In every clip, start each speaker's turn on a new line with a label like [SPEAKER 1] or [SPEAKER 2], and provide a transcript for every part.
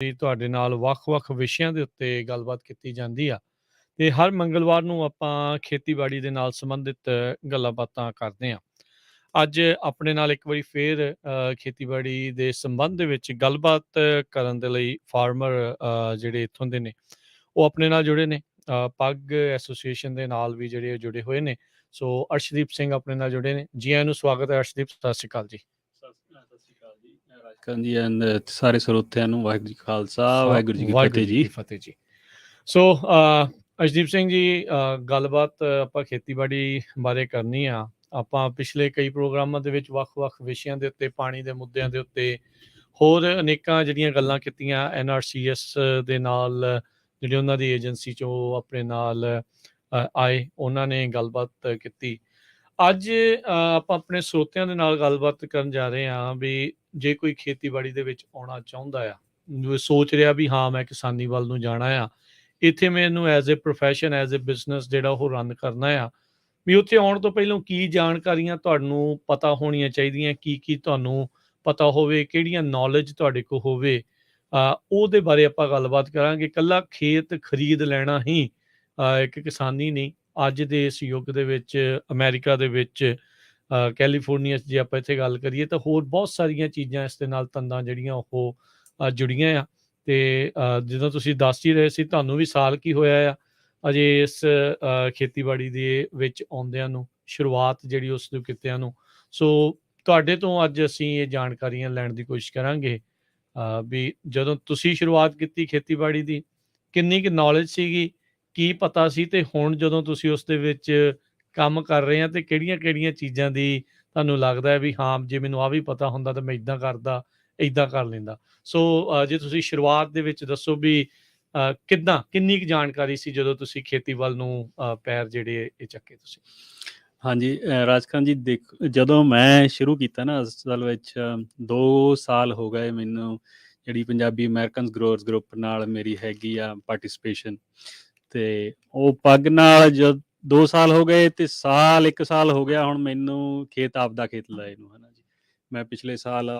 [SPEAKER 1] ਤੁਹਾਡੇ ਨਾਲ ਵੱਖ-ਵੱਖ ਵਿਸ਼ਿਆਂ ਦੇ ਉੱਤੇ ਗੱਲਬਾਤ ਕੀਤੀ ਜਾਂਦੀ ਆ ਤੇ ਹਰ ਮੰਗਲਵਾਰ ਨੂੰ ਆਪਾਂ ਖੇਤੀਬਾੜੀ ਦੇ ਨਾਲ ਸੰਬੰਧਿਤ ਗੱਲਾਂ ਬਾਤਾਂ ਕਰਦੇ ਹਾਂ। ਅੱਜ ਆਪਣੇ ਨਾਲ ਇੱਕ ਵਾਰੀ ਫੇਰ ਖੇਤੀਬਾੜੀ ਦੇ ਸੰਬੰਧ ਦੇ ਵਿੱਚ ਗੱਲਬਾਤ ਕਰਨ ਦੇ ਲਈ ਫਾਰਮਰ ਜਿਹੜੇ ਇੱਥੋਂ ਦੇ ਨੇ ਉਹ ਆਪਣੇ ਨਾਲ ਜੁੜੇ ਨੇ। ਪੱਗ ਐਸੋਸੀਏਸ਼ਨ ਦੇ ਨਾਲ ਵੀ ਜਿਹੜੇ ਜੁੜੇ ਹੋਏ ਨੇ। ਸੋ ਅਰਸ਼ਦੀਪ ਸਿੰਘ ਆਪਣੇ ਨਾਲ ਜੁੜੇ ਨੇ। ਜੀ ਆਇਆਂ ਨੂੰ ਸਵਾਗਤ ਹੈ ਅਰਸ਼ਦੀਪ, ਸਤਿ ਸ਼੍ਰੀ ਅਕਾਲ ਜੀ।
[SPEAKER 2] ਜੀ ਐਂਡ ਸਾਰੇ ਸਰੋਤਿਆਂ ਨੂੰ ਵਾਹਿਗੁਰੂ ਜੀ ਕਾ ਖਾਲਸਾ ਵਾਹਿਗੁਰੂ ਜੀ ਕੀ ਫਤਿਹ ਜੀ।
[SPEAKER 1] ਫਤਿਹ ਜੀ। ਸੋ ਅਰਸ਼ਦੀਪ ਸਿੰਘ ਜੀ, ਗੱਲਬਾਤ ਆਪਾਂ ਖੇਤੀਬਾੜੀ ਬਾਰੇ ਕਰਨੀ ਆ। ਆਪਾਂ ਪਿਛਲੇ ਕਈ ਪ੍ਰੋਗਰਾਮਾਂ ਦੇ ਵਿੱਚ ਵੱਖ-ਵੱਖ ਵਿਸ਼ਿਆਂ ਦੇ ਉੱਤੇ, ਪਾਣੀ ਦੇ ਮੁੱਦਿਆਂ ਦੇ ਉੱਤੇ ਹੋਰ ਅਨੇਕਾਂ ਜਿਹੜੀਆਂ ਗੱਲਾਂ ਕੀਤੀਆਂ। NRCS ਦੇ ਨਾਲ ਜਿਹੜੇ ਉਹਨਾਂ ਦੀ ਏਜੰਸੀ 'ਚੋਂ ਆਪਣੇ ਨਾਲ ਆਏ, ਉਹਨਾਂ ਨੇ ਗੱਲਬਾਤ ਕੀਤੀ। ਅੱਜ ਆਪਾਂ ਆਪਣੇ ਸਰੋਤਿਆਂ ਦੇ ਨਾਲ ਗੱਲਬਾਤ ਕਰਨ ਜਾ ਰਹੇ ਹਾਂ ਵੀ ਜੇ ਕੋਈ ਖੇਤੀਬਾੜੀ ਦੇ ਵਿੱਚ ਆਉਣਾ ਚਾਹੁੰਦਾ ਆ, ਸੋਚ ਰਿਹਾ ਵੀ ਹਾਂ ਮੈਂ ਕਿਸਾਨੀ ਵੱਲ ਨੂੰ ਜਾਣਾ ਆ, ਇੱਥੇ ਮੈਨੂੰ as a profession, as a business ਜਿਹੜਾ ਉਹ ਰਨ ਕਰਨਾ ਆ, ਵੀ ਉੱਥੇ ਆਉਣ ਤੋਂ ਪਹਿਲਾਂ ਕੀ ਜਾਣਕਾਰੀਆਂ ਤੁਹਾਨੂੰ ਪਤਾ ਹੋਣੀਆਂ ਚਾਹੀਦੀਆਂ, ਕੀ ਤੁਹਾਨੂੰ ਪਤਾ ਹੋਵੇ, ਕਿਹੜੀਆਂ ਨੌਲੇਜ ਤੁਹਾਡੇ ਕੋਲ ਹੋਵੇ, ਉਹਦੇ ਬਾਰੇ ਆਪਾਂ ਗੱਲਬਾਤ ਕਰਾਂਗੇ। ਇਕੱਲਾ ਖੇਤ ਖਰੀਦ ਲੈਣਾ ਹੀ ਇੱਕ ਕਿਸਾਨੀ ਨਹੀਂ। ਅੱਜ ਦੇ ਇਸ ਯੁੱਗ ਦੇ ਵਿੱਚ ਅਮਰੀਕਾ ਦੇ ਵਿੱਚ ਕੈਲੀਫੋਰਨੀਆ 'ਚ ਜੇ ਆਪਾਂ ਇੱਥੇ ਗੱਲ ਕਰੀਏ ਤਾਂ ਹੋਰ ਬਹੁਤ ਸਾਰੀਆਂ ਚੀਜ਼ਾਂ ਇਸ ਦੇ ਨਾਲ ਤੰਦਾਂ ਜਿਹੜੀਆਂ ਉਹ ਜੁੜੀਆਂ ਆ। ਅਤੇ ਜਦੋਂ ਤੁਸੀਂ ਦੱਸ ਹੀ ਰਹੇ ਸੀ ਤੁਹਾਨੂੰ ਵੀ ਸਾਲ ਕੀ ਹੋਇਆ ਆ ਅਜੇ ਇਸ ਖੇਤੀਬਾੜੀ ਦੇ ਵਿੱਚ ਆਉਂਦਿਆਂ ਨੂੰ, ਸ਼ੁਰੂਆਤ ਜਿਹੜੀ ਉਸ ਨੂੰ ਕਿੱਤਿਆਂ ਨੂੰ। ਸੋ ਤੁਹਾਡੇ ਤੋਂ ਅੱਜ ਅਸੀਂ ਇਹ ਜਾਣਕਾਰੀਆਂ ਲੈਣ ਦੀ ਕੋਸ਼ਿਸ਼ ਕਰਾਂਗੇ ਵੀ ਜਦੋਂ ਤੁਸੀਂ ਸ਼ੁਰੂਆਤ ਕੀਤੀ ਖੇਤੀਬਾੜੀ ਦੀ, ਕਿੰਨੀ ਕੁ ਨੌਲੇਜ ਸੀਗੀ, ਕੀ ਪਤਾ ਸੀ, ਅਤੇ ਹੁਣ ਜਦੋਂ ਤੁਸੀਂ ਉਸ ਦੇ ਵਿੱਚ ਕੰਮ ਕਰ ਰਹੇ ਹਾਂ ਅਤੇ ਕਿਹੜੀਆਂ-ਕਿਹੜੀਆਂ ਚੀਜ਼ਾਂ ਦੀ ਤੁਹਾਨੂੰ ਲੱਗਦਾ ਹੈ ਵੀ ਹਾਂ ਜੇ ਮੈਨੂੰ ਆਹ ਵੀ ਪਤਾ ਹੁੰਦਾ ਤਾਂ ਮੈਂ ਇੱਦਾਂ ਕਰਦਾ, ਇੱਦਾਂ ਕਰ ਲੈਂਦਾ। ਸੋ ਜੇ ਤੁਸੀਂ ਸ਼ੁਰੂਆਤ ਦੇ ਵਿੱਚ ਦੱਸੋ ਵੀ ਕਿੰਨੀ ਕੁ ਜਾਣਕਾਰੀ ਸੀ ਜਦੋਂ ਤੁਸੀਂ ਖੇਤੀ ਵੱਲ ਨੂੰ ਪੈਰ ਜਿਹੜੇ ਇਹ ਚੱਕੇ ਤੁਸੀਂ?
[SPEAKER 2] ਹਾਂਜੀ ਰਾਜਖਾਨ ਜੀ, ਜਦੋਂ ਮੈਂ ਸ਼ੁਰੂ ਕੀਤਾ ਨਾ ਅਸਲ ਵਿੱਚ 2 ਸਾਲ ਹੋ ਗਏ ਮੈਨੂੰ ਜਿਹੜੀ ਪੰਜਾਬੀ ਅਮਰੀਕਨ ਗਰੋਅਰਸ ਗਰੁੱਪ ਨਾਲ ਮੇਰੀ ਹੈਗੀ ਆ ਪਾਰਟੀਸਪੇਸ਼ਨ। ਅਤੇ ਉਹ ਪੱਗ ਨਾਲ 2 ਸਾਲ ਹੋ ਗਏ ਅਤੇ 1 ਸਾਲ ਹੋ ਗਿਆ ਹੁਣ ਮੈਨੂੰ ਖੇਤ ਆਪਦਾ ਖੇਤ ਲਏ ਨੂੰ, ਹੈ ਨਾ ਜੀ। ਮੈਂ ਪਿਛਲੇ ਸਾਲ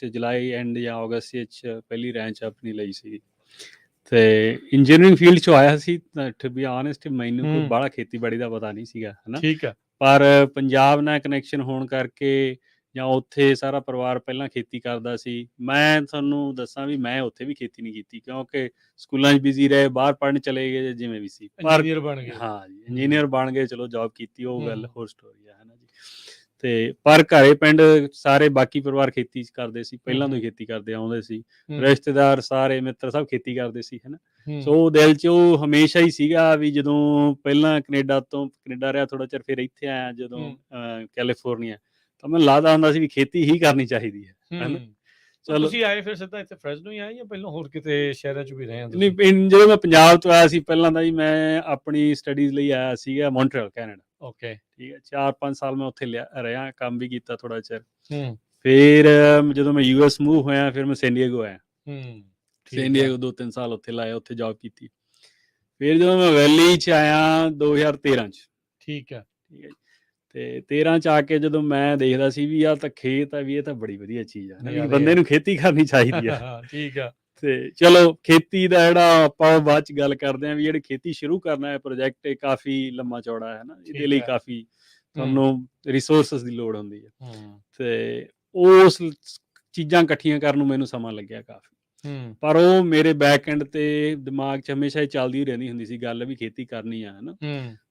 [SPEAKER 2] ਜੁਲਾਈ ਐਂਡ ਜਾਂ ਅਗਸਤ ਵਿੱਚ ਪਹਿਲੀ ਰੈਂਚ ਆਪਣੀ ਲਈ ਸੀ ਅਤੇ ਇੰਜੀਨੀਅਰਿੰਗ ਫੀਲਡ 'ਚੋਂ ਆਇਆ ਸੀ। ਟੂ ਬੀ ਆਨੈਸਟ ਮੈਨੂੰ ਕੋਈ ਬਾਹਲਾ ਖੇਤੀਬਾੜੀ ਦਾ ਪਤਾ ਨਹੀਂ ਸੀਗਾ, ਹੈ ਨਾ।
[SPEAKER 1] ਠੀਕ ਹੈ।
[SPEAKER 2] ਪਰ ਪੰਜਾਬ ਨਾਲ ਕਨੈਕਸ਼ਨ ਹੋਣ ਕਰਕੇ ਜਾਂ ਉੱਥੇ ਸਾਰਾ ਪਰਿਵਾਰ ਪਹਿਲਾਂ ਖੇਤੀ ਕਰਦਾ ਸੀ। ਮੈਂ ਤੁਹਾਨੂੰ ਦੱਸਾਂ ਵੀ ਮੈਂ ਉੱਥੇ ਵੀ ਖੇਤੀ ਨਹੀਂ ਕੀਤੀ ਕਿਉਂਕਿ ਸਕੂਲਾਂ 'ਚ ਬਿਜ਼ੀ ਰਹੇ, ਬਾਹਰ ਪੜ੍ਹਨ ਚਲੇ ਗਏ, ਜਿਵੇਂ ਵੀ ਸੀ।
[SPEAKER 1] ਇੰਜੀਨੀਅਰ ਬਣ ਗਏ।
[SPEAKER 2] ਹਾਂ ਜੀ, ਇੰਜੀਨੀਅਰ ਬਣ ਗਏ, ਚਲੋ ਜੋਬ ਕੀਤੀ, ਉਹ ਗੱਲ ਹੋਰ ਸਟੋਰੀ ਹੈ ਨਾ ਜੀ। ਅਤੇ ਪਰ ਘਰੇ ਪਿੰਡ ਸਾਰੇ ਬਾਕੀ ਪਰਿਵਾਰ ਖੇਤੀ ਕਰਦੇ ਸੀ, ਪਹਿਲਾਂ ਤੋਂ ਹੀ ਖੇਤੀ ਕਰਦੇ ਆਉਂਦੇ ਸੀ। ਰਿਸ਼ਤੇਦਾਰ ਸਾਰੇ ਮਿੱਤਰ ਸਭ ਖੇਤੀ ਕਰਦੇ ਸੀ, ਹੈ ਨਾ। ਸੋ ਦਿਲ 'ਚ ਉਹ ਹਮੇਸ਼ਾ ਹੀ ਸੀਗਾ ਵੀ ਜਦੋਂ ਪਹਿਲਾਂ ਕੈਨੇਡਾ ਰਿਹਾ ਥੋੜ੍ਹਾ ਚਿਰ, ਫਿਰ ਇੱਥੇ ਆਇਆ ਜਦੋਂ ਕੈਲੀਫੋਰਨੀਆ, ਤਾਂ ਮੈਨੂੰ ਲੱਗਦਾ ਹੁੰਦਾ ਸੀ ਵੀ ਖੇਤੀ ਹੀ ਕਰਨੀ ਚਾਹੀਦੀ ਹੈ ਨਾ।
[SPEAKER 1] ਚਲੋ ਤੁਸੀਂ ਆਏ ਫਿਰ ਸਿੱਧਾ ਇੱਥੇ ਫਰੈਜ਼ਨੋ ਹੀ ਆਏ ਜਾਂ ਪਹਿਲਾਂ ਹੋਰ ਕਿਤੇ ਸ਼ਹਿਰਾਂ 'ਚ ਵੀ ਰਹੇ?
[SPEAKER 2] ਨਹੀਂ, ਜਦੋਂ ਮੈਂ ਪੰਜਾਬ ਤੋਂ ਆਇਆ ਸੀ ਪਹਿਲਾਂ ਤਾਂ ਜੀ ਮੈਂ ਆਪਣੀ ਸਟੱਡੀਜ਼ ਲਈ ਆਇਆ ਸੀਗਾ ਮੌਂਟਰੀਅਲ, ਕੈਨੇਡਾ।
[SPEAKER 1] ਓਕੇ, ਠੀਕ
[SPEAKER 2] ਹੈ। 4-5 ਸਾਲ ਮੈਂ ਉੱਥੇ ਰਿਹਾ, ਕੰਮ ਵੀ ਕੀਤਾ ਥੋੜ੍ਹਾ ਚਿਰ। ਫਿਰ ਜਦੋਂ ਮੈਂ US ਮੂਵ ਹੋਇਆ, ਫਿਰ ਮੈਂ ਸੈਨ ਡਿਏਗੋ ਆਇਆ। ਸੈਨ ਡਿਏਗੋ 2-3 ਸਾਲ ਉੱਥੇ ਲਾਇਆ, ਉੱਥੇ ਜੋਬ ਕੀਤੀ। ਫਿਰ ਜਦੋਂ ਮੈਂ ਵੈਲੀ 'ਚ ਆਇਆ 2013 'ਚ। ਠੀਕ ਹੈ ਜੀ। ਅਤੇ 13 'ਚ ਆ ਕੇ ਜਦੋਂ ਮੈਂ ਦੇਖਦਾ ਸੀ ਵੀ ਆਹ ਤਾਂ ਖੇਤ ਆ, ਵੀ ਇਹ ਤਾਂ ਬੜੀ ਵਧੀਆ ਚੀਜ਼ ਆ, ਵੀ ਬੰਦੇ ਨੂੰ ਖੇਤੀ ਕਰਨੀ ਚਾਹੀਦੀ ਆ।
[SPEAKER 1] ਠੀਕ ਆ।
[SPEAKER 2] ਅਤੇ ਚਲੋ ਖੇਤੀ ਦਾ ਜਿਹੜਾ ਆਪਾਂ ਬਾਅਦ 'ਚ ਗੱਲ ਕਰਦੇ ਹਾਂ ਵੀ ਜਿਹੜੀ ਖੇਤੀ ਸ਼ੁਰੂ ਕਰਨਾ ਹੈ ਪ੍ਰੋਜੈਕਟ, ਇਹ ਕਾਫੀ ਲੰਮਾ ਚੌੜਾ ਹੈ ਨਾ। ਇਹਦੇ ਲਈ ਕਾਫੀ ਤੁਹਾਨੂੰ ਰਿਸੋਰਸਿਸ ਦੀ ਲੋੜ ਹੁੰਦੀ ਹੈ ਅਤੇ ਉਸ ਚੀਜ਼ਾਂ ਇਕੱਠੀਆਂ ਕਰਨ ਨੂੰ ਮੈਨੂੰ ਸਮਾਂ ਲੱਗਿਆ ਕਾਫੀ। ਪਰ ਉਹ ਮੇਰੇ ਬੈਕ ਐਂਡ 'ਤੇ ਦਿਮਾਗ 'ਚ ਹਮੇਸ਼ਾ ਹੀ ਚੱਲਦੀ ਰਹਿੰਦੀ ਹੁੰਦੀ ਸੀ ਗੱਲ ਵੀ ਖੇਤੀ ਕਰਨੀ ਆ, ਹੈ ਨਾ।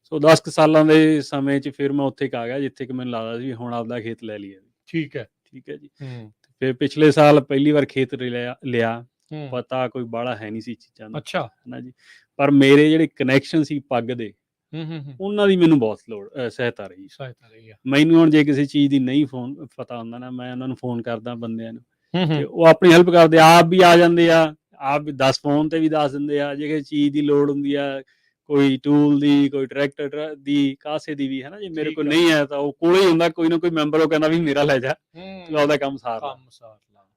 [SPEAKER 2] ਸੋ 10 ਕੁ ਸਾਲਾਂ ਦੇ ਸਮੇਂ 'ਚ ਫਿਰ ਮੈਂ ਉੱਥੇ ਆ ਗਿਆ ਜਿੱਥੇ ਕਿ ਮੈਨੂੰ ਲੱਗਦਾ ਸੀ ਵੀ ਹੁਣ ਆਪਦਾ ਖੇਤ ਲੈ ਲਈਏ। ਠੀਕ ਹੈ ਜੀ। ਫਿਰ ਪਿਛਲੇ ਸਾਲ ਪਹਿਲੀ ਵਾਰ ਖੇਤ ਲਿਆ। ਪਤਾ ਕੋਈ ਬਾਹਲਾ ਹੈ ਨਹੀਂ ਸੀ ਚੀਜ਼ਾਂ ਦਾ, ਹੈ ਨਾ ਜੀ। ਪਰ ਮੇਰੇ ਜਿਹੜੇ ਕਨੈਕਸ਼ਨ ਸੀ ਪੱਗ ਦੇ, ਉਹਨਾਂ ਦੀ ਮੈਨੂੰ ਬਹੁਤ ਸਹਾਇਤਾ ਰਹੀ ਆ। ਮੈਨੂੰ ਹੁਣ ਜੇ ਕਿਸੇ ਚੀਜ਼ ਦੀ ਨਹੀਂ ਪਤਾ ਹੁੰਦਾ ਨਾ, ਮੈਂ ਉਹਨਾਂ ਨੂੰ ਫੋਨ ਕਰਦਾ ਬੰਦਿਆਂ ਨੂੰ, ਅਤੇ ਉਹ ਆਪਣੀ ਹੈਲਪ ਕਰਦੇ, ਆਪ ਵੀ ਆ ਜਾਂਦੇ ਆ, ਆਪ ਵੀ ਫੋਨ 'ਤੇ ਵੀ ਦੱਸ ਦਿੰਦੇ ਆ। ਜੇ ਕਿਸੇ ਚੀਜ਼ ਦੀ ਲੋੜ ਹੁੰਦੀ ਆ, ਕੋਈ ਟੂਲ ਦੀ, ਕੋਈ ਟਰੈਕਟਰ ਦੀ, ਕਾਸੇ ਦੀ ਵੀ, ਹੈ ਨਾ। ਜੇ ਮੇਰੇ ਕੋਲ ਨਹੀਂ ਹੈ ਤਾਂ ਉਹ ਕੋਲ ਹੀ ਹੁੰਦਾ ਕੋਈ ਨਾ ਕੋਈ ਮੈਂਬਰ, ਉਹ ਕਹਿੰਦਾ ਵੀ ਮੇਰਾ ਲੈ ਜਾ, ਤੂੰ ਆਪਦਾ ਕੰਮ ਸਾਰ ਲਾ,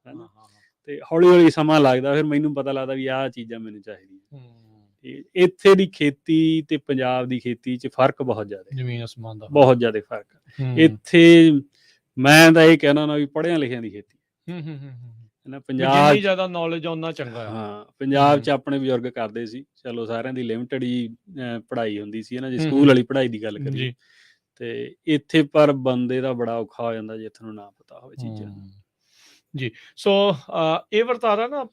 [SPEAKER 2] ਹੈ ਨਾ। ਅਤੇ ਹੌਲੀ ਸਮਾਂ ਲੱਗਦਾ, ਫਿਰ ਮੈਨੂੰ ਪਤਾ ਲੱਗਦਾ ਵੀ ਆਹ ਚੀਜ਼ਾਂ ਮੈਨੂੰ ਚਾਹੀਦੀਆਂ। ਇੱਥੇ ਦੀ ਖੇਤੀ ਅਤੇ ਪੰਜਾਬ ਦੀ ਖੇਤੀ 'ਚ ਫਰਕ ਬਹੁਤ ਜ਼ਿਆਦਾ,
[SPEAKER 1] ਜ਼ਮੀਨ ਅਸਮਾਨ ਦਾ
[SPEAKER 2] ਬਹੁਤ ਜ਼ਿਆਦਾ ਫਰਕ। ਇੱਥੇ ਮੈਂ ਤਾਂ ਇਹ ਕਹਿਣਾ ਨਾ ਵੀ ਪੜ੍ਹਿਆਂ ਲਿਖਿਆਂ ਦੀ ਖੇਤੀ, ਹਨਾ।
[SPEAKER 1] ਵੀ
[SPEAKER 2] ਪੰਜਾਬ
[SPEAKER 1] ਜਿੰਨੀ
[SPEAKER 2] 'ਚ
[SPEAKER 1] ਜ਼ਿਆਦਾ ਨੌਲੇਜ ਓਨਾ ਚੰਗਾ ਆ।
[SPEAKER 2] ਹਾਂ, ਪੰਜਾਬ 'ਚ
[SPEAKER 1] ਹੂੰ,
[SPEAKER 2] ਆਪਣੇ ਬਜ਼ੁਰਗ ਕਰਦੇ ਸੀ। ਚਲੋ ਸਾਰਿਆਂ ਦੀ ਲਿਮਿਟਡ ਹੀ ਪੜ੍ਹਾਈ ਹੁੰਦੀ ਸੀ ਹਨਾ, ਜੇ
[SPEAKER 1] ਹੂੰ,
[SPEAKER 2] ਸਕੂਲ
[SPEAKER 1] ਹੂੰ,
[SPEAKER 2] ਵਾਲੀ ਪੜ੍ਹਾਈ ਦੀ ਗੱਲ ਕਰੀਏ।
[SPEAKER 1] ਜੀ,
[SPEAKER 2] ਤੇ ਇੱਥੇ ਪਰ ਬੰਦੇ ਦਾ ਬੜਾ ਔਖਾ ਹੋ ਜਾਂਦਾ ਜੇ ਤੁਹਾਨੂੰ ਨਾ ਪਤਾ ਹੋਵੇ ਚੀਜ਼ਾਂ।
[SPEAKER 1] ਹੂੰ, ਜੀ। ਸੋ ਇਹ ਵਰਤਾਰਾ ਨਾ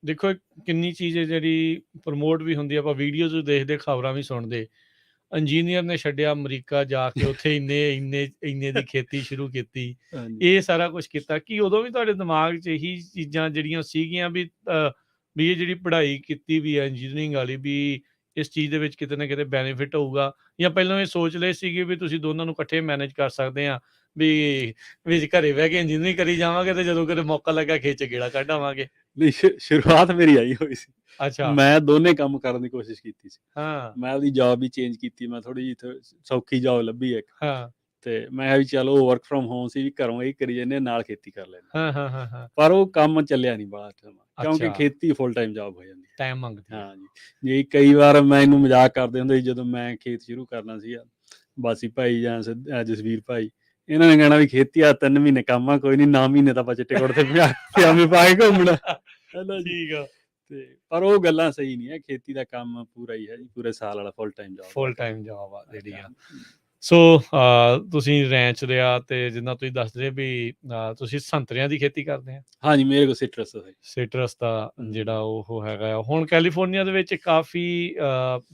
[SPEAKER 1] ਦੇਖੋ ਕਿੰਨੀ ਚੀਜ਼ ਹੈ ਜਿਹੜੀ ਪ੍ਰਮੋਟ ਵੀ ਹੁੰਦੀ ਆ, ਆਪਾਂ ਵੀਡੀਓਜ਼ ਵੀ ਦੇਖਦੇ, ਖਬਰਾਂ ਵੀ ਸੁਣਦੇ। ਇੰਜੀਨੀਅਰ ਨੇ ਛੱਡਿਆ ਅਮਰੀਕਾ ਜਾ ਕੇ ਉੱਥੇ ਇੰਨੇ ਦੀ ਖੇਤੀ ਸ਼ੁਰੂ ਕੀਤੀ।
[SPEAKER 2] ਹਾਂਜੀ।
[SPEAKER 1] ਇਹ ਸਾਰਾ ਕੁਛ ਕੀਤਾ। ਕੀ ਉਦੋਂ ਵੀ ਤੁਹਾਡੇ ਦਿਮਾਗ 'ਚ ਇਹੀ ਚੀਜ਼ਾਂ ਜਿਹੜੀਆਂ ਸੀਗੀਆਂ ਵੀ ਇਹ ਜਿਹੜੀ ਪੜ੍ਹਾਈ ਕੀਤੀ ਵੀ ਹੈ ਇੰਜੀਨੀਅਰਿੰਗ ਵਾਲੀ, ਵੀ ਇਸ ਚੀਜ਼ ਦੇ ਵਿੱਚ ਕਿਤੇ ਨਾ ਕਿਤੇ ਬੈਨੀਫਿਟ ਹੋਊਗਾ, ਜਾਂ ਪਹਿਲਾਂ ਇਹ ਸੋਚ ਲਏ ਸੀਗੇ ਵੀ ਤੁਸੀਂ ਦੋਨਾਂ ਨੂੰ ਇਕੱਠੇ ਮੈਨੇਜ ਕਰ ਸਕਦੇ ਆ, ਵੀ ਘਰੇ ਬਹਿ ਕੇ ਇੰਜੀਨੀਅਰਿੰਗ ਕਰੀ ਜਾਵਾਂਗੇ ਤੇ ਜਦੋਂ ਕਿਤੇ ਮੌਕਾ ਲੱਗਾ ਖੇਤ 'ਚ ਗੇੜਾ ਕੱਢ ਆਵਾਂਗੇ?
[SPEAKER 2] ਨਹੀਂ, ਸ਼ੁਰੂਆਤ ਮੇਰੀ ਆਈ ਹੋਈ ਸੀ।
[SPEAKER 1] ਅੱਛਾ।
[SPEAKER 2] ਮੈਂ ਦੋਨੇ ਕੰਮ ਕਰਨ ਦੀ ਕੋਸ਼ਿਸ਼ ਕੀਤੀ ਸੀ।
[SPEAKER 1] ਹਾਂ,
[SPEAKER 2] ਮੈਂ ਆਪਦੀ ਜੌਬ ਵੀ ਚੇਂਜ ਕੀਤੀ, ਮੈਂ ਥੋੜ੍ਹੀ ਜਿਹੀ ਸੌਖੀ ਜੌਬ ਲੱਭੀ ਇੱਕ।
[SPEAKER 1] ਹਾਂ,
[SPEAKER 2] ਤੇ ਮੈਂ ਕਿਹਾ ਵੀ ਚਲੋ ਵਰਕ ਫਰੋਮ ਹੋਮ ਸੀ, ਵੀ ਘਰੋਂ ਇਹ ਕਰੀ ਜਾਂਦੇ ਆ, ਨਾਲ ਖੇਤੀ ਕਰ ਲੈਂਦੇ।
[SPEAKER 1] ਹਾਂ, ਹਾਂ, ਹਾਂ, ਹਾਂ।
[SPEAKER 2] ਪਰ ਉਹ ਕੰਮ ਚੱਲਿਆ ਨਹੀਂ ਬਾਹਲਾ ਸਮਾਂ, ਕਿਉਂਕਿ
[SPEAKER 1] ਅੱਛਾ,
[SPEAKER 2] ਖੇਤੀ ਫੁੱਲ ਟਾਈਮ ਜੌਬ ਹੋ ਜਾਂਦੀ ਹੈ।
[SPEAKER 1] ਟਾਈਮ ਮੰਗਦੀ ਆ।
[SPEAKER 2] ਹਾਂ ਜੀ। ਜੇ ਕਈ ਵਾਰ ਮੈਨੂੰ ਮਜ਼ਾਕ ਕਰਦੇ ਹੁੰਦੇ ਸੀ ਜਦੋਂ ਮੈਂ ਖੇਤ ਸ਼ੁਰੂ ਕਰਨਾ ਸੀਗਾ, ਬਾਸੀ ਭਾਈ ਜਾਂ ਜਸਵੀਰ ਭਾਈ, ਇਹਨਾਂ ਨੇ ਕਹਿਣਾ ਵੀ ਖੇਤੀ ਆ 3 ਮਹੀਨੇ ਕੰਮ ਆ, ਕੋਈ ਨਹੀਂ 9 ਮਹੀਨੇ ਤਾਂ ਆਪਾਂ ਚਿੱਟੇ ਕੁੜਤੇ ਪਜਾਮੇ ਪਾ ਕੇ ਘੁੰਮਣਾ, ਹੈ ਨਾ ਜੀ।
[SPEAKER 1] ਠੀਕ ਆ।
[SPEAKER 2] ਤੇ ਪਰ ਉਹ ਗੱਲਾਂ ਸਹੀ ਨਹੀਂ ਹੈ, ਖੇਤੀ ਦਾ ਕੰਮ ਪੂਰਾ ਹੀ ਹੈ ਜੀ, ਪੂਰੇ ਸਾਲ ਵਾਲਾ ਫੁੱਲ ਟਾਈਮ ਜੌਬ
[SPEAKER 1] ਫੁੱਲ
[SPEAKER 2] ਵਰਗਾ।
[SPEAKER 1] ਟਾਈਮ ਜੌਬ ਆ ਜਿਹੜੀ ਆ।
[SPEAKER 2] ਹਾਂ।
[SPEAKER 1] ਸੋ ਤੁਸੀਂ ਰੈਂਚ ਲਿਆ ਤੇ ਜਿੱਦਾਂ ਤੁਸੀਂ ਦੱਸ ਰਹੇ ਵੀ ਤੁਸੀਂ ਸੰਤਰਿਆਂ ਦੀ ਖੇਤੀ ਕਰਦੇ ਆ।
[SPEAKER 2] ਹਾਂਜੀ, ਮੇਰੇ ਕੋਲ ਸਿਟਰਸ ਹੈ।
[SPEAKER 1] ਸਿਟਰਸ ਦਾ ਜਿਹੜਾ ਉਹ ਹੈਗਾ ਆ, ਹੁਣ ਕੈਲੀਫੋਰਨੀਆ ਦੇ ਵਿੱਚ ਕਾਫੀ,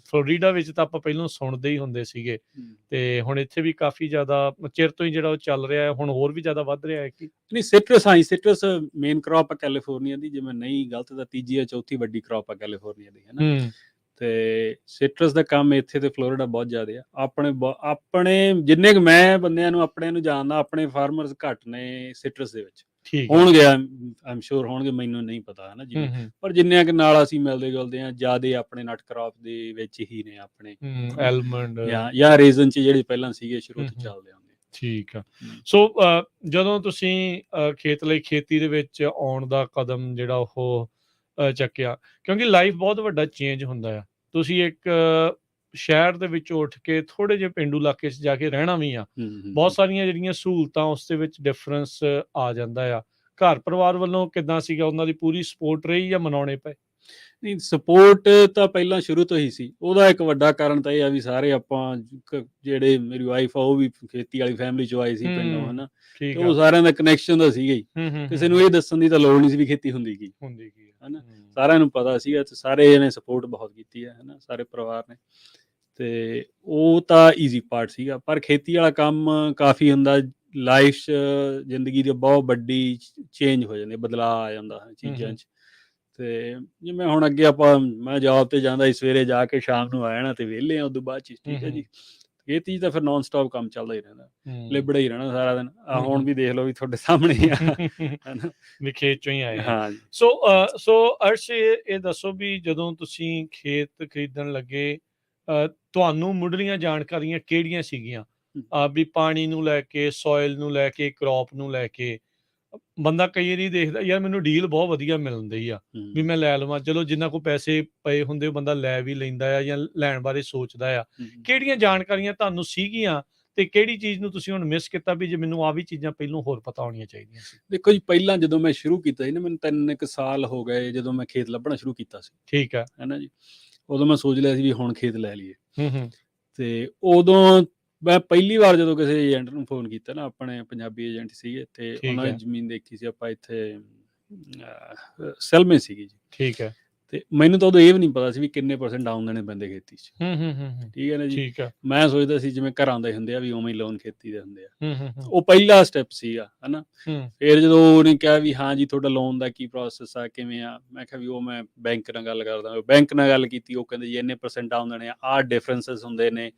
[SPEAKER 1] ਫਲੋਰੀਡਾ ਵਿੱਚ ਤਾਂ ਆਪਾਂ ਪਹਿਲਾਂ ਸੁਣਦੇ ਹੀ ਹੁੰਦੇ ਸੀਗੇ, ਤੇ ਹੁਣ ਇੱਥੇ ਵੀ ਕਾਫੀ ਜ਼ਿਆਦਾ ਚਿਰ ਤੋਂ ਹੀ ਜਿਹੜਾ ਉਹ ਚੱਲ ਰਿਹਾ ਹੈ, ਹੁਣ ਹੋਰ ਵੀ ਜ਼ਿਆਦਾ ਵੱਧ ਰਿਹਾ ਹੈ ਕਿ
[SPEAKER 2] ਨਹੀਂ, ਸਿਟਰਸ, ਹਾਂਜੀ, ਸਿਟਰਸ ਮੇਨ ਕ੍ਰੌਪ ਆ ਕੈਲੀਫੋਰਨੀਆ ਦੀ, ਜੇ ਮੈਂ ਨਹੀਂ ਗਲਤ ਤਾਂ ਤੀਜੀ ਜਾਂ ਚੌਥੀ ਵੱਡੀ ਕ੍ਰੌਪ ਆ ਕੈਲੀਫੋਰਨੀਆ ਦੀ, ਹੈ ਨਾ।
[SPEAKER 1] ਹੂੰ,
[SPEAKER 2] ਤੇ ਸਿਟਰਸ ਦਾ ਕੰਮ ਇੱਥੇ ਤੇ ਫਲੋਰੀਡਾ ਬਹੁਤ ਜ਼ਿਆਦਾ ਆ। ਆਪਣੇ ਜਿੰਨੇ ਕੁ ਮੈਂ ਬੰਦਿਆਂ ਨੂੰ ਆਪਣਿਆਂ ਨੂੰ ਜਾਣਦਾ, ਆਪਣੇ ਫਾਰਮਰਸ ਘੱਟ ਨੇ ਸਿਟਰਸ ਦੇ ਵਿੱਚ।
[SPEAKER 1] ਠੀਕ ਆ।
[SPEAKER 2] ਹੋਣਗੇ, ਆਈਮ ਸ਼ੋਰ ਹੋਣਗੇ, ਮੈਨੂੰ ਨਹੀਂ ਪਤਾ, ਹੈ ਨਾ ਜਿੰਨੇ, ਪਰ ਜਿੰਨਿਆਂ ਕੁ ਨਾਲ ਅਸੀਂ ਮਿਲਦੇ ਜੁਲਦੇ ਹਾਂ, ਜ਼ਿਆਦੇ ਆਪਣੇ ਨਟ ਕ੍ਰੌਪ ਦੇ ਵਿੱਚ ਹੀ ਨੇ ਆਪਣੇ,
[SPEAKER 1] ਐਲਮੰਡ
[SPEAKER 2] ਜਾਂ ਰੀਜ਼ਨ 'ਚ ਜਿਹੜੇ ਪਹਿਲਾਂ ਸੀਗੇ ਸ਼ੁਰੂ ਤੋਂ ਚੱਲਦੇ ਆਉਂਦੇ।
[SPEAKER 1] ਠੀਕ ਆ। ਸੋ ਜਦੋਂ ਤੁਸੀਂ ਖੇਤ ਲਈ ਖੇਤੀ ਦੇ ਵਿੱਚ ਆਉਣ ਦਾ ਕਦਮ ਜਿਹੜਾ ਉਹ ਚੱਕਿਆ, ਕਿਉਂਕਿ ਲਾਈਫ ਬਹੁਤ ਵੱਡਾ ਚੇਂਜ ਹੁੰਦਾ ਆ। ਤੁਸੀਂ ਇੱਕ ਸ਼ਹਿਰ ਦੇ ਵਿੱਚੋਂ ਉੱਠ ਕੇ ਥੋੜ੍ਹੇ ਜਿਹੇ ਪੇਂਡੂ ਇਲਾਕੇ 'ਚ ਜਾ ਕੇ ਰਹਿਣਾ ਵੀ ਆ। ਬਹੁਤ ਸਾਰੀਆਂ ਜਿਹੜੀਆਂ ਸਹੂਲਤਾਂ ਉਸ ਦੇ ਵਿੱਚ ਡਿਫਰੈਂਸ ਆ ਜਾਂਦਾ ਆ। ਘਰ ਪਰਿਵਾਰ ਵੱਲੋਂ ਕਿੱਦਾਂ ਸੀਗਾ, ਉਹਨਾਂ ਦੀ ਪੂਰੀ ਸਪੋਰਟ ਰਹੀ ਜਾਂ ਮਨਾਉਣੇ ਪਏ?
[SPEAKER 2] ਨਹੀਂ, ਸਪੋਰਟ ਤਾਂ ਪਹਿਲਾਂ ਸ਼ੁਰੂ ਤੋਂ ਹੀ ਸੀ। ਉਹਦਾ ਇੱਕ ਵੱਡਾ ਕਾਰਨ ਤਾਂ ਇਹ ਆ ਵੀ ਸਾਰੇ ਆਪਾਂ ਜਿਹੜੇ ਮੇਰੀ ਵਾਈਫ ਆ, ਉਹ ਵੀ ਖੇਤੀ ਵਾਲੀ ਫੈਮਿਲੀ 'ਚੋਂ ਆਏ ਸੀ ਪਿੰਡੋਂ, ਹੈ ਨਾ। ਤੇ
[SPEAKER 1] ਠੀਕ
[SPEAKER 2] ਉਹ
[SPEAKER 1] ਆ।
[SPEAKER 2] ਸਾਰਿਆਂ ਦਾ ਕਨੈਕਸ਼ਨ ਤਾਂ ਸੀਗਾ ਹੀ। ਕਿਸੇ ਨੂੰ ਇਹ ਦੱਸਣ ਦੀ ਤਾਂ ਲੋੜ ਨਹੀਂ ਸੀ ਵੀ ਖੇਤੀ ਹੁੰਦੀ ਕੀ,
[SPEAKER 1] ਹੁੰਦੀ ਕੀ
[SPEAKER 2] ਹੈ ਨਾ। ਸਾਰਿਆਂ ਨੂੰ ਪਤਾ ਸੀਗਾ ਤੇ ਸਾਰੇ ਇਹਨੇ ਸਪੋਰਟ ਬਹੁਤ ਕੀਤੀ ਹੈ ਨਾ, ਸਾਰੇ ਪਰਿਵਾਰ ਨੇ। ਤੇ ਉਹ ਤਾਂ ਈਜ਼ੀ ਪਾਰਟ ਸੀਗਾ, ਪਰ ਖੇਤੀ ਵਾਲਾ ਕੰਮ ਕਾਫੀ ਹੁੰਦਾ, ਲਾਈਫ 'ਚ ਜ਼ਿੰਦਗੀ ਦੀ ਬਹੁਤ ਵੱਡੀ ਚੇਂਜ ਹੋ ਜਾਂਦੀ, ਬਦਲਾਅ ਆ ਜਾਂਦਾ ਚੀਜ਼ਾਂ 'ਚ। ਤੇ ਜਿਵੇਂ ਹੁਣ ਅੱਗੇ ਮੈਂ ਜੌਬ ਤੇ ਜਾਂਦਾ ਸੀ, ਸਵੇਰੇ ਜਾ ਕੇ ਸ਼ਾਮ ਨੂੰ ਆ ਜਾਣਾ ਤੇ ਵਿਹਲੇ ਆ ਉਦੋਂ ਬਾਅਦ 'ਚ, ਠੀਕ ਹੈ ਜੀ। ਖੇਤੀ 'ਚ ਤਾਂ ਫਿਰ ਨੋਨ ਸਟਾਪ ਕੰਮ ਚੱਲਦਾ ਹੀ ਰਹਿੰਦਾ, ਲਿਬੜਾ ਹੀ ਰਹਿਣਾ ਸਾਰਾ ਦਿਨ। ਹੁਣ ਵੀ ਦੇਖ ਲਓ ਵੀ ਤੁਹਾਡੇ ਸਾਹਮਣੇ ਹੀ ਆ, ਹੈ ਨਾ।
[SPEAKER 1] ਵੀ ਖੇਤ ਚੋਂ ਹੀ ਆਏ ਆ।
[SPEAKER 2] ਹਾਂ।
[SPEAKER 1] ਸੋ ਅਰਸ਼, ਇਹ ਦੱਸੋ ਵੀ ਜਦੋਂ ਤੁਸੀਂ ਖੇਤ ਖਰੀਦਣ ਲੱਗੇ, ਤੁਹਾਨੂੰ ਮੁੱਢਲੀਆਂ ਜਾਣਕਾਰੀਆਂ ਕਿਹੜੀਆਂ ਸੀਗੀਆਂ? ਵੀ ਪਾਣੀ ਨੂੰ ਲੈ ਕੇ, ਸੋਇਲ ਨੂੰ ਲੈ ਕੇ, ਕ੍ਰੌਪ ਨੂੰ ਲੈ ਕੇ। ਬੰਦਾ ਕਈ ਵਾਰੀ ਦੇਖਦਾ ਯਾਰ ਮੈਨੂੰ ਡੀਲ ਬਹੁਤ ਵਧੀਆ ਮਿਲਣ ਡਈ ਆ, ਵੀ ਮੈਂ ਲੈ ਲਵਾਂ। ਚਲੋ ਜਿੰਨਾ ਕੋਲ ਪੈਸੇ ਪਏ ਹੁੰਦੇ ਉਹ ਬੰਦਾ ਲੈ ਵੀ ਲੈਂਦਾ ਆ ਜਾਂ ਲੈਣ ਬਾਰੇ ਸੋਚਦਾ ਆ। ਕਿਹੜੀਆਂ ਜਾਣਕਾਰੀਆਂ ਤੁਹਾਨੂੰ ਸੀਗੀਆਂ ਤੇ ਕਿਹੜੀ ਚੀਜ਼ ਨੂੰ ਤੁਸੀਂ ਹੁਣ ਮਿਸ ਕੀਤਾ ਵੀ ਜੇ ਮੈਨੂੰ ਆਹ ਵੀ ਚੀਜ਼ਾਂ ਪਹਿਲੋਂ ਹੋਰ ਪਤਾ ਹੋਣੀਆਂ ਚਾਹੀਦੀਆਂ ਸੀ?
[SPEAKER 2] ਦੇਖੋ ਜੀ, ਪਹਿਲਾਂ ਜਦੋਂ ਮੈਂ ਸ਼ੁਰੂ ਕੀਤਾ ਸੀ ਨਾ, ਮੈਨੂੰ 3 ਕੁ ਸਾਲ ਹੋ ਗਏ ਜਦੋਂ ਮੈਂ ਖੇਤ ਲੱਭਣਾ ਸ਼ੁਰੂ ਕੀਤਾ ਸੀ,
[SPEAKER 1] ਠੀਕ ਆ।
[SPEAKER 2] ਹੈ ਨਾ ਜੀ। ਉਦੋਂ ਮੈਂ ਸੋਚ ਲਿਆ ਸੀ ਵੀ ਹੁਣ ਖੇਤ ਲੈ ਲਈਏ।
[SPEAKER 1] ਹੂੰ।
[SPEAKER 2] ਤੇ ਉਦੋਂ ਮੈਂ ਪਹਿਲੀ ਵਾਰ ਜਦੋਂ ਕਿਸੇ ਏਜੰਟ ਨੂੰ ਫੋਨ ਕੀਤਾ ਨਾ, ਆਪਣੇ ਪੰਜਾਬੀ ਏਜੰਟ ਸੀਗੇ, ਤੇ ਉਹਨਾਂ ਨੇ ਜ਼ਮੀਨ ਦੇਖੀ ਸੀ ਆਪਾਂ ਇੱਥੇ ਸੈਲਮੇ ਸੀਗੀ ਜੀ।
[SPEAKER 1] ਠੀਕ ਹੈ।
[SPEAKER 2] ਤੇ ਮੈਨੂੰ ਤਾਂ ਉਦੋਂ ਇਹ ਵੀ ਨਹੀਂ ਪਤਾ ਸੀ ਵੀ ਕਿੰਨੇ % ਡਾਊਨ ਦੇਣੇ ਪੈਂਦੇ ਖੇਤੀ 'ਚ। ਠੀਕ ਹੈ ਨਾ ਜੀ।
[SPEAKER 1] ਠੀਕ ਆ।
[SPEAKER 2] ਮੈਂ ਸੋਚਦਾ ਸੀ ਜਿਵੇਂ ਘਰਾਂ ਦੇ ਹੁੰਦੇ ਆ ਵੀ ਉਵੇਂ ਹੀ ਲੋਨ ਖੇਤੀ ਦੇ ਹੁੰਦੇ ਆ। ਉਹ ਪਹਿਲਾ ਸਟੈਪ ਸੀਗਾ, ਹਨਾ। ਫਿਰ ਜਦੋਂ ਉਹਨੇ ਕਿਹਾ ਵੀ ਹਾਂ ਜੀ ਤੁਹਾਡਾ ਲੋਨ ਦਾ ਕੀ ਪ੍ਰੋਸੈਸ ਆ, ਕਿਵੇਂ ਆ, ਮੈਂ ਕਿਹਾ ਵੀ ਉਹ ਮੈਂ ਬੈਂਕ ਨਾਲ ਗੱਲ ਕਰਦਾ। ਬੈਂਕ ਨਾਲ ਗੱਲ ਕੀਤੀ, ਉਹ ਕਹਿੰਦੇ ਜੀ ਇੰਨੇ % ਡਾਊਨ ਦੇਣੇ ਆ, ਆਹ ਡਿਫਰੈਂਸਿਸ ਹੁੰਦੇ ਨੇ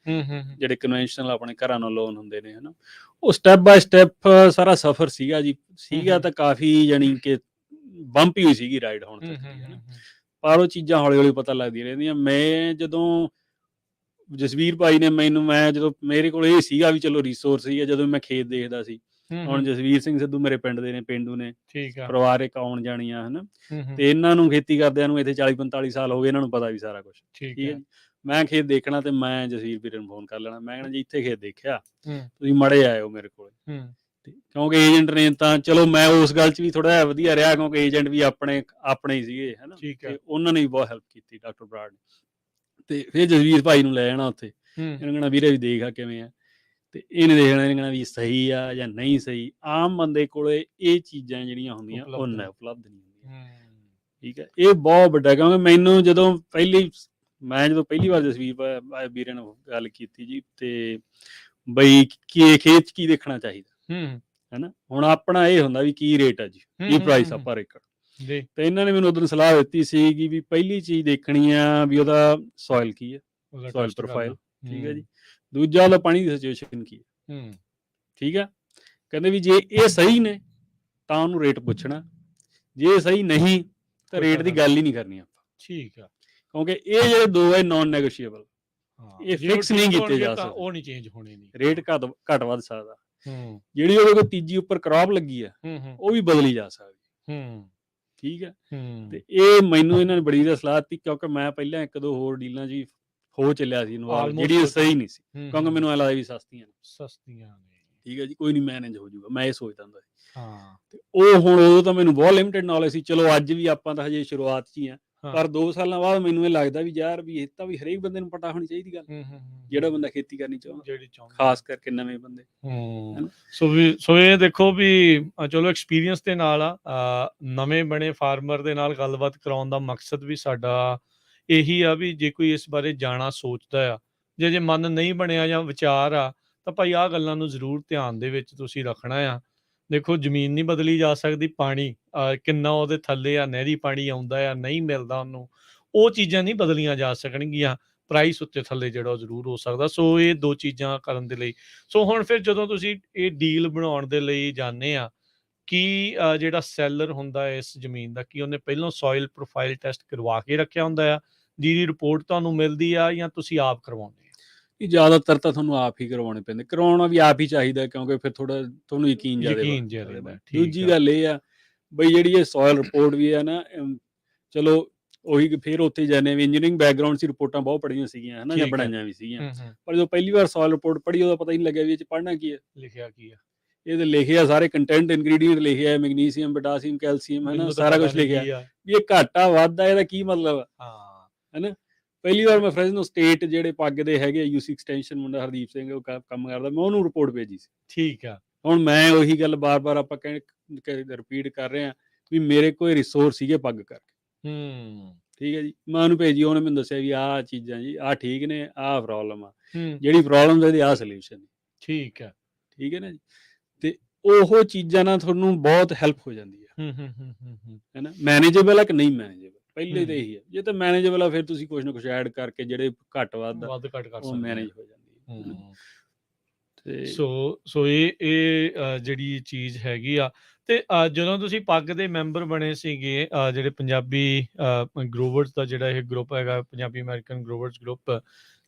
[SPEAKER 2] ਜਿਹੜੇ ਕਨਵੈਨਸ਼ਨਲ ਆਪਣੇ ਘਰਾਂ ਨੂੰ ਲੋਨ ਹੁੰਦੇ ਨੇ, ਹਨਾ। ਉਹ ਸਟੈਪ ਬਾਏ ਸਟੈਪ ਸਾਰਾ ਸਫ਼ਰ ਸੀਗਾ ਜੀ। ਸੀਗਾ ਤਾਂ ਕਾਫੀ, ਜਾਣੀ ਕਿ ਬੰਪੀ ਹੋਈ ਸੀਗੀ ਰਾਈਡ ਹੁਣ ਤੱਕ ਦੀ, ਹਨਾ। ਪਰ ਉਹ ਚੀਜ਼ਾਂ ਹੌਲੀ ਹੌਲੀ ਪਤਾ ਲੱਗਦੀਆਂ ਰਹਿੰਦੀਆਂ। ਮੈਂ ਜਦੋਂ ਜਸਵੀਰ ਭਾਈ ਨੇ ਜਦੋਂ ਮੇਰੇ ਕੋਲ ਇਹ ਸੀਗਾ ਵੀ ਚਲੋ ਰਿਸੋਰਸ ਹੀ ਆ, ਜਦੋਂ ਮੈਂ ਖੇਤ ਦੇਖਦਾ ਸੀ। ਹੁਣ ਜਸਵੀਰ ਸਿੰਘ ਸਿੱਧੂ ਮੇਰੇ ਪਿੰਡ ਦੇ ਨੇ, ਪੇਂਡੂ ਨੇ, ਪਰਿਵਾਰਿਕ ਆਉਣ ਜਾਣੀਆਂ, ਹਨਾ। ਤੇ ਇਹਨਾਂ ਨੂੰ ਖੇਤੀ ਕਰਦਿਆਂ ਨੂੰ ਇੱਥੇ 40-45 ਸਾਲ ਹੋ ਗਏ, ਇਹਨਾਂ ਨੂੰ ਪਤਾ ਵੀ ਸਾਰਾ ਕੁਛ, ਠੀਕ ਹੈ ਜੀ। ਮੈਂ ਖੇਤ ਦੇਖਣਾ ਤੇ ਮੈਂ ਜਸਵੀਰ ਵੀਰੇ ਨੂੰ ਫੋਨ ਕਰ ਲੈਣਾ, ਮੈਂ ਕਹਿਣਾ ਜੀ ਇੱਥੇ ਖੇਤ ਦੇਖਿਆ, ਤੁਸੀਂ ਮਾੜੇ ਆਇਓ ਮੇਰੇ ਕੋਲ। ਕਿਉਂਕਿ ਏਜੰਟ ਨੇ ਤਾਂ ਚਲੋ ਮੈਂ ਉਸ ਗੱਲ 'ਚ ਵੀ ਥੋੜਾ ਜਿਹਾ ਵਧੀਆ ਰਿਹਾ ਕਿਉਂਕਿ ਏਜੰਟ ਵੀ ਆਪਣੇ ਹੀ ਸੀਗੇ ਹਨਾ, ਤੇ ਉਹਨਾਂ ਨੇ ਵੀ ਬਹੁਤ ਹੈਲਪ ਕੀਤੀ ਡਾਕਟਰ ਬਰਾੜ ਨੇ। ਤੇ ਫਿਰ ਜਸਵੀਰ ਭਾਈ ਨੂੰ ਲੈ ਜਾਣਾ ਉੱਥੇ, ਇਹਨੂੰ ਕਹਿਣਾ ਵੀਰੇ ਵੀ ਦੇਖ ਆ ਕਿਵੇਂ ਆ, ਤੇ ਇਹਨੇ ਦੇਖਣਾ, ਇਹਨੇ ਕਹਿਣਾ ਵੀ ਸਹੀ ਆ ਜਾਂ ਨਹੀਂ ਸਹੀ। ਆਮ ਬੰਦੇ ਕੋਲੇ ਇਹ ਚੀਜ਼ਾਂ ਜਿਹੜੀਆਂ ਹੁੰਦੀਆਂ ਉਹ ਉਪਲਬਧ ਨਹੀਂ ਹੁੰਦੀਆਂ। ਠੀਕ ਹੈ, ਇਹ ਬਹੁਤ ਵੱਡਾ, ਕਿਉਂਕਿ ਮੈਨੂੰ ਜਦੋਂ ਪਹਿਲੀ ਵਾਰ ਜਸਵੀਰ ਵੀਰੇ ਨਾਲ ਗੱਲ ਕੀਤੀ ਜੀ, ਤੇ ਬਈ ਕੀ ਖੇਤ 'ਚ ਕੀ ਦੇਖਣਾ ਚਾਹੀਦਾ ਹਨਾ। ਹੁਣ ਆਪਣਾ ਇਹ ਹੁੰਦਾ ਵੀ ਕੀ ਰੇਟ ਆ ਜੀ, ਕੀ ਪ੍ਰਾਈਸ ਆ ਪਰ ਏਕੜ, ਤੇ ਇਹਨਾਂ ਨੇ ਮੈਨੂੰ ਉਦੋਂ ਸਲਾਹ ਦਿੱਤੀ ਸੀਗੀ ਵੀ ਪਹਿਲੀ ਚੀਜ਼ ਦੇਖਣੀ ਆ ਵੀ ਉਹਦਾ ਸੋਇਲ ਕੀ ਹੈ, ਸੋਇਲ ਪ੍ਰੋਫਾਈਲ, ਠੀਕ ਹੈ ਜੀ। ਦੂਜਾ ਉਹਦਾ ਪਾਣੀ ਦੀ ਸਿਚੁਏਸ਼ਨ ਕੀ ਹੈ, ਠੀਕ ਆ। ਕਹਿੰਦੇ ਵੀ ਜੇ ਇਹ ਸਹੀ ਨੇ ਤਾਂ ਉਹਨੂੰ ਰੇਟ ਪੁੱਛਣਾ, ਜੇ ਸਹੀ ਨਹੀਂ ਤਾਂ ਰੇਟ ਦੀ ਗੱਲ ਹੀ ਨਹੀਂ ਕਰਨੀ ਆਪਾਂ। ਠੀਕ ਆ, ਕਿਉਂਕਿ ਇਹ ਜਿਹੜੇ ਦੋ ਹੈ ਨਾਨ ਨੈਗੋਸ਼ੀਏਬਲ, ਇਹ ਫਿਕਸ ਨਹੀਂ ਕੀਤੇ ਜਾ ਸਕਦੇ, ਉਹ ਨਹੀਂ ਚੇਂਜ ਹੋਣੇ, ਰੇਟ ਘੱਟ ਵੱਧ ਸਕਦਾ। ਜਿਹੜੀ ਉਹਦੇ ਕੋਲ ਤੀਜੀ ਉੱਪਰ ਕ੍ਰੌਪ ਲੱਗੀ ਆ ਉਹ ਵੀ ਬਦਲੀ ਜਾ ਸਕਦੀ। ਠੀਕ ਹੈ, ਤੇ ਇਹ ਮੈਨੂੰ ਇਹਨਾਂ ਨੇ ਬੜੀ ਵਧੀਆ ਸਲਾਹ ਦਿੱਤੀ, ਕਿਉਂਕਿ ਮੈਂ ਪਹਿਲਾਂ 1-2 ਹੋਰ ਡੀਲਾਂ 'ਚ ਹੋ ਚੱਲਿਆ ਸੀ ਇਨਵੋਲਵ, ਜਿਹੜੀ ਸਹੀ ਨਹੀਂ ਸੀ, ਕਿਉਂਕਿ ਮੈਨੂੰ ਐਂ ਲੱਗਦਾ ਵੀ ਸਸਤੀਆਂ ਨੇ। ਠੀਕ ਹੈ ਜੀ, ਕੋਈ ਨਹੀਂ ਮੈਨੇਜ ਹੋ ਜਾਊਗਾ, ਮੈਂ ਇਹ ਸੋਚਦਾ ਹੁੰਦਾ ਸੀ। ਤੇ ਉਹ ਹੁਣ ਉਦੋਂ ਤਾਂ ਮੈਨੂੰ ਬਹੁਤ ਲਿਮਿਟਡ ਨੌਲੇਜ ਸੀ, ਚਲੋ ਅੱਜ ਵੀ ਆਪਾਂ ਤਾਂ ਹਜੇ ਸ਼ੁਰੂਆਤ 'ਚ ਹੀ ਆ, ਪਰ 2 ਸਾਲਾਂ ਬਾਅਦ ਮੈਨੂੰ ਇਹ ਲੱਗਦਾ ਵੀ ਯਾਰ ਵੀ ਇਹ ਤਾਂ ਵੀ ਹਰੇਕ ਬੰਦੇ ਨੂੰ ਪਤਾ ਹੋਣੀ ਚਾਹੀਦੀ ਗੱਲ, ਜਿਹੜਾ ਬੰਦਾ ਖੇਤੀ ਕਰਨੀ ਚਾਹੁੰਦਾ, ਖਾਸ ਕਰਕੇ ਨਵੇਂ ਬੰਦੇ।
[SPEAKER 1] ਸੋ ਇਹ ਦੇਖੋ ਵੀ ਚਲੋ ਐਕਸਪੀਰੀਅੰਸ ਦੇ ਨਾਲ ਨਵੇਂ ਬਣੇ ਫਾਰਮਰ ਦੇ ਨਾਲ ਗੱਲਬਾਤ ਕਰਾਉਣ ਦਾ ਮਕਸਦ ਵੀ ਸਾਡਾ ਇਹੀ ਆ ਵੀ ਜੇ ਕੋਈ ਇਸ ਬਾਰੇ ਜਾਣਾ ਸੋਚਦਾ ਆ, ਜੇ ਮਨ ਨਹੀਂ ਬਣਿਆ ਜਾਂ ਵਿਚਾਰ ਆ, ਤਾਂ ਭਾਈ ਆਹ ਗੱਲਾਂ ਨੂੰ ਜ਼ਰੂਰ ਧਿਆਨ ਦੇ ਵਿੱਚ ਤੁਸੀਂ ਰੱਖਣਾ ਆ। ਦੇਖੋ ਜ਼ਮੀਨ ਨਹੀਂ ਬਦਲੀ ਜਾ ਸਕਦੀ, ਪਾਣੀ ਕਿੰਨਾ ਉਹਦੇ ਥੱਲੇ ਆ, ਨਹਿਰੀ ਪਾਣੀ ਆਉਂਦਾ ਆ, ਨਹੀਂ ਮਿਲਦਾ ਉਹਨੂੰ, ਉਹ ਚੀਜ਼ਾਂ ਨਹੀਂ ਬਦਲੀਆਂ ਜਾ ਸਕਣਗੀਆਂ। ਪ੍ਰਾਈਸ ਉੱਤੇ ਥੱਲੇ ਜਿਹੜਾ ਉਹ ਜ਼ਰੂਰ ਹੋ ਸਕਦਾ। ਸੋ ਇਹ 2 ਚੀਜ਼ਾਂ ਕਰਨ ਦੇ ਲਈ, ਸੋ ਹੁਣ ਫਿਰ ਜਦੋਂ ਤੁਸੀਂ ਇਹ ਡੀਲ ਬਣਾਉਣ ਦੇ ਲਈ ਜਾਂਦੇ ਆ, ਕੀ ਜਿਹੜਾ ਸੈਲਰ ਹੁੰਦਾ ਇਸ ਜ਼ਮੀਨ ਦਾ, ਕੀ ਉਹਨੇ ਪਹਿਲਾਂ ਸੋਇਲ ਪ੍ਰੋਫਾਈਲ ਟੈਸਟ ਕਰਵਾ ਕੇ ਰੱਖਿਆ ਹੁੰਦਾ ਆ, ਜਿਹਦੀ ਰਿਪੋਰਟ ਤੁਹਾਨੂੰ ਮਿਲਦੀ ਆ, ਜਾਂ ਤੁਸੀਂ ਆਪ ਕਰਵਾਉਂਦੇ?
[SPEAKER 2] ਜ਼ਿਆਦਾਤਰ ਤਾਂ ਤੁਹਾਨੂੰ ਆਪ ਹੀ ਕਰਵਾਉਣੇ ਪੈਂਦੇ, ਕਰਵਾਉਣਾ ਵੀ ਆਪ ਹੀ ਚਾਹੀਦਾ, ਕਿਉਂਕਿ ਫਿਰ ਥੋੜਾ ਤੁਹਾਨੂੰ ਯਕੀਨ ਜ਼ਿਆਦਾ। ਦੂਜੀ ਗੱਲ ਇਹ ਆ ਬਈ ਜਿਹੜੀ ਇਹ ਸੋਇਲ ਰਿਪੋਰਟ ਵੀ ਹੈ ਨਾ, ਚਲੋ ਉਹੀ ਫਿਰ ਉੱਥੇ ਜਾਂਦੇ ਵੀ ਇੰਜੀਨੀਅਰਿੰਗ ਬੈਕਗਰਾਉਂਡ ਸੀ, ਰਿਪੋਰਟਾਂ ਬਹੁਤ ਪੜ੍ਹੀਆਂ ਸੀਗੀਆਂ ਹਨਾ, ਜਾਂ ਬਣਾਈਆਂ ਵੀ ਸੀਗੀਆਂ, ਪਰ ਜਦੋਂ ਪਹਿਲੀ ਵਾਰ ਸੋਇਲ ਰਿਪੋਰਟ ਪੜ੍ਹੀ ਉਹਦਾ ਪਤਾ ਹੀ ਨਹੀਂ ਲੱਗਿਆ ਵੀ ਇਹ 'ਚ ਪੜ੍ਹਨਾ ਕੀ ਹੈ, ਲਿਖਿਆ ਕੀ ਆ। ਇਹਦੇ ਲਿਖਿਆ ਸਾਰੇ ਕੰਟੈਂਟ ਇਨਗਰੀਡੀਐਂਟ ਲਿਖਿਆ, ਮੈਗਨੀਸੀਅਮ, ਪੋਟਾਸੀਅਮ, ਕੈਲਸੀਅਮ ਹਨਾ, ਸਾਰਾ ਕੁਝ ਲਿਖਿਆ ਵੀ ਇਹ ਘਾਟਾ ਵਾਧਾ ਇਹਦਾ ਕੀ ਮਤਲਬ ਆ ਹਨਾ। ਪਹਿਲੀ ਵਾਰ ਮੈਂ ਫਰੈਜ਼ਨੋ ਸਟੇਟ ਜਿਹੜੇ ਪੱਗ ਦੇ ਹੈਗੇ ਯੂਸੀ ਐਕਸਟੈਂਸ਼ਨ ਮੁੰਡਾ ਹਰਦੀਪ ਸਿੰਘ, ਉਹ ਕੰਮ ਕਰਦਾ, ਮੈਂ ਉਹਨੂੰ ਰਿਪੋਰਟ ਭੇਜੀ ਸੀ। ਠੀਕ ਆ, ਹੁਣ ਮੈਂ ਉਹੀ ਗੱਲ ਬਾਰ-ਬਾਰ ਆਪਾਂ ਰਿਪੀਟ ਕਰ ਰਹੇ ਹਾਂ ਵੀ ਮੇਰੇ ਕੋਲ ਰਿਸੋਰਸ ਸੀਗੇ ਪੱਗ ਕਰਕੇ। ਠੀਕ ਹੈ ਜੀ, ਮੈਂ ਉਹਨੂੰ ਭੇਜੀ, ਉਹਨੇ ਮੈਨੂੰ ਦੱਸਿਆ ਵੀ ਆਹ ਚੀਜ਼ਾਂ ਜੀ ਆਹ ਠੀਕ ਨੇ, ਆਹ ਪ੍ਰੋਬਲਮ ਆ, ਜਿਹੜੀ ਪ੍ਰੋਬਲਮ ਇਹਦੀ ਆਹ ਸੋਲਿਊਸ਼ਨ। ਠੀਕ ਹੈ ਨਾ ਜੀ, ਤੇ ਉਹ ਚੀਜ਼ਾਂ ਨਾਲ ਤੁਹਾਨੂੰ ਬਹੁਤ ਹੈਲਪ ਹੋ ਜਾਂਦੀ ਹੈ ਨਾ। ਮੈਨੇਜੇਬਲ ਆ ਕਿ ਨਹੀਂ ਮੈਨੇਜੇਬਲ, ਪਹਿਲੇ ਤਾਂ ਇਹੀ ਹੈ। ਜੇ ਤਾਂ ਮੈਨੇਜੇਬਲ ਆ ਫਿਰ ਤੁਸੀਂ ਕੁਛ ਨਾ ਕੁਛ ਐਡ ਕਰਕੇ ਜਿਹੜੇ ਘੱਟ ਵੱਧ ਕਰ ਉਹ ਮੈਨੇਜ ਹੋ ਜਾਂਦੀ ਹੈ। ਤੇ ਸੋ ਇਹ ਜਿਹੜੀ ਚੀਜ਼ ਹੈਗੀ ਆ। ਤੇ ਜਦੋਂ ਤੁਸੀਂ ਪੱਗ ਦੇ ਮੈਂਬਰ ਬਣੇ ਸੀਗੇ, ਜਿਹੜੇ ਪੰਜਾਬੀ ਗਰੋਵਰਸ ਦਾ ਜਿਹੜਾ ਇਹ ਗਰੁੱਪ ਹੈਗਾ, ਪੰਜਾਬੀ ਅਮਰੀਕਨ ਗਰੋਵਰਸ ਗਰੁੱਪ,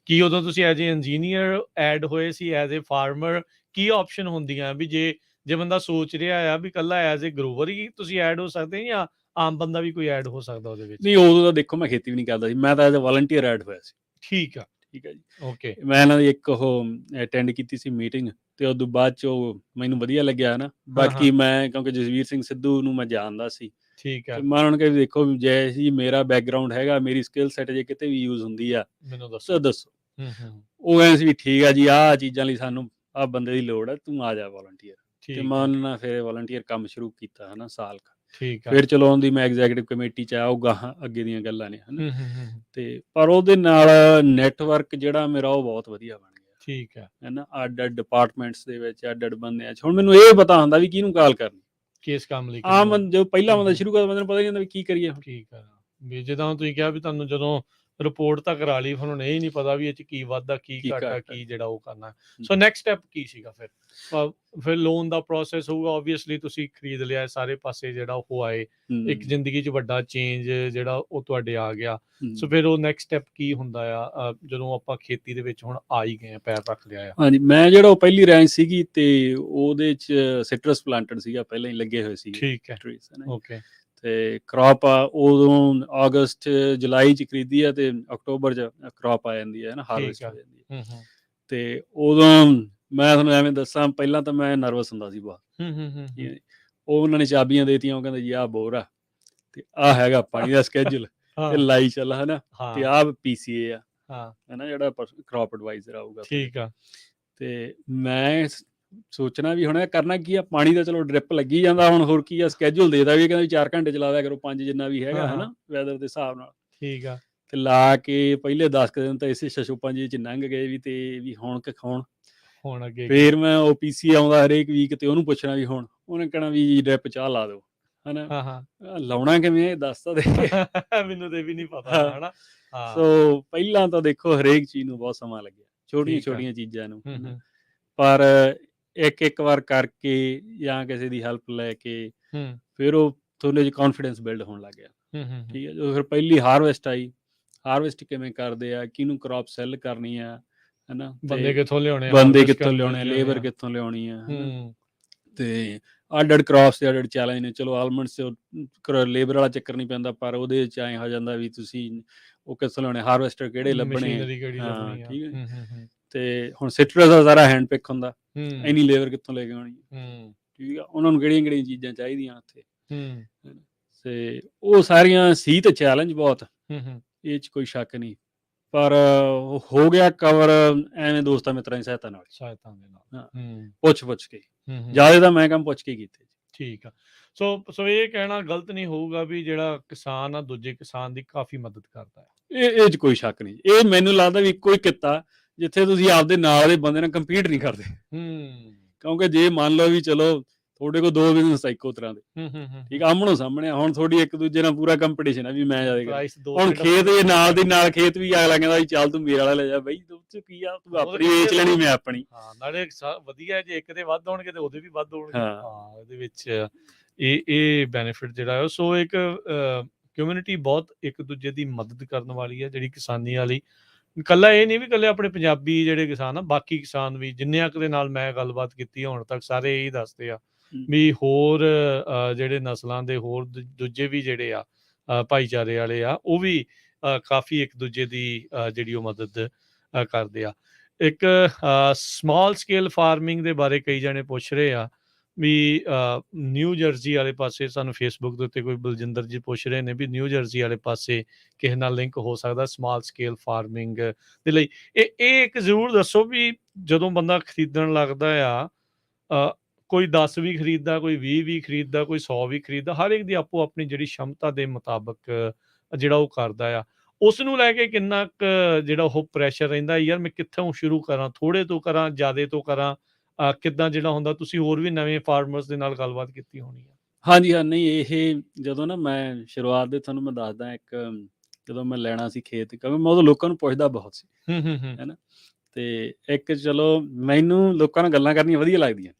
[SPEAKER 2] ਕੀ ਉਦੋਂ ਤੁਸੀਂ ਐਜ਼ ਏ ਇੰਜੀਨੀਅਰ ਐਡ ਹੋਏ ਸੀ, ਐਜ਼ ਏ ਫਾਰਮਰ? ਕੀ ਆਪਸ਼ਨ ਹੁੰਦੀਆਂ ਵੀ ਜੇ ਬੰਦਾ ਸੋਚ ਰਿਹਾ ਆ ਵੀ ਇਕੱਲਾ ਐਜ਼ ਏ ਗਰੋਵਰ ਹੀ ਤੁਸੀਂ ਐਡ ਹੋ ਸਕਦੇ, ਜਾਂ ਆਮ ਬੰਦਾ ਵੀ ਕੋਈ ਐਡ ਹੋ ਸਕਦਾ ਉਹਦੇ ਵਿੱਚ? ਨਹੀਂ, ਉਦੋਂ ਤਾਂ ਦੇਖੋ ਮੈਂ ਖੇਤੀ ਵੀ ਨਹੀਂ ਕਰਦਾ ਸੀ, ਮੈਂ ਤਾਂ ਐਜ਼ ਏ ਵਾਲੰਟੀਅਰ ਐਡ ਹੋਇਆ ਸੀ। ਠੀਕ ਆ ਜੀ, ਓਕੇ। ਮੈਂ ਇਹਨਾਂ ਦੀ ਇੱਕ ਉਹ ਅਟੈਂਡ ਕੀਤੀ ਸੀ ਮੀਟਿੰਗ, ਤੇ ਉਦੋਂ ਬਾਅਦ 'ਚ ਉਹ ਮੈਨੂੰ ਵਧੀਆ ਲੱਗਿਆ ਨਾ। ਬਾਕੀ ਮੈਂ ਕਿਉਂਕਿ ਜਸਵੀਰ ਸਿੰਘ ਸਿੱਧੂ ਨੂੰ ਮੈਂ ਜਾਣਦਾ ਸੀ, ਠੀਕ ਆ, ਮੈਂ ਉਹਨਾਂ ਨੂੰ ਕਿਹਾ ਵੀ ਦੇਖੋ ਜੇ ਜੀ ਮੇਰਾ ਬੈਕਗਰਾਊਂਡ ਹੈਗਾ, ਮੇਰੀ ਸਕਿੱਲ ਸੈਟ ਜੇ ਕਿਤੇ ਵੀ ਯੂਜ਼ ਹੁੰਦੀ ਆ ਮੈਨੂੰ ਦੱਸੋ। ਉਹ ਕਹਿੰਦੇ ਸੀ ਵੀ ਠੀਕ ਆ ਜੀ, ਆਹ ਚੀਜ਼ਾਂ ਲਈ ਸਾਨੂੰ ਆਹ ਬੰਦੇ ਦੀ ਲੋੜ ਹੈ, ਤੂੰ ਆ ਜਾ ਵਾਲੰਟੀਅਰ। ਤੇ ਮੈਂ ਉਹਨਾਂ ਨਾਲ ਫਿਰ ਵਾਲੰਟੀਅਰ ਕੰਮ ਸ਼ੁਰੂ ਕੀਤਾ ਹਨਾ, ਸਾਲ ਕੁ। ਫਿਰ ਚਲੋ ਉਹਦੀ ਮੈਂ ਐਗਜ਼ੈਕਟਿਵ ਕਮੇਟੀ 'ਚ ਆਇਆ, ਉਹ ਗਾਹਾਂ ਅੱਗੇ ਦੀਆਂ ਗੱਲਾਂ ਨੇ ਹਨਾ। ਤੇ ਪਰ ਉਹਦੇ ਨਾਲ ਨੈਟਵਰਕ ਜਿਹੜਾ ਮੇਰਾ ਉਹ ਬਹੁਤ ਵਧੀਆ ਬਣ ਗਿਆ। ਠੀਕ ਹੈ ਨਾ, ਅੱਡ ਡਿਪਾਰਟਮੈਂਟਸ ਦੇ ਵਿੱਚ ਅੱਡ ਬੰਦਿਆਂ 'ਚ ਹੁਣ ਮੈਨੂੰ ਇਹ ਪਤਾ ਹੁੰਦਾ ਵੀ ਕਿਹਨੂੰ ਕਾਲ ਕਰਨੀ, ਕਿਸ ਕੰਮ ਲਈ। ਆਮ ਜੋ ਪਹਿਲਾ ਬੰਦਾ ਸ਼ੁਰੂ ਕਰਦਾ, ਬੰਦੇ ਨੂੰ ਪਤਾ ਨਹੀਂ ਹੁੰਦਾ ਵੀ ਕੀ ਕਰੀਏ। ਠੀਕ ਆ, ਵੀ ਜਿੱਦਾਂ ਹੁਣ ਤੁਸੀਂ ਕਿਹਾ ਵੀ ਤੁਹਾਨੂੰ ਜਦੋਂ ਰਿਪੋਰਟ ਤਾਂ ਕਰਾ ਲਈ, ਫਿਰ ਹੁਣ ਇਹ ਨਹੀਂ ਪਤਾ ਵੀ ਇਹ 'ਚ ਕੀ ਵਾਧਾ ਕੀ ਘਾਟਾ ਕੀ ਜਿਹੜਾ ਉਹ ਕਰਨਾ। ਸੋ ਨੈਕਸਟ ਸਟੈਪ ਕੀ ਸੀਗਾ ਫਿਰ? ਫਿਰ ਲੋਨ ਦਾ ਪ੍ਰੋਸੈਸ ਹੋਊਗਾ, ਓਬਵੀਅਸਲੀ ਤੁਸੀਂ ਖਰੀਦ ਲਿਆ, ਸਾਰੇ ਪਾਸੇ ਜਿਹੜਾ ਉਹ ਆਏ, ਇੱਕ ਜ਼ਿੰਦਗੀ 'ਚ ਵੱਡਾ ਚੇਂਜ ਜਿਹੜਾ ਉਹ ਤੁਹਾਡੇ ਆ ਗਿਆ। ਸੋ ਫਿਰ ਉਹ ਨੈਕਸਟ ਸਟੈਪ ਕੀ ਹੁੰਦਾ ਆ ਜਦੋਂ ਆਪਾਂ ਖੇਤੀ ਦੇ ਵਿੱਚ ਹੁਣ ਆ ਹੀ ਗਏ ਆ, ਪੈਰ ਰੱਖ ਲਿਆ ਆ? ਹਾਂਜੀ, ਮੈਂ ਜਿਹੜਾ ਉਹ ਪਹਿਲੀ ਰੈਂਚ ਸੀਗੀ ਤੇ ਉਹਦੇ 'ਚ ਸਿਟਰਸ ਪਲਾਂਟਡ ਸੀਗਾ, ਪਹਿਲਾਂ ਹੀ ਲੱਗੇ ਹੋਏ ਸੀ। ਠੀਕ ਹੈ, ਓਕੇ। ਤੇ ਕ੍ਰੌਪ ਉਦੋਂ ਅਗਸਤ ਜੁਲਾਈ 'ਚ ਖਰੀਦੀ ਆ, ਤੇ ਅਕਤੂਬਰ 'ਚ ਕ੍ਰੌਪ ਆ ਜਾਂਦੀ ਹੈ ਨਾ, ਹਾਰਵੈਸਟ ਹੋ ਜਾਂਦੀ ਹੈ। ਤੇ ਉਦੋਂ ਮੈਂ ਤੁਹਾਨੂੰ ਐਵੇਂ ਦੱਸਾਂ, ਪਹਿਲਾਂ ਤਾਂ ਮੈਂ ਨਰਵਸ ਹੁੰਦਾ ਸੀ ਬਹੁਤ। ਠੀਕ ਹੈ ਜੀ। ਉਹ ਉਹਨਾਂ ਨੇ ਚਾਬੀਆਂ ਦੇਤੀਆਂ, ਉਹ ਕਹਿੰਦੇ ਜੀ ਆਹ ਬੋਰ ਆ, ਤੇ ਆਹ ਹੈਗਾ ਪਾਣੀ ਦਾ ਸਕੇਜੂਲ, ਤੇ ਲਾਈ ਚੱਲ, ਹਨਾ, ਤੇ ਆਹ PCA ਆ, ਹਨਾ, ਜਿਹੜਾ ਕ੍ਰੌਪ ਐਡਵਾਈਜ਼ਰ ਆਊਗਾ।
[SPEAKER 1] ਠੀਕ ਆ।
[SPEAKER 2] ਤੇ ਮੈਂ ਸੋਚਣਾ ਵੀ ਹੁਣ ਇਹ ਕਰਨਾ ਕੀ ਆ, ਪਾਣੀ ਦਾ ਚਲੋ ਡ੍ਰਿਪ ਲੱਗੀ ਜਾਂਦਾ, ਹੁਣ ਹੋਰ ਕੀ ਆ, ਸਕੇਜੂਲ ਦੇਦਾ ਵੀ ਕਹਿੰਦਾ 4 ਘੰਟੇ ਚਲਾ ਦਿਆ ਕਰੋ, 5 ਜਿੰਨਾ ਵੀ ਹੈਗਾ, ਹਨਾ, ਵੈਦਰ ਦੇ ਹਿਸਾਬ ਨਾਲ।
[SPEAKER 1] ਠੀਕ ਆ।
[SPEAKER 2] ਤੇ ਲਾ ਕੇ ਪਹਿਲੇ 10 ਕੁ ਦਿਨ ਤਾਂ ਇਸੇ ਛਛੋਪਾਂ ਜੀ ਚ ਲੰਘ ਗਏ ਵੀ, ਤੇ ਵੀ ਹੁਣ
[SPEAKER 1] ਅੱਗੇ
[SPEAKER 2] ਫੇਰ ਮੈਂ ਉਹ PCA ਆਉਂਦਾ ਹਰੇਕ ਵੀਕ, ਤੇ ਉਹਨੂੰ ਪੁੱਛਣਾ ਵੀ ਹੁਣ, ਉਹਨੇ ਕਹਿਣਾ ਵੀ ਡ੍ਰਿਪ ਚਾਹ ਲਾ ਦਿਓ, ਹਨਾ, ਲਾਉਣਾ ਕਿਵੇਂ ਇਹ ਦੱਸ ਤਾਂ ਦੇ।
[SPEAKER 1] ਮੈਨੂੰ ਤੇ ਵੀ ਨਹੀਂ ਪਤਾ, ਹਨਾ।
[SPEAKER 2] ਸੋ ਪਹਿਲਾਂ ਤਾਂ ਦੇਖੋ ਹਰੇਕ ਚੀਜ਼ ਨੂੰ ਬਹੁਤ ਸਮਾਂ ਲੱਗਿਆ, ਛੋਟੀਆਂ ਚੀਜ਼ਾਂ ਨੂੰ, ਪਰ ਇੱਕ ਵਾਰ ਕਰਕੇ ਜਾਂ ਕਿਸੇ ਦੀ ਹੈਲਪ ਲੈ ਕੇ ਫਿਰ ਉਹ ਥੋੜੇ ਜਿਹੇ ਕੌਨਫੀਡੈਂਸ ਬਿਲਡ ਹੋਣ ਲੱਗ ਗਿਆ। ਠੀਕ ਹੈ, ਜਦੋਂ ਫਿਰ ਪਹਿਲੀ ਹਾਰਵੈਸਟ ਆਈ, ਹਾਰਵੈਸਟ ਕਿਵੇਂ ਕਰਦੇ ਆ, ਕਿਹਨੂੰ ਕ੍ਰੌਪ ਸੈੱਲ ਕਰਨੀ ਆ, ਹਨਾ,
[SPEAKER 1] ਬੰਦੇ ਕਿੱਥੋਂ ਲਿਆਉਣੇ,
[SPEAKER 2] ਲੇਬਰ ਕਿੱਥੋਂ ਲਿਆਉਣੀ ਆ, ਤੇ ਅੱਡ ਕ੍ਰੌਪਸ ਦੇ ਅੱਡ ਚੈਲੰਜ ਨੇ। ਚਲੋ ਆਲਮੰਡਸ ਲੇਬਰ ਵਾਲਾ ਚੱਕਰ ਨਹੀਂ ਪੈਂਦਾ, ਪਰ ਉਹਦੇ ਚ ਐਂ ਹੋ ਜਾਂਦਾ ਵੀ ਤੁਸੀਂ ਉਹ ਕਿੱਥੋਂ ਲਿਆਉਣੇ, ਹਾਰਵੈਸਟਰ ਕਿਹੜੇ ਲੱਭਣੇ, ਹਾਂ, ਠੀਕ ਹੈ। ਤੇ ਹੁਣ ਸਿਟਰਸ ਦਾ ਸਾਰਾ ਹੈਂਡ ਪਿਕ ਹੁੰਦਾ, ਇੰਨੀ ਲੇਬਰ ਕਿੱਥੋਂ ਲੈ ਕੇ ਆਉਣੀ, ਠੀਕ ਆ, ਉਹਨਾਂ ਨੂੰ ਕਿਹੜੀਆਂ ਚੀਜ਼ਾਂ ਚਾਹੀਦੀਆਂ ਉੱਥੇ, ਤੇ ਉਹ ਸਾਰੀਆਂ ਸੀ ਤੇ ਚੈਲੰਜ ਬਹੁਤ, ਇਹ ਚ ਕੋਈ ਸ਼ੱਕ ਨਹੀਂ, ਪਰ ਹੋ ਗਿਆ ਕਵਰ ਐਵੇਂ ਦੋਸਤਾਂ ਮਿੱਤਰਾਂ ਦੀ ਸਹਾਇਤਾ ਨਾਲ, ਪੁੱਛ ਕੇ, ਜ਼ਿਆਦਾ ਤਾਂ ਮੈਂ ਕੰਮ ਪੁੱਛ ਕੇ ਕੀਤੇ।
[SPEAKER 1] ਠੀਕ ਆ। ਸੋ ਇਹ ਕਹਿਣਾ ਗਲਤ ਨਹੀਂ ਹੋਊਗਾ ਵੀ ਜਿਹੜਾ ਕਿਸਾਨ ਆ ਦੂਜੇ ਕਿਸਾਨ ਦੀ ਕਾਫੀ ਮਦਦ ਕਰਦਾ ਹੈ।
[SPEAKER 2] ਇਹ ਚ ਕੋਈ ਸ਼ੱਕ ਨਹੀਂ। ਇਹ ਮੈਨੂੰ ਲੱਗਦਾ ਵੀ ਇੱਕੋ ਹੀ ਕਿੱਤਾ ਜਿੱਥੇ ਤੁਸੀਂ ਆਪਦੇ ਨਾਲ ਦੇ ਬੰਦੇ ਨਾਲ ਕੰਪੀਟ ਨਹੀਂ ਕਰਦੇ, ਕਿਉਂਕਿ ਜੇ ਮੰਨ ਲਓ ਵੀ ਚਲੋ ਤੁਹਾਡੇ ਕੋਲ 2 ਬਿਜ਼ਨਸ ਆ ਇੱਕੋ ਤਰ੍ਹਾਂ ਦੇ, ਠੀਕ, ਆਮਣੋ ਸਾਹਮਣੇ, ਹੁਣ ਤੁਹਾਡੀ ਇੱਕ ਦੂਜੇ ਨਾਲ ਪੂਰਾ ਕੰਪੀਟੀਸ਼ਨ ਆ ਵੀ ਮੈਂ ਜ਼ਿਆਦਾ, ਹੁਣ ਖੇਤ ਦੇ ਨਾਲ ਦੀ ਨਾਲ ਖੇਤ ਵੀ ਅਗਲਾ ਕਹਿੰਦਾ ਵੀ ਚੱਲ ਤੂੰ ਮੇਰੇ ਵਾਲਾ ਲੈ ਜਾ ਬਈ, ਤੂੰ ਕੀ ਆ, ਤੂੰ ਆਪਣੀ ਵੇਚ ਲੈਣੀ, ਮੈਂ ਆਪਣੀ।
[SPEAKER 1] ਨਾਲੇ ਵਧੀਆ ਜੇ ਇੱਕ ਦੇ ਵੱਧ ਹੋਣਗੇ ਤੇ ਉਹਦੇ ਵੀ ਵੱਧ ਹੋਣਗੇ। ਇਹਦੇ ਵਿੱਚ ਇਹ ਬੈਨੀਫਿਟ ਜਿਹੜਾ, ਸੋ ਇੱਕ ਕਮਿਊਨਿਟੀ ਬਹੁਤ ਇੱਕ ਦੂਜੇ ਦੀ ਮਦਦ ਕਰਨ ਵਾਲੀ ਹੈ ਜਿਹੜੀ ਕਿਸਾਨੀ ਵਾਲੀ। ਇਕੱਲਾ ਇਹ ਨਹੀਂ ਵੀ ਇਕੱਲੇ ਆਪਣੇ ਪੰਜਾਬੀ ਜਿਹੜੇ ਕਿਸਾਨ ਆ, ਬਾਕੀ ਕਿਸਾਨ ਵੀ ਜਿੰਨੇ ਕੁ ਦੇ ਨਾਲ ਮੈਂ ਗੱਲਬਾਤ ਕੀਤੀ ਹੁਣ ਤੱਕ, ਸਾਰੇ ਇਹੀ ਦੱਸਦੇ ਆ ਵੀ ਹੋਰ ਜਿਹੜੇ ਨਸਲਾਂ ਦੇ ਹੋਰ ਦੂਜੇ ਵੀ ਜਿਹੜੇ ਆ ਭਾਈਚਾਰੇ ਵਾਲੇ ਆ, ਉਹ ਵੀ ਕਾਫੀ ਇੱਕ ਦੂਜੇ ਦੀ ਜਿਹੜੀ ਉਹ ਮਦਦ ਕਰਦੇ ਆ। ਇੱਕ ਸਮਾਲ ਸਕੇਲ ਫਾਰਮਿੰਗ ਦੇ ਬਾਰੇ ਕਈ ਜਣੇ ਪੁੱਛ ਰਹੇ ਆ ਵੀ ਨਿਊ ਜਰਸੀ ਵਾਲੇ ਪਾਸੇ, ਸਾਨੂੰ ਫੇਸਬੁੱਕ ਦੇ ਉੱਤੇ ਕੋਈ ਬਲਜਿੰਦਰ ਜੀ ਪੁੱਛ ਰਹੇ ਨੇ ਵੀ ਨਿਊ ਜਰਸੀ ਵਾਲੇ ਪਾਸੇ ਕਿਸੇ ਨਾਲ ਲਿੰਕ ਹੋ ਸਕਦਾ ਸਮਾਲ ਸਕੇਲ ਫਾਰਮਿੰਗ ਦੇ ਲਈ। ਇਹ ਇੱਕ ਜ਼ਰੂਰ ਦੱਸੋ ਵੀ ਜਦੋਂ ਬੰਦਾ ਖਰੀਦਣ ਲੱਗਦਾ ਆ, ਕੋਈ 10 ਵੀ ਖਰੀਦਦਾ, ਕੋਈ 20 ਵੀ ਖਰੀਦਦਾ, ਕੋਈ 100 ਵੀ ਖਰੀਦਦਾ, ਹਰ ਇੱਕ ਦੀ ਆਪੋ ਆਪਣੀ ਜਿਹੜੀ ਸ਼ਮਤਾ ਦੇ ਮੁਤਾਬਕ ਜਿਹੜਾ ਉਹ ਕਰਦਾ ਆ, ਉਸ ਨੂੰ ਲੈ ਕੇ ਕਿੰਨਾ ਕੁ ਜਿਹੜਾ ਉਹ ਪ੍ਰੈਸ਼ਰ ਰਹਿੰਦਾ ਯਾਰ ਮੈਂ ਕਿੱਥੋਂ ਸ਼ੁਰੂ ਕਰਾਂ, ਥੋੜੇ ਤੋਂ ਕਰਾਂ, ਜ਼ਿਆਦੇ ਤੋਂ ਕਰਾਂ, ਕਿੱਦਾਂ ਜਿਹੜਾ ਹੁੰਦਾ। ਤੁਸੀਂ ਹੋਰ ਵੀ ਨਵੇਂ ਫਾਰਮਰਸ ਦੇ ਨਾਲ ਗੱਲਬਾਤ ਕੀਤੀ ਹੋਣੀ ਆ।
[SPEAKER 2] ਹਾਂਜੀ, ਹਾਂ, ਨਹੀਂ, ਇਹ ਜਦੋਂ ਨਾ ਮੈਂ ਸ਼ੁਰੂਆਤ ਦੇ ਤੁਹਾਨੂੰ ਮੈਂ ਦੱਸਦਾ, ਇੱਕ ਜਦੋਂ ਮੈਂ ਲੈਣਾ ਸੀ ਖੇਤ, ਕਿਉਂਕਿ ਮੈਂ ਉਦੋਂ ਲੋਕਾਂ ਨੂੰ ਪੁੱਛਦਾ ਬਹੁਤ ਸੀ, ਹੈਨਾ, ਤੇ ਇੱਕ ਚਲੋ ਮੈਨੂੰ ਲੋਕਾਂ ਨਾਲ ਗੱਲਾਂ ਕਰਨੀਆਂ ਵਧੀਆ ਲੱਗਦੀਆਂ,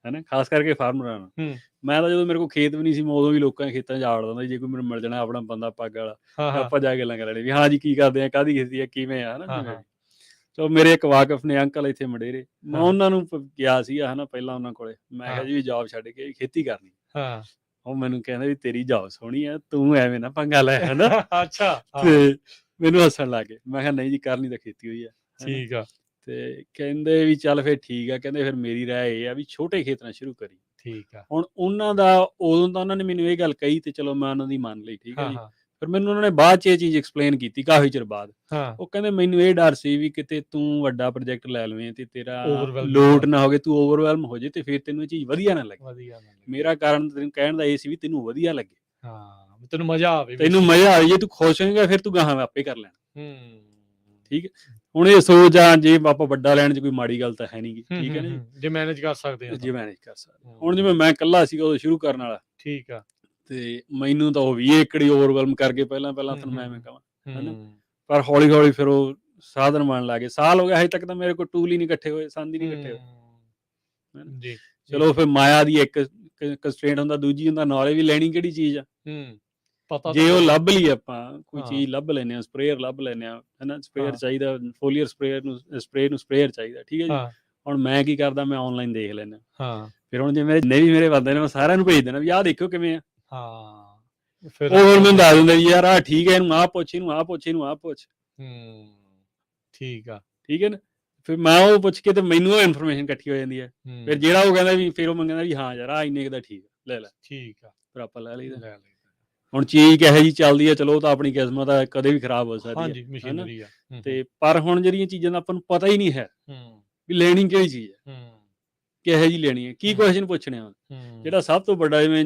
[SPEAKER 2] ਹੈਨਾ, ਖਾਸ ਕਰਕੇ ਫਾਰਮਰਾਂ ਨਾਲ। ਮੈਂ ਤਾਂ ਜਦੋਂ ਮੇਰੇ ਕੋਲ ਖੇਤ ਵੀ ਨਹੀਂ ਸੀ, ਮੈਂ ਉਦੋਂ ਵੀ ਲੋਕਾਂ ਦੇ ਖੇਤਾਂ 'ਚ ਆੜ ਦਿੰਦਾ, ਜੇ ਕੋਈ ਮੈਨੂੰ ਮਿਲ ਜਾਣਾ ਆਪਣਾ ਬੰਦਾ ਪੱਗ ਵਾਲਾ, ਆਪਾਂ ਜਾ ਕੇ ਗੱਲਾਂ ਕਰ ਲੈਣੀ ਵੀ ਹਾਂ ਜੀ ਕੀ ਕਰਦੇ ਆ, ਕਾਹਦੀ ਖੇਤੀ ਆ, ਕਿਵੇਂ ਆ, ਹਨਾ, ਜਿਵੇਂ। ਸੋ ਮੇਰੇ ਇੱਕ ਵਾਕਫ ਨੇ ਅੰਕਲ ਇੱਥੇ ਮੰਡੇਰੇ, ਮੈਂ ਉਹਨਾਂ ਨੂੰ ਗਿਆ ਸੀਗਾ, ਹਨਾ, ਪਹਿਲਾਂ ਉਹਨਾਂ ਕੋਲੇ, ਮੈਂ ਕਿਹਾ ਜੀ ਵੀ ਜੌਬ ਛੱਡ ਕੇ ਖੇਤੀ ਕਰਨੀ। ਉਹ ਮੈਨੂੰ ਕਹਿੰਦੇ ਵੀ ਤੇਰੀ ਜੌਬ ਸੋਹਣੀ ਆ, ਤੂੰ ਐਵੇਂ ਨਾ ਪੰਗਾ ਲੈ, ਹਨਾ।
[SPEAKER 1] ਅੱਛਾ।
[SPEAKER 2] ਤੇ ਮੈਨੂੰ ਹੱਸਣ ਲੱਗ ਗਏ। ਮੈਂ ਕਿਹਾ ਨਹੀਂ ਜੀ, ਕਰਨੀ ਤਾਂ ਖੇਤੀ ਹੋਈ ਆ।
[SPEAKER 1] ਠੀਕ ਆ।
[SPEAKER 2] ਤੇ ਕਹਿੰਦੇ ਵੀ ਚੱਲ ਫਿਰ ਠੀਕ ਆ, ਕਹਿੰਦੇ ਫਿਰ ਮੇਰੀ ਰਾਏ ਇਹ ਆ ਵੀ ਛੋਟੇ ਖੇਤ ਨਾਲ ਸ਼ੁਰੂ ਕਰੀ।
[SPEAKER 1] ਠੀਕ ਆ।
[SPEAKER 2] ਹੁਣ ਉਹਨਾਂ ਦਾ ਉਦੋਂ ਤਾਂ ਉਹਨਾਂ ਨੇ ਮੈਨੂੰ ਇਹ ਗੱਲ ਕਹੀ ਤੇ ਚਲੋ ਮੈਂ ਉਹਨਾਂ ਦੀ ਮੰਨ ਲਈ, ਠੀਕ ਹੈ ਜੀ। ਫਿਰ ਮੈਨੂੰ ਉਹਨਾਂ ਨੇ ਬਾਅਦ 'ਚ ਇਹ ਚੀਜ਼ ਐਕਸਪਲੇਨ ਕੀਤੀ ਕਾਫੀ ਚਿਰ ਬਾਅਦ। ਉਹ ਕਹਿੰਦੇ ਮੈਨੂੰ ਇਹ ਡਰ ਸੀ ਵੀ ਕਿਤੇ ਤੂੰ ਵੱਡਾ ਪ੍ਰੋਜੈਕਟ ਲੈ ਲਵੇਂ ਤੇ ਤੇਰਾ ਲੋਡ ਨਾ ਹੋਵੇ, ਤੂੰ ਓਵਰਵੈਲਮ ਹੋ ਜੇ ਤੇ ਫਿਰ ਤੈਨੂੰ ਇਹ ਚੀਜ਼ ਵਧੀਆ ਨਾ ਲੱਗੇ। ਮੇਰਾ ਕਾਰਨ ਤੈਨੂੰ ਕਹਿਣ ਦਾ ਇਹ ਸੀ ਵੀ ਤੈਨੂੰ ਵਧੀਆ ਲੱਗੇ,
[SPEAKER 1] ਤੈਨੂੰ ਮਜ਼ਾ ਆਵੇ,
[SPEAKER 2] ਜੇ ਤੂੰ ਖੁਸ਼ ਹੋਏਗਾ ਫਿਰ ਤੂੰ ਗਾਹਾਂ ਆਪੇ ਕਰ ਲੈਣਾ। ਠੀਕ ਹੈ, ਹੁਣ ਇਹ ਸੋਚ ਆ ਜੇ ਆਪਾਂ ਵੱਡਾ ਲੈਣ 'ਚ ਕੋਈ ਮਾੜੀ ਗੱਲ ਤਾਂ ਹੈ ਨਹੀਂ ਗੀ, ਠੀਕ ਹੈ ਨਾ ਜੀ,
[SPEAKER 1] ਜੇ ਮੈਨੇਜ ਕਰ ਸਕਦੇ ਆ,
[SPEAKER 2] ਜੇ ਮੈਨੇਜ ਕਰ ਸਕਦੇ। ਹੁਣ ਜਿਵੇਂ ਮੈਂ ਇਕੱਲਾ ਸੀਗਾ ਉਦੋਂ ਸ਼ੁਰੂ ਕਰਨ ਵਾਲਾ,
[SPEAKER 1] ਠੀਕ ਆ,
[SPEAKER 2] ਤੇ ਮੈਨੂੰ ਤਾਂ ਉਹ 20 ਏਕੜ ਹੀ ਓਵਰਵੈਲਮ ਕਰਕੇ ਪਹਿਲਾਂ ਤੁਹਾਨੂੰ ਮੈਂ ਐਵੇਂ ਕਹਾਂ, ਹਨਾ, ਪਰ ਹੌਲੀ ਹੌਲੀ ਫਿਰ ਉਹ ਸਾਧਨ ਬਣਨ ਲੱਗ ਗਏ। ਸਾਲ ਹੋ ਗਿਆ ਹਜੇ ਤੱਕ ਤਾਂ ਮੇਰੇ ਕੋਲ ਟੂਲ ਹੀ ਨਹੀਂ ਇਕੱਠੇ ਹੋਏ, ਸੰਦ ਹੀ ਨਹੀਂ ਇਕੱਠੇ ਹੋਏ। ਚਲੋ ਫਿਰ ਮਾਇਆ ਦੀ ਇੱਕ ਕੰਸਟ੍ਰੇਂਟ ਹੁੰਦਾ, ਦੂਜੀ ਹੁੰਦਾ ਨੌਲੇਜ ਵੀ ਲੈਣੀ ਕਿਹੜੀ ਚੀਜ਼ ਆ। ਜੇ ਉਹ ਲੱਭ ਲਈ ਆਪਾਂ ਕੋਈ ਚੀਜ਼ ਲੱਭ ਲੈਂਦੇ ਹਾਂ, ਸਪਰੇਅਰ ਲੱਭ ਲੈਂਦੇ ਹਾਂ, ਹਨਾ, ਸਪਰੇਅਰ ਚਾਹੀਦਾ, ਫੋਲੀਅਰ ਸਪਰੇਅਰ ਨੂੰ ਸਪਰੇਅਰ ਚਾਹੀਦਾ, ਠੀਕ ਹੈ ਜੀ। ਹੁਣ ਮੈਂ ਕੀ ਕਰਦਾ, ਮੈਂ ਆਨਲਾਈਨ ਦੇਖ ਲੈਂਦਾ, ਫਿਰ ਹੁਣ ਜਿਵੇਂ ਮੇਰੇ ਬੰਦੇ ਨੇ ਮੈਂ ਸਾਰਿਆਂ ਨੂੰ ਭੇਜ ਦੇਣਾ ਵੀ ਆਹ ਦੇਖਿਓ ਕਿਵੇਂ ਆ। ਉਹ ਫਿਰ ਮੈਨੂੰ ਦੱਸ ਦਿੰਦੇ ਵੀ ਯਾਰ ਆਹ ਠੀਕ ਹੈ, ਇਹਨੂੰ ਆਹ ਪੁੱਛ, ਇਹਨੂੰ ਆਹ ਪੁੱਛ, ਇਹਨੂੰ ਆਹ ਪੁੱਛ।
[SPEAKER 1] ਠੀਕ ਆ,
[SPEAKER 2] ਠੀਕ ਹੈ ਨਾ। ਫਿਰ ਮੈਂ ਉਹ ਪੁੱਛ ਕੇ ਤੇ ਮੈਨੂੰ ਉਹ ਇਨਫੋਰਮੇਸ਼ਨ ਇਕੱਠੀ ਹੋ ਜਾਂਦੀ ਹੈ। ਫਿਰ ਜਿਹੜਾ ਉਹ ਕਹਿੰਦਾ ਵੀ ਫਿਰ ਉਹ ਮੈਂ ਕਹਿੰਦਾ ਵੀ ਹਾਂ ਯਾਰ ਇੰਨੇ ਕੁ ਦਾ ਠੀਕ ਲੈ
[SPEAKER 1] ਠੀਕ ਆ,
[SPEAKER 2] ਫਿਰ ਆਪਾਂ ਲੈ ਲਈਦਾ।
[SPEAKER 1] ਲੈ ਲਈਦਾ।
[SPEAKER 2] ਹੁਣ ਚੀਜ਼ ਕਿਹੋ ਜਿਹੀ ਚੱਲਦੀ ਹੈ, ਚਲੋ ਉਹ ਤਾਂ ਆਪਣੀ ਕਿਸਮਤ ਆ, ਕਦੇ ਵੀ ਖਰਾਬ ਹੋ ਸਕਦੀ
[SPEAKER 1] ਹਾਂਜੀ,
[SPEAKER 2] ਹੈ ਹਨਾ।
[SPEAKER 1] ਮਸ਼ੀਨਰੀ ਆ।
[SPEAKER 2] ਤੇ ਪਰ ਹੁਣ ਜਿਹੜੀਆਂ ਚੀਜ਼ਾਂ ਦਾ ਆਪਾਂ ਨੂੰ ਪਤਾ ਹੀ ਨਹੀਂ ਹੈ ਵੀ ਲੈਣੀ ਕਿਹੜੀ ਚੀਜ਼ ਹੈ, ਕਿਹੋ ਜਿਹੀ ਲੈਣੀ ਹੈ, ਕੀ ਕੁਐਸਚਨ ਪੁੱਛਣੇ ਆ। ਜਿਹੜਾ ਸਭ ਤੋਂ ਵੱਡਾ, ਜਿਵੇਂ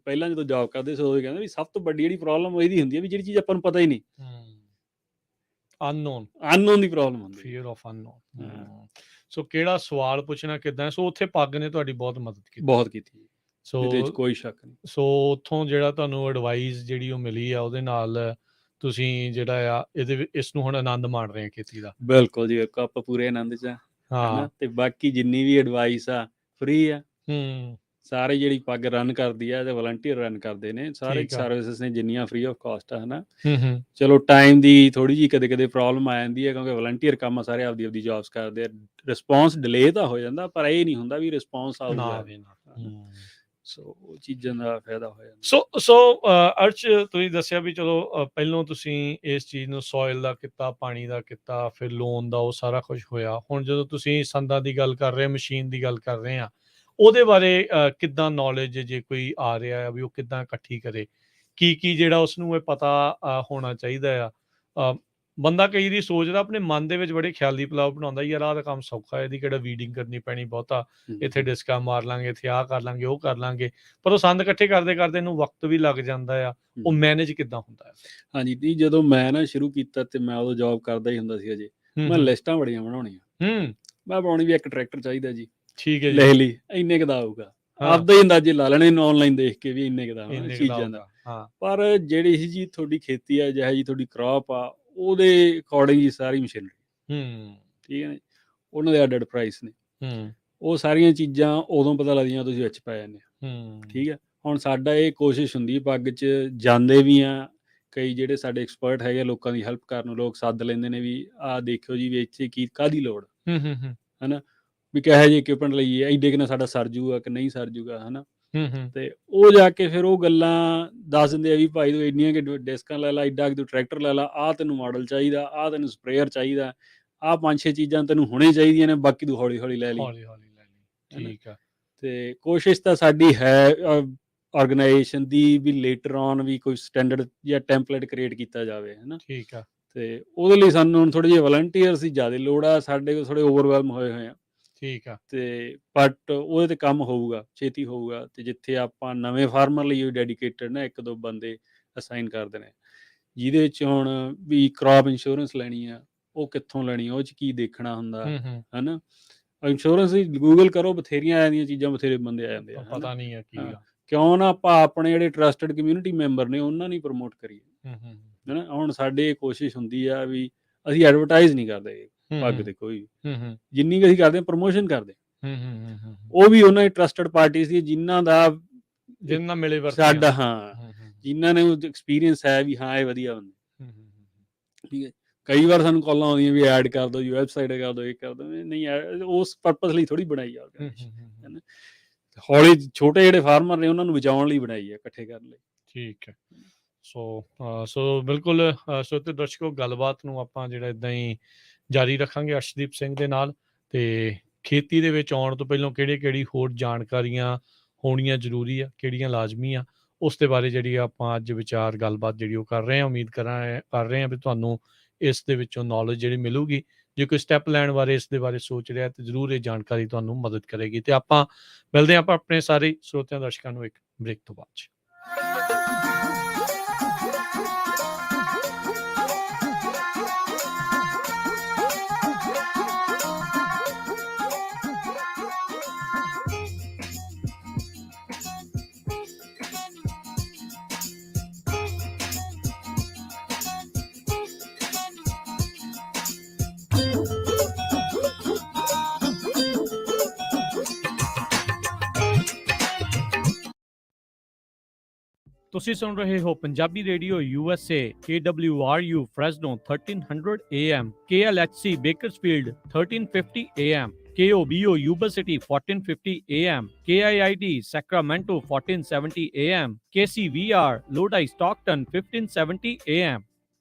[SPEAKER 2] ਪਹਿਲਾਂ ਜਦੋਂ ਜੌਬ ਕਰਦੇ ਸੀ ਉਦੋਂ ਕਹਿੰਦੇ ਵੀ ਸਭ ਤੋਂ ਵੱਡੀ ਜਿਹੜੀ ਪ੍ਰੋਬਲਮ ਇਹਦੀ ਹੁੰਦੀ ਹੈ ਵੀ ਜਿਹੜੀ ਚੀਜ਼ ਆਪਾਂ ਨੂੰ ਪਤਾ ਹੀ ਨਹੀਂ, ਅਨਨੋਨ ਦੀ ਪ੍ਰੋਬਲਮ ਹੁੰਦੀ,
[SPEAKER 1] ਫੀਅਰ ਆਫ ਅਨਨੋਨ। ਸੋ ਕਿਹੜਾ ਸਵਾਲ ਪੁੱਛਣਾ ਕਿੱਦਾਂ, ਸੋ ਉੱਥੇ ਪੱਗ ਨੇ ਤੁਹਾਡੀ ਬਹੁਤ ਮਦਦ ਕੀਤੀ,
[SPEAKER 2] ਬਹੁਤ ਕੀਤੀ।
[SPEAKER 1] ਸੋ
[SPEAKER 2] ਇਹਦੇ ਵਿੱਚ ਕੋਈ ਸ਼ੱਕ ਨਹੀਂ।
[SPEAKER 1] ਸੋ ਉੱਥੋਂ ਜਿਹੜਾ ਤੁਹਾਨੂੰ ਐਡਵਾਈਸ ਜਿਹੜੀ ਉਹ ਮਿਲੀ ਆ, ਉਹਦੇ ਨਾਲ ਤੁਸੀਂ ਜਿਹੜਾ ਆ ਇਸ ਨੂੰ ਹੁਣ ਆਨੰਦ ਮਾਣ ਰਹੇ ਆ ਖੇਤੀ ਦਾ।
[SPEAKER 2] ਬਿਲਕੁਲ ਜੀ, ਆਪਾਂ ਪੂਰੇ ਆਨੰਦ 'ਚ ਆ। ਤੇ ਬਾਕੀ ਜਿੰਨੀ ਵੀ ਐਡਵਾਈਸ ਆ ਫ੍ਰੀ ਆ। ਸਾਰੇ ਜਿਹੜੀ ਪੱਗ ਰਨ ਕਰਦੀ ਆ ਤੇ ਵਲੰਟੀਅਰ ਰਨ ਕਰਦੇ ਨੇ, ਸਾਰੇ ਸਰਵਿਸਿਜ਼ ਨੇ ਜਿੰਨੀਆਂ ਫ੍ਰੀ ਆਫ ਕਾਸਟ ਆ ਹਨਾ। ਚਲੋ ਟਾਈਮ ਦੀ ਥੋੜੀ ਜਿਹੀ ਕਦੇ ਕਦੇ ਪ੍ਰੋਬਲਮ ਆ ਜਾਂਦੀ ਹੈ, ਕਿਉਂਕਿ ਵਲੰਟੀਅਰ ਕੰਮ ਸਾਰੇ ਆਪਦੀ ਜੌਬਸ ਕਰਦੇ ਆ। ਰਿਸਪੌਂਸ ਡਿਲੇ ਤਾਂ ਹੋ ਜਾਂਦਾ, ਪਰ ਇਹ ਨਹੀਂ ਹੁੰਦਾ ਵੀ ਰਿਸਪੌਂਸ ਆਊਗਾ। ਸੋ ਉਹ ਚੀਜ਼ਾਂ ਦਾ ਫਾਇਦਾ ਹੋ ਜਾਂਦਾ।
[SPEAKER 1] ਸੋ ਅਰਸ਼, ਤੁਸੀਂ ਦੱਸਿਆ ਵੀ ਚਲੋ ਪਹਿਲੋਂ ਤੁਸੀਂ ਇਸ ਚੀਜ਼ ਨੂੰ ਸੋਇਲ ਦਾ ਕੀਤਾ, ਪਾਣੀ ਦਾ ਕੀਤਾ, ਫਿਰ ਲੋਨ ਦਾ, ਉਹ ਸਾਰਾ ਕੁਝ ਹੋਇਆ। ਹੁਣ ਜਦੋਂ ਤੁਸੀਂ ਸੰਦਾਂ ਦੀ ਗੱਲ ਕਰ ਰਹੇ, ਮਸ਼ੀਨ ਦੀ ਗੱਲ ਕਰ ਰਹੇ ਆ, ਉਹਦੇ ਬਾਰੇ ਕਿੱਦਾਂ ਨੌਲੇਜ, ਜੇ ਕੋਈ ਆ ਰਿਹਾ ਆ ਵੀ ਉਹ ਕਿੱਦਾਂ ਇਕੱਠੀ ਕਰੇ, ਕੀ ਜਿਹੜਾ ਉਸਨੂੰ ਇਹ ਪਤਾ ਹੋਣਾ ਚਾਹੀਦਾ ਆ। ਬੰਦਾ ਕਈ ਵਾਰੀ ਸੋਚਦਾ ਆਪਣੇ ਮਨ ਦੇ ਵਿੱਚ ਬੜੇ ਖਿਆਲੀ ਪਲਾਓ ਬਣਾਉਂਦਾ, ਯਾਰ ਆਹ ਤਾਂ ਕੰਮ ਸੌਖਾ, ਇਹਦੀ ਕਿਹੜਾ ਵੀਡਿੰਗ ਕਰਨੀ ਪੈਣੀ ਬਹੁਤਾ, ਇੱਥੇ ਡਿਸਕਾ ਮਾਰ ਲਾਂਗੇ, ਇੱਥੇ ਆਹ ਕਰ ਲਾਂਗੇ, ਉਹ ਕਰ ਲਾਂਗੇ, ਪਰ ਉਹ ਸੰਦ ਇਕੱਠੇ ਕਰਦੇ ਕਰਦੇ ਇਹਨੂੰ ਵਕਤ ਵੀ ਲੱਗ ਜਾਂਦਾ ਆ। ਉਹ ਮੈਨੇਜ ਕਿੱਦਾਂ ਹੁੰਦਾ ਹੈ?
[SPEAKER 2] ਹਾਂਜੀ ਜੀ, ਜਦੋਂ ਮੈਂ ਨਾ ਸ਼ੁਰੂ ਕੀਤਾ ਤੇ ਮੈਂ ਉਦੋਂ ਜੌਬ ਕਰਦਾ ਹੀ ਹੁੰਦਾ ਸੀ ਅਜੇ, ਮੈਂ ਲਿਸਟਾਂ ਬੜੀਆਂ ਬਣਾਉਣੀਆਂ। ਮੈਂ ਬਣਾਉਣੀ ਵੀ ਇੱਕ ਟਰੈਕਟਰ ਚਾਹੀਦਾ ਜੀ,
[SPEAKER 1] ਠੀਕ ਹੈ ਜੀ,
[SPEAKER 2] ਲਿਖ ਲਈ ਇੰਨੇ ਕੁ ਦਾ ਆਊਗਾ, ਆਪਦਾ ਹੀ ਅੰਦਾਜ਼ੇ ਲਾ ਲੈਣੇ ਆਨਲਾਈਨ ਦੇਖ ਕੇ ਵੀ ਇੰਨੇ ਕੁ ਦਾ ਚੀਜ਼ਾਂ ਦਾ। ਪਰ ਜਿਹੜੀ ਇਹ ਜੀ ਤੁਹਾਡੀ ਖੇਤੀ ਆ, ਜਿਹੋ ਜੀ ਤੁਹਾਡੀ ਕ੍ਰੌਪ ਆ, ਉਹਦੇ ਅਕੋਰਡਿੰਗ ਹੀ ਸਾਰੀ ਮਸ਼ੀਨਰੀ, ਠੀਕ ਹੈ ਨਾ, ਉਹਨਾਂ ਦੇ ਅੱਡ ਪ੍ਰਾਈਸ ਨੇ। ਉਹ ਸਾਰੀਆਂ ਚੀਜ਼ਾਂ ਉਦੋਂ ਪਤਾ ਲੱਗਦੀਆਂ ਤੁਸੀਂ ਵਿੱਚ ਪੈ ਜਾਂਦੇ ਆ, ਠੀਕ ਹੈ। ਹੁਣ ਸਾਡਾ ਇਹ ਕੋਸ਼ਿਸ਼ ਹੁੰਦੀ ਪੱਗ 'ਚ ਜਾਂਦੇ ਵੀ ਆ, ਕਈ ਜਿਹੜੇ ਸਾਡੇ ਐਕਸਪਰਟ ਹੈਗੇ ਲੋਕਾਂ ਦੀ ਹੈਲਪ ਕਰਨ ਨੂੰ, ਲੋਕ ਸੱਦ ਲੈਂਦੇ ਨੇ ਵੀ ਆਹ ਦੇਖਿਓ ਜੀ ਵੀ ਇੱਥੇ ਕਾਹਦੀ ਲੋੜ ਹੈ ਨਾ, ਵੀ ਕਿਹੋ ਜਿਹੇ ਇਕਵਿਪਮੈਂਟ ਲਈਏ, ਐਡੇ ਕਿੰਨਾ ਸਾਡਾ ਸਰ ਜੂਗਾ ਕਿ ਨਹੀਂ ਸਰ ਜੂਗਾ ਹੈ ਨਾ। ਤੇ ਉਹ ਜਾ ਕੇ ਫਿਰ ਉਹ ਗੱਲਾਂ ਦੱਸ ਦਿੰਦੇ ਆ ਵੀ ਭਾਈ ਤੂੰ ਇੰਨੀਆਂ ਕਿ ਡਿਸਕਾਂ ਲੈ ਲਾ, ਐਡਾ ਕਿ ਤੂੰ ਟਰੈਕਟਰ ਲੈ ਲਾ, ਆਹ ਤੈਨੂੰ ਮਾਡਲ ਚਾਹੀਦਾ, ਆਹ ਤੈਨੂੰ ਸਪਰੇਅਰ ਚਾਹੀਦਾ, ਆਹ 5-6 ਚੀਜ਼ਾਂ ਤੈਨੂੰ ਹੁਣੇ ਚਾਹੀਦੀਆਂ ਨੇ, ਬਾਕੀ ਤੂੰ ਹੌਲੀ ਹੌਲੀ ਲੈ ਲਈ। ਠੀਕ ਆ। ਤੇ ਕੋਸ਼ਿਸ਼ ਤਾਂ ਸਾਡੀ ਹੈ organisation the we later on ਵੀ ਕੋਈ ਸਟੈਂਡਰਡ ਜਾਂ ਟੈਂਪਲੇਟ ਕ੍ਰੀਏਟ ਕੀਤਾ ਜਾਵੇ, ਹੈ ਨਾ।
[SPEAKER 1] ਠੀਕ ਆ। ਤੇ
[SPEAKER 2] ਉਹਦੇ ਲਈ ਸਾਨੂੰ ਹੁਣ ਥੋੜ੍ਹੇ ਜਿਹੇ ਵਲੰਟੀਅਰਸ ਦੀ ਜ਼ਿਆਦਾ ਲੋੜ ਆ, ਸਾਡੇ ਕੋਲ ਥੋੜ੍ਹੇ ਓਵਰਵੈਲਮ ਹੋਏ ਆ।
[SPEAKER 1] ਠੀਕ ਆ। ਤੇ
[SPEAKER 2] ਬਟ ਉਹਦੇ ਤੇ ਕੰਮ ਹੋਊਗਾ, ਛੇਤੀ ਹੋਊਗਾ। ਤੇ ਜਿੱਥੇ ਆਪਾਂ ਨਵੇਂ ਫਾਰਮਰ ਲਈ ਡੈਡੀਕੇਟਡ ਨਾ 1-2 ਬੰਦੇ ਅਸਾਈਨ ਕਰਦੇ ਨੇ, ਜਿਹਦੇ ਵਿੱਚ ਹੁਣ ਵੀ ਕ੍ਰੌਪ ਇੰਸ਼ੋਰੈਂਸ ਲੈਣੀ ਆ, ਉਹ ਕਿੱਥੋਂ ਲੈਣੀ, ਉਹ 'ਚ ਕੀ ਦੇਖਣਾ ਹੁੰਦਾ, ਹੈ ਨਾ। ਇੰਸ਼ੋਰੈਂਸ ਗੂਗਲ ਕਰੋ, ਬਥੇਰੀਆਂ ਆ ਜਾਂਦੀਆਂ ਚੀਜ਼ਾਂ, ਬਥੇਰੇ ਬੰਦੇ ਆ ਜਾਂਦੇ ਆ,
[SPEAKER 1] ਪਤਾ ਨਹੀਂ ਹੈ ਕੀ ਆ।
[SPEAKER 2] ਕਿਉਂ ਨਾ ਆਪਾਂ ਆਪਣੇ ਜਿਹੜੇ ਟਰਸਟਡ ਕਮਿਊਨਿਟੀ ਮੈਂਬਰ ਨੇ ਉਹਨਾਂ ਨੂੰ ਪ੍ਰਮੋਟ ਕਰੀਏ, ਹੈ ਨਾ। ਹੁਣ ਸਾਡੀ ਕੋਸ਼ਿਸ਼ ਹੁੰਦੀ ਆ ਵੀ ਅਸੀਂ ਐਡਵਰਟਾਈਜ਼ ਨਹੀਂ ਕਰਦੇ ਪੱਗ ਤੇ ਕੋਈ, ਜਿੰਨੀ ਕੁ ਅਸੀਂ ਕਰਦੇ ਪ੍ਰਮੋਸ਼ਨ ਕਰਦੇ, ਉਹ ਵੀ ਉਹਨਾਂ ਦੀ ਟਰਸਟਡ ਪਾਰਟੀਆਂ ਦੀ ਜਿਨ੍ਹਾਂ ਨਾਲ ਮਿਲੇ ਸਾਡਾ, ਜਿਨ੍ਹਾਂ ਨੇ ਐਕਸਪੀਰੀਅੰਸ ਹੈ ਵੀ ਹਾਂ ਇਹ ਵਧੀਆ ਬੰਦੇ, ਠੀਕ ਹੈ। ਕਈ ਵਾਰ ਸਾਨੂੰ ਕਾਲਾਂ ਆਉਂਦੀਆਂ ਵੀ ਐਡ ਕਰ ਦਿਓ ਜੀ, ਵੈਬਸਾਈਟ ਕਰ ਦਿਓ, ਇਹ ਕਰ ਦਿਓ, ਨਹੀਂ ਉਸ ਪਰਪਸ ਲਈ ਥੋੜ੍ਹੀ ਬਣਾਈ ਆ ਆਰਗੇਨਾਈਜੇਸ਼ਨ, ਹੌਲੀ ਛੋਟੇ ਜਿਹੜੇ ਫਾਰਮਰ ਨੇ ਉਹਨਾਂ ਨੂੰ ਬਚਾਉਣ ਲਈ ਬਣਾਈ ਹੈ, ਇਕੱਠੇ ਕਰਨ ਲਈ।
[SPEAKER 1] ਠੀਕ ਹੈ। ਸੋ ਬਿਲਕੁਲ ਸਰੋਤੇ ਦਰਸ਼ਕੋ, ਗੱਲਬਾਤ ਨੂੰ ਆਪਾਂ ਜਿਹੜਾ ਇੱਦਾਂ ਹੀ ਜਾਰੀ ਰੱਖਾਂਗੇ ਅਰਸ਼ਦੀਪ ਸਿੰਘ ਦੇ ਨਾਲ। ਤੇ ਖੇਤੀ ਦੇ ਵਿੱਚ ਆਉਣ ਤੋਂ ਪਹਿਲਾਂ ਕਿਹੜੀ ਹੋਰ ਜਾਣਕਾਰੀਆਂ ਹੋਣੀਆਂ ਜ਼ਰੂਰੀ ਆ, ਕਿਹੜੀਆਂ ਲਾਜ਼ਮੀ ਆ, ਉਸ ਦੇ ਬਾਰੇ ਜਿਹੜੀ ਆਪਾਂ ਅੱਜ ਵਿਚਾਰ ਗੱਲਬਾਤ ਜਿਹੜੀ ਉਹ ਕਰ ਰਹੇ ਹਾਂ। ਉਮੀਦ ਕਰ ਰਹੇ ਹਾਂ ਵੀ ਤੁਹਾਨੂੰ ਇਸ ਦੇ ਵਿੱਚੋਂ ਨੌਲੇਜ ਜਿਹੜੀ ਮਿਲੂਗੀ। ਜੇ ਕੋਈ ਸਟੈਪ ਲੈਣ ਬਾਰੇ ਇਸ ਦੇ ਬਾਰੇ ਸੋਚ ਰਿਹਾ ਤਾਂ ਜ਼ਰੂਰ ਇਹ ਜਾਣਕਾਰੀ ਤੁਹਾਨੂੰ ਮਦਦ ਕਰੇਗੀ। ਤੇ ਆਪਾਂ ਮਿਲਦੇ ਹਾਂ ਆਪਣੇ ਸਾਰੇ ਸਰੋਤਿਆਂ ਦਰਸ਼ਕਾਂ ਨੂੰ ਇੱਕ ਬ੍ਰੇਕ ਤੋਂ ਬਾਅਦ 'ਚ। ਤੁਸੀਂ ਸੁਣ ਰਹੇ ਹੋ Punjabi radio USA, KWRU Fresno 1300 AM, KLHC Bakersfield 1350 AM, KOBO Yuba City 1450 AM, KIIT Sacramento 1470 AM, KCVR Lodi Stockton 1570 AM.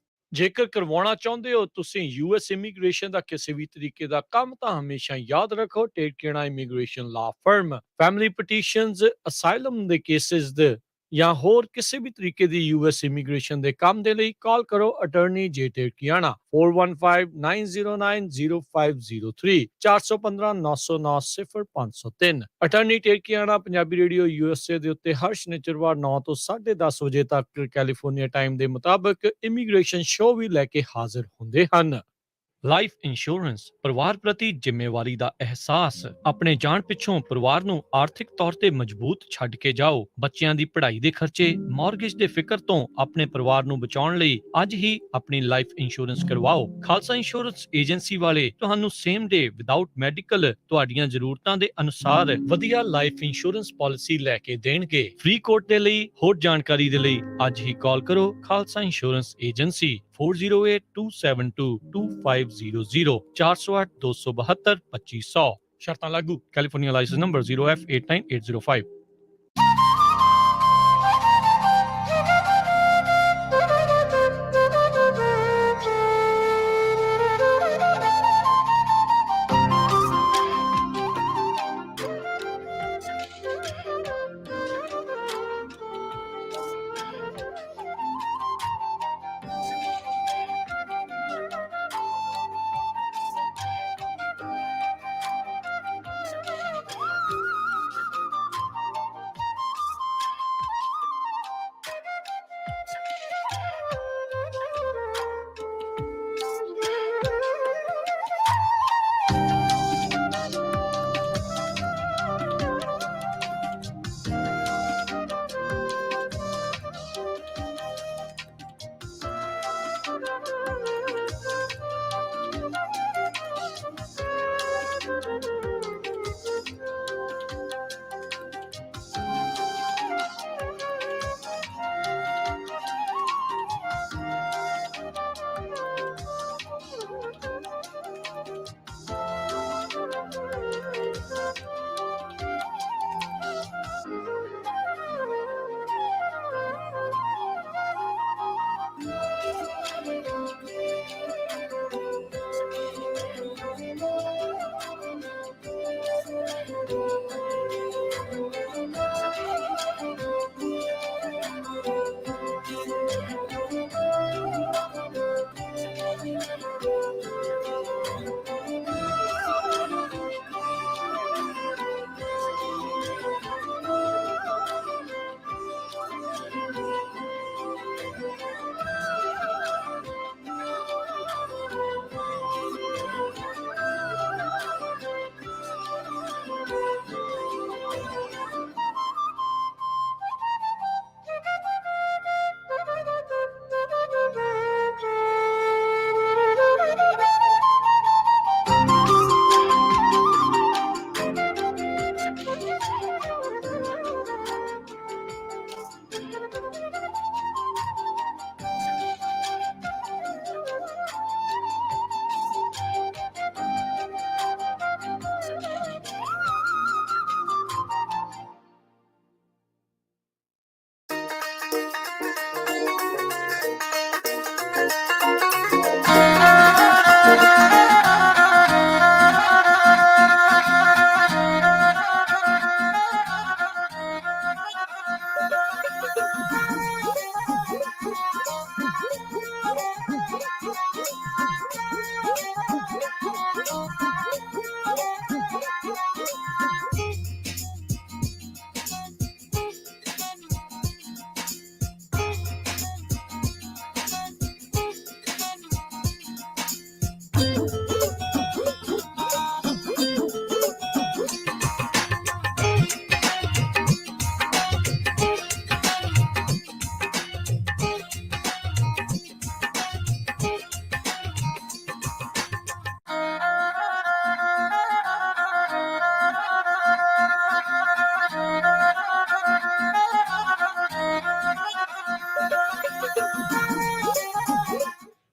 [SPEAKER 1] ਜੇਕਰ ਕਰਵਾਉਣਾ ਚਾਹੁੰਦੇ ਹੋ ਤੁਸੀਂ ਯੂਐਸ ਇਮੀਗ੍ਰੇਸ਼ਨ ਦਾ ਕਿਸੇ ਵੀ ਤਰੀਕੇ ਦਾ ਕੰਮ, ਤਾਂ ਹਮੇਸ਼ਾ ਯਾਦ ਰੱਖੋ ਟੇਕੇਣਾ ਇਮੀਗ੍ਰੇਸ਼ਨ ਲਾ ਫਰਮ ਫੈਮਿਲੀ ਪਟੀਸ਼ਨਸ, ਅਸਾਈਲਮ ਦੇ ਕੇਸਿਸ ਦੇ ਜਾਂ ਹੋਰ ਕਿਸੇ ਵੀ ਤਰੀਕੇ ਦੀ ਯੂਐਸ ਇਮੀਗ੍ਰੇਸ਼ਨ ਦੇ ਕੰਮ ਦੇ ਲਈ ਕਾਲ ਕਰੋ ਅਟਾਰਨੀ ਜੇ ਟੇਕਿਆਣਾ 4159090503 4159090503। ਅਟਾਰਨੀ ਟੇਕਿਆਣਾ ਪੰਜਾਬੀ ਰੇਡੀਓ ਯੂਐਸਏ ਦੇ ਉੱਤੇ ਹਰ ਸ਼ਨੀਚਰਵਾਰ 9 ਤੋਂ 10:30 ਵਜੇ ਤੱਕ ਕੈਲੀਫੋਰਨੀਆ ਟਾਈਮ ਦੇ ਮੁਤਾਬਕ ਇਮੀਗ੍ਰੇਸ਼ਨ ਸ਼ੋਅ ਵੀ ਲੈ ਕੇ ਹਾਜ਼ਰ ਹੁੰਦੇ ਹਨ। ਲਾਈਫ ਇੰਸ਼ੋਰੈਂਸ ਪਰਿਵਾਰ ਪ੍ਰਤੀ ਜ਼ਿੰਮੇਵਾਰੀ ਦਾ ਅਹਿਸਾਸ। ਆਪਣੇ ਜਾਣ ਪਿੱਛੋਂ ਪਰਿਵਾਰ ਨੂੰ ਆਰਥਿਕ ਤੌਰ ਤੇ ਮਜ਼ਬੂਤ ਛੱਡ ਕੇ ਜਾਓ। ਬੱਚਿਆਂ ਦੀ ਪੜ੍ਹਾਈ ਦੇ ਖਰਚੇ, ਮਾਰਗੇਜ ਦੇ ਫਿਕਰ ਤੋਂ ਆਪਣੇ ਪਰਿਵਾਰ ਨੂੰ ਬਚਾਉਣ ਲਈ ਅੱਜ ਹੀ ਆਪਣੀ ਲਾਈਫ ਇੰਸ਼ੋਰੈਂਸ ਕਰਵਾਓ। ਖਾਲਸਾ ਇੰਸ਼ੋਰੈਂਸ ਏਜੰਸੀ ਵਾਲੇ ਤੁਹਾਨੂੰ ਸੇਮ ਡੇ ਵਿਦਆਊਟ ਮੈਡੀਕਲ ਤੁਹਾਡੀਆਂ ਜ਼ਰੂਰਤਾਂ ਦੇ ਅਨੁਸਾਰ ਵਧੀਆ ਲਾਈਫ ਇੰਸ਼ੋਰੈਂਸ ਪਾਲਿਸੀ ਲੈ ਕੇ ਦੇਣਗੇ। ਫ੍ਰੀ ਕੋਟ ਦੇ ਲਈ ਹੋਰ ਜਾਣਕਾਰੀ ਦੇ ਲਈ ਅੱਜ ਹੀ ਕਾਲ ਕਰੋ ਖਾਲਸਾ ਇੰਸ਼ੋਰੈਂਸ ਏਜੰਸੀ 4082722500 408-272-2500। ਸ਼ਰਤਾਂ ਲਾਗੂ। California license number 0F89805।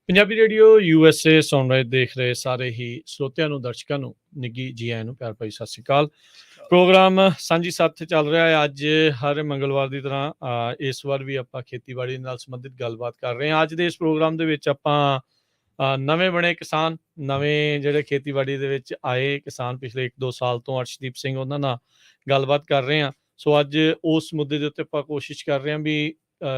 [SPEAKER 1] Punjabi radio USA ਸੁਣ ਰਹੇ ਦੇਖ ਰਹੇ ਸਾਰੇ ਹੀ ਸਰੋਤਿਆਂ ਨੂੰ, ਦਰਸ਼ਕਾਂ ਨੂੰ ਨਿੱਘੀ ਜੀ ਆਇਆਂ ਨੂੰ, ਪਿਆਰ ਭਰੀ ਸਤਿ ਸ਼੍ਰੀ ਅਕਾਲ। ਪ੍ਰੋਗਰਾਮ ਸਾਂਝੀ ਸਾਥ ਚੱਲ ਰਿਹਾ ਹੈ ਅੱਜ ਹਰ ਮੰਗਲਵਾਰ ਦੀ ਤਰ੍ਹਾਂ ਇਸ ਵਾਰ ਵੀ ਆਪਾਂ ਖੇਤੀਬਾੜੀ ਨਾਲ ਸੰਬੰਧਿਤ ਗੱਲਬਾਤ ਕਰ ਰਹੇ ਹਾਂ। ਅੱਜ ਦੇ ਇਸ ਪ੍ਰੋਗਰਾਮ ਦੇ ਵਿੱਚ ਆਪਾਂ ਨਵੇਂ ਬਣੇ ਕਿਸਾਨ, ਨਵੇਂ ਜਿਹੜੇ ਖੇਤੀਬਾੜੀ ਦੇ ਵਿੱਚ ਆਏ ਕਿਸਾਨ ਪਿਛਲੇ 1-2 ਸਾਲ ਤੋਂ, ਅਰਸ਼ਦੀਪ ਸਿੰਘ, ਉਹਨਾਂ ਨਾਲ ਗੱਲਬਾਤ ਕਰ ਰਹੇ ਹਾਂ। ਸੋ ਅੱਜ ਉਸ ਮੁੱਦੇ ਦੇ ਉੱਤੇ ਆਪਾਂ ਕੋਸ਼ਿਸ਼ ਕਰ ਰਹੇ ਹਾਂ ਵੀ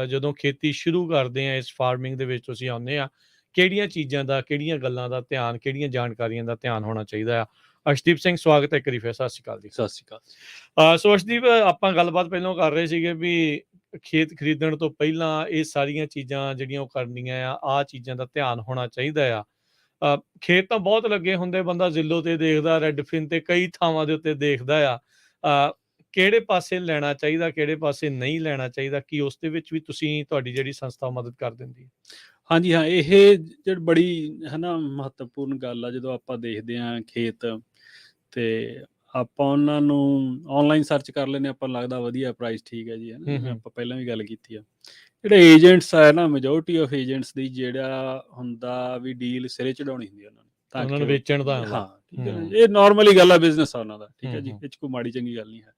[SPEAKER 1] ਜਦੋਂ ਖੇਤੀ ਸ਼ੁਰੂ ਕਰਦੇ ਹਾਂ, ਇਸ ਫਾਰਮਿੰਗ ਦੇ ਵਿੱਚ ਤੁਸੀਂ ਆਉਂਦੇ ਆ, ਕਿਹੜੀਆਂ ਚੀਜ਼ਾਂ ਦਾ, ਕਿਹੜੀਆਂ ਗੱਲਾਂ ਦਾ ਧਿਆਨ, ਕਿਹੜੀਆਂ ਜਾਣਕਾਰੀਆਂ ਦਾ ਧਿਆਨ ਹੋਣਾ ਚਾਹੀਦਾ ਆ। ਅਰਸ਼ਦੀਪ ਸਿੰਘ, ਸਵਾਗਤ ਹੈ ਇੱਕ ਵਾਰੀ ਫਿਰ। ਸਤਿ ਸ਼੍ਰੀ ਅਕਾਲ ਜੀ।
[SPEAKER 2] ਸਤਿ ਸ਼੍ਰੀ ਅਕਾਲ।
[SPEAKER 1] ਸੋ ਅਰਸ਼ਦੀਪ, ਆਪਾਂ ਗੱਲਬਾਤ ਪਹਿਲਾਂ ਕਰ ਰਹੇ ਸੀਗੇ ਵੀ ਖੇਤ ਖਰੀਦਣ ਤੋਂ ਪਹਿਲਾਂ ਇਹ ਸਾਰੀਆਂ ਚੀਜ਼ਾਂ ਜਿਹੜੀਆਂ ਉਹ ਕਰਨੀਆਂ ਆ, ਆਹ ਚੀਜ਼ਾਂ ਦਾ ਧਿਆਨ ਹੋਣਾ ਚਾਹੀਦਾ ਆ। ਖੇਤ ਤਾਂ ਬਹੁਤ ਲੱਗੇ ਹੁੰਦੇ, ਬੰਦਾ ਜ਼ਿੱਲੋ ਤੇ ਦੇਖਦਾ, ਰੈਡਫਿਨ ਤੇ ਕਈ ਥਾਵਾਂ ਦੇ ਉੱਤੇ ਦੇਖਦਾ ਆ। ਕਿਹੜੇ ਪਾਸੇ ਲੈਣਾ ਚਾਹੀਦਾ, ਕਿਹੜੇ ਪਾਸੇ ਨਹੀਂ ਲੈਣਾ ਚਾਹੀਦਾ, ਕੀ ਉਸ ਦੇ ਵਿੱਚ ਵੀ ਤੁਸੀਂ, ਤੁਹਾਡੀ ਜਿਹੜੀ ਸੰਸਥਾ ਮਦਦ ਕਰ ਦਿੰਦੀ ਹੈ?
[SPEAKER 2] ਹਾਂਜੀ ਹਾਂ, ਇਹ ਜਿਹੜੀ ਬੜੀ ਹੈ ਨਾ ਮਹੱਤਵਪੂਰਨ ਗੱਲ ਆ। ਜਦੋਂ ਆਪਾਂ ਦੇਖਦੇ ਹਾਂ ਖੇਤ ਤੇ ਆਪਾਂ ਉਹਨਾਂ ਨੂੰ ਆਨਲਾਈਨ ਸਰਚ ਕਰ ਲੈਂਦੇ, ਆਪਾਂ ਨੂੰ ਲੱਗਦਾ ਵਧੀਆ ਪ੍ਰਾਈਸ ਠੀਕ ਹੈ ਜੀ, ਹੈ ਨਾ, ਜਿਵੇਂ ਆਪਾਂ ਪਹਿਲਾਂ ਵੀ ਗੱਲ ਕੀਤੀ ਆ। ਜਿਹੜੇ ਏਜੰਟਸ ਆ ਨਾ, ਮੈਜੋਰਟੀ ਆਫ ਏਜੰਟਸ ਦੀ ਜਿਹੜਾ ਹੁੰਦਾ ਵੀ ਡੀਲ ਸਿਰੇ ਚੜਾਉਣੀ ਹੁੰਦੀ ਉਹਨਾਂ ਨੂੰ, ਤਾਂ
[SPEAKER 1] ਉਹਨਾਂ ਨੂੰ ਵੇਚਣ ਦਾ
[SPEAKER 2] ਹਾਂ, ਠੀਕ ਹੈ ਨਾ, ਇਹ ਨਾਰਮਲੀ ਗੱਲ ਆ, ਬਿਜ਼ਨਸ ਆ ਉਹਨਾਂ ਦਾ, ਠੀਕ ਹੈ ਜੀ, ਇਹ 'ਚ ਕੋਈ ਮਾੜੀ ਚੰਗੀ ਗੱਲ ਨਹੀਂ ਹੈ।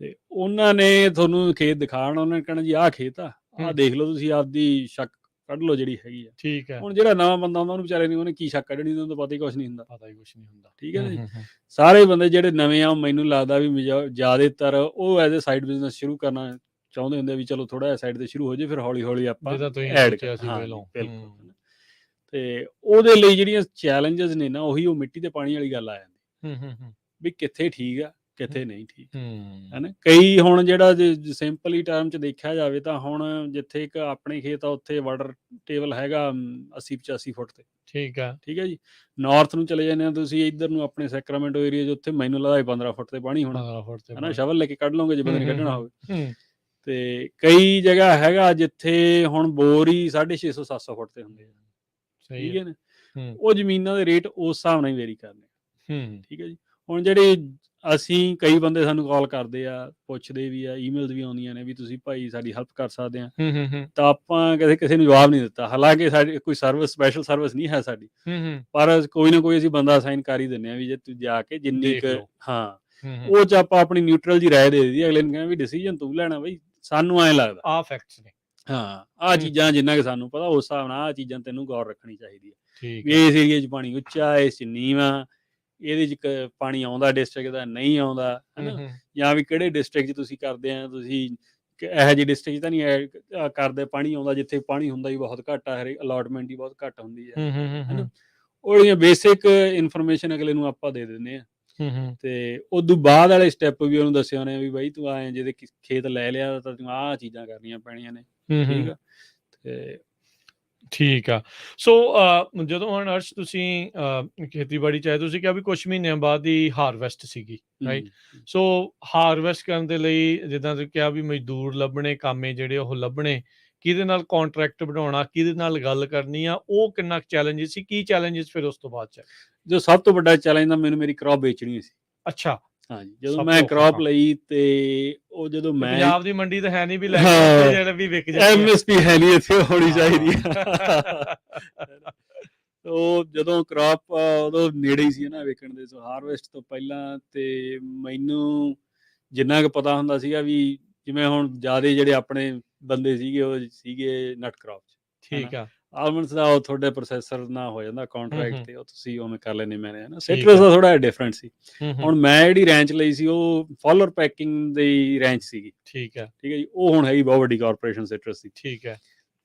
[SPEAKER 2] ਤੇ ਉਹਨਾਂ ਨੇ ਤੁਹਾਨੂੰ ਖੇਤ ਦਿਖਾਉਣਾ, ਉਹਨਾਂ ਨੇ ਕਹਿਣਾ ਜੀ ਆਹ ਖੇਤ ਆ, ਆਹ ਦੇਖ ਲਓ ਤੁਸੀਂ, ਆਪਦੀ ਸ਼ੱਕ ਕੱਢ ਲਓ ਜਿਹੜੀ ਹੈਗੀ ਆ।
[SPEAKER 1] ਠੀਕ ਹੈ।
[SPEAKER 2] ਹੁਣ ਜਿਹੜਾ ਨਵਾਂ ਬੰਦਾ ਹੁੰਦਾ, ਉਹਨੂੰ ਵਿਚਾਰੇ ਨੇ, ਉਹਨੇ ਕੀ ਸ਼ੱਕ ਕੱਢਣੀ, ਉਹਨੂੰ ਤਾਂ ਪਤਾ ਹੀ ਕੁਛ ਨਹੀਂ ਹੁੰਦਾ,
[SPEAKER 1] ਪਤਾ ਹੀ ਕੁਛ ਨਹੀਂ ਹੁੰਦਾ,
[SPEAKER 2] ਠੀਕ ਹੈ ਨਾ ਜੀ। ਸਾਰੇ ਬੰਦੇ ਜਿਹੜੇ ਨਵੇਂ ਆ, ਮੈਨੂੰ ਲੱਗਦਾ ਵੀ ਜ਼ਿਆਦਾਤਰ ਉਹ ਐਜ਼ ਏ ਸਾਈਡ ਬਿਜ਼ਨਸ ਸ਼ੁਰੂ ਕਰਨਾ ਚਾਹੁੰਦੇ ਹੁੰਦੇ ਵੀ ਚਲੋ ਥੋੜਾ ਜਿਹਾ ਸਾਈਡ ਤੇ ਸ਼ੁਰੂ ਹੋ ਜੇ, ਫਿਰ ਹੌਲੀ ਹੌਲੀ ਆਪਾਂ ਐਡ ਬਿਲਕੁਲ। ਤੇ ਉਹਦੇ ਲਈ ਜਿਹੜੀਆਂ ਚੈਲੰਜਸ ਨੇ ਨਾ, ਉਹੀ ਉਹ ਮਿੱਟੀ ਤੇ ਪਾਣੀ ਵਾਲੀ ਗੱਲ ਆ ਜਾਂਦੀ ਵੀ ਕਿੱਥੇ ਠੀਕ ਆ, ਕਿੱਥੇ ਨਹੀਂ ਠੀਕ, ਹੈ ਨਾ। ਕਈ ਹੁਣ ਜਿਹੜਾ ਸਿੰਪਲੀ ਟਰਮ 'ਚ ਦੇਖਿਆ ਜਾਵੇ ਤਾਂ ਹੁਣ ਜਿੱਥੇ ਇੱਕ ਆਪਣੇ ਖੇਤ ਆ, ਉੱਥੇ ਵਾਟਰ ਟੇਬਲ ਹੈਗਾ 80-85 ਫੁੱਟ ਤੇ, ਠੀਕ ਹੈ ਜੀ। ਨਾਰਥ ਨੂੰ ਚਲੇ ਜਾਂਦੇ ਆ ਤੁਸੀਂ, ਇੱਧਰ ਨੂੰ ਆਪਣੇ ਸੈਕਰਾਮੈਂਟੋ ਏਰੀਆ 'ਚ, ਉੱਥੇ ਮੈਨੂੰ ਲੱਗਦਾ 15 ਫੁੱਟ ਤੇ ਪਾਣੀ ਹੋਣਾ, ਹੈ ਨਾ। ਸ਼ਵਲ ਲੈ ਕੇ ਕੱਢ ਲਓਗੇ ਜੇ ਬੰਦੇ ਨੇ ਕੱਢਣਾ ਹੋਵੇ। ਤੇ ਕਈ ਜਗ੍ਹਾ ਹੈਗਾ ਜਿੱਥੇ ਹੁਣ ਬੋਰ ਹੀ 650-700 ਫੁੱਟ ਤੇ ਹੁੰਦੇ ਆ, ਠੀਕ ਹੈ ਨਾ। ਉਹ ਜ਼ਮੀਨਾਂ ਦੇ ਰੇਟ ਉਸ ਹਿਸਾਬ ਨਾਲ ਹੀ ਵੇਰੀ ਕਰਨੇ, ਠੀਕ ਹੈ ਜੀ। ਹੁਣ ਜਿਹੜੇ ਅਸੀਂ, ਕਈ ਬੰਦੇ ਸਾਨੂੰ ਕਾਲ ਕਰਦੇ ਆ, ਪੁੱਛਦੇ ਵੀ ਆ, ਈਮੇਲਸ ਵੀ ਆਉਂਦੀਆਂ ਨੇ ਵੀ ਤੁਸੀਂ ਭਾਈ ਸਾਡੀ ਹੈਲਪ ਕਰ ਸਕਦੇ ਆ, ਤਾਂ ਆਪਾਂ ਕਿਸੇ ਨੂੰ ਜਵਾਬ ਨਹੀਂ ਦਿੱਤਾ। ਹਾਲਾਂਕਿ ਸਾਡੀ ਕੋਈ ਸਰਵਿਸ, ਸਪੈਸ਼ਲ ਸਰਵਿਸ ਨਹੀਂ ਹੈ ਸਾਡੀ, ਪਰ ਕੋਈ ਨਾ ਕੋਈ ਅਸੀਂ ਬੰਦਾ ਅਸਾਈਨ ਕਰ ਹੀ ਦਿੰਦੇ ਆ ਵੀ ਜੇ ਤੂੰ ਜਾ ਕੇ ਜਿੰਨੀ ਕੁ, ਹਾਂ, ਉਹ 'ਚ ਆਪਾਂ ਆਪਣੀ ਨਿਊਟਰਲ ਜੀ ਰਾਏ ਦੇ ਦਿੱਤੀ। ਅਗਲੇ ਨੂੰ ਕਹਿੰਦੇ ਵੀ ਡਿਸੀਜਨ ਤੂੰ ਲੈਣਾ ਬਈ, ਸਾਨੂੰ ਐਂ ਲੱਗਦਾ
[SPEAKER 1] ਆਹ ਫੈਕਟਸ ਨੇ,
[SPEAKER 2] ਹਾਂ, ਆਹ ਚੀਜ਼ਾਂ ਜਿੰਨਾ ਕਿ ਸਾਨੂੰ ਪਤਾ, ਉਸ ਹਿਸਾਬ ਨਾਲ ਆਹ ਚੀਜ਼ਾਂ ਤੈਨੂੰ ਗੌਰ ਰੱਖਣੀ ਚਾਹੀਦੀ ਹੈ ਵੀ ਇਸ ਏਰੀਏ 'ਚ ਪਾਣੀ ਉੱਚਾ, ਇਸ 'ਚ ਨੀਵਾਂ, ਇਹਦੇ 'ਚ ਪਾਣੀ ਆਉਂਦਾ ਡਿਸਟ੍ਰਿਕਟ ਦਾ, ਨਹੀਂ ਆਉਂਦਾ, ਹੈ ਨਾ, ਜਾਂ ਵੀ ਕਿਹੜੇ ਡਿਸਟ੍ਰਿਕਟ 'ਚ ਤੁਸੀਂ ਕਰਦੇ ਆ, ਤੁਸੀਂ ਇਹੋ ਜਿਹੇ ਡਿਸਟ੍ਰਿਕਟ 'ਚ ਤਾਂ ਨਹੀਂ ਕਰਦੇ ਪਾਣੀ ਆਉਂਦਾ ਜਿੱਥੇ ਪਾਣੀ ਹੁੰਦਾ ਹੀ ਬਹੁਤ ਘੱਟ ਆ, ਹਰੇਕ ਅਲਾਟਮੈਂਟ ਹੀ ਬਹੁਤ ਘੱਟ ਹੁੰਦੀ ਹੈ ਨਾ। ਉਹਦੀਆਂ ਬੇਸਿਕ ਇਨਫੋਰਮੇਸ਼ਨ ਅਗਲੇ ਨੂੰ ਆਪਾਂ ਦੇ ਦਿੰਦੇ ਆ। ਤੇ ਉਦੋਂ ਬਾਅਦ ਵਾਲੇ ਸਟੈਪ ਵੀ ਉਹਨੂੰ ਦੱਸੇ ਹੋਣੇ ਵੀ ਬਾਈ ਤੂੰ ਆਏ ਜਿਹਦੇ ਖੇਤ ਲੈ ਲਿਆ ਤਾਂ ਤੂੰ ਆਹ ਚੀਜ਼ਾਂ ਕਰਨੀਆਂ ਪੈਣੀਆਂ ਨੇ, ਠੀਕ ਆ। ਤੇ ਠੀਕ ਆ।
[SPEAKER 1] ਸੋ ਜਦੋਂ ਹੁਣ ਅਰਸ਼ ਤੁਸੀਂ ਖੇਤੀਬਾੜੀ 'ਚ ਆਏ, ਤੁਸੀਂ ਕਿਹਾ ਵੀ ਕੁਛ ਮਹੀਨਿਆਂ ਬਾਅਦ ਹੀ ਹਾਰਵੈਸਟ ਸੀਗੀ, ਰਾਈਟ। ਸੋ ਹਾਰਵੈਸਟ ਕਰਨ ਦੇ ਲਈ, ਜਿੱਦਾਂ ਤੁਸੀਂ ਕਿਹਾ ਵੀ ਮਜ਼ਦੂਰ ਲੱਭਣੇ, ਕਾਮੇ ਜਿਹੜੇ ਉਹ ਲੱਭਣੇ, ਕਿਹਦੇ ਨਾਲ ਕੰਟਰੈਕਟ ਬਣਾਉਣਾ, ਕਿਹਦੇ ਨਾਲ ਗੱਲ ਕਰਨੀ ਆ, ਉਹ ਕਿੰਨਾ ਕੁ ਚੈਲੰਜਿਸ ਸੀ, ਕੀ ਚੈਲੰਜਿਸ ਫਿਰ ਉਸ ਤੋਂ ਬਾਅਦ 'ਚ?
[SPEAKER 2] ਜੋ ਸਭ ਤੋਂ ਵੱਡਾ ਚੈਲੰਜ ਤਾਂ ਮੈਨੂੰ ਮੇਰੀ ਕ੍ਰੌਪ ਵੇਚਣੀ ਸੀ।
[SPEAKER 1] ਅੱਛਾ,
[SPEAKER 2] ਹਾਂਜੀ, ਜਦੋਂ ਮੈਂ ਕ੍ਰੌਪ ਲਈ ਤੇ ਉਹ ਜਦੋਂ ਮੈਂ,
[SPEAKER 1] ਪੰਜਾਬ ਦੀ ਮੰਡੀ ਤਾਂ ਹੈ ਨਹੀਂ ਵੀ ਲੈ ਕੇ ਜਿਹੜੇ ਵੀ ਵਿਕ ਜਾਂਦੇ,
[SPEAKER 2] MSP ਹੈ ਨਹੀਂ ਇੱਥੇ, ਹੋਣੀ ਚਾਹੀਦੀ ਆ। ਉਹ ਜਦੋਂ ਕ੍ਰੌਪ ਉਦੋਂ ਨੇੜੇ ਹੀ ਸੀ ਨਾ ਵਿਕਣ ਦੇ, ਹਾਰਵੈਸਟ ਤੋਂ ਪਹਿਲਾਂ, ਤੇ ਮੈਨੂੰ ਜਿੰਨਾ ਕੁ ਪਤਾ ਹੁੰਦਾ ਸੀਗਾ ਵੀ ਜਿਵੇਂ ਹੁਣ ਜ਼ਿਆਦਾ ਜਿਹੜੇ ਆਪਣੇ ਬੰਦੇ ਸੀਗੇ ਉਹ ਸੀਗੇ ਨਟ ਕ੍ਰੌਪ 'ਚ,
[SPEAKER 1] ਠੀਕ ਆ।
[SPEAKER 2] ਆਲਮੰਡਸ ਦਾ ਉਹ ਤੁਹਾਡੇ ਪ੍ਰੋਸੈਸਰ ਨਾਲ ਹੋ ਜਾਂਦਾ ਕੰਟਰੈਕਟ, ਤੇ ਉਹ ਤੁਸੀਂ ਉਵੇਂ ਕਰ ਲੈਣੇ ਮੈਨੇ, ਹੈ ਨਾ। ਸਿਟਰਸ ਦਾ ਥੋੜਾ ਜਿਹਾ ਡਿਫਰੈਂਟ ਸੀ। ਹੁਣ ਮੈਂ ਜਿਹੜੀ ਰੈਂਚ ਲਈ ਸੀ ਉਹ ਫੋਲਰ ਪੈਕਿੰਗ ਦੀ ਰੈਂਚ ਸੀਗੀ, ਠੀਕ ਹੈ ਜੀ। ਉਹ ਹੁਣ ਹੈਗੀ ਬਹੁਤ ਵੱਡੀ ਕਾਰਪੋਰੇਸ਼ਨ ਸਿਟਰਸ ਦੀ, ਠੀਕ ਹੈ।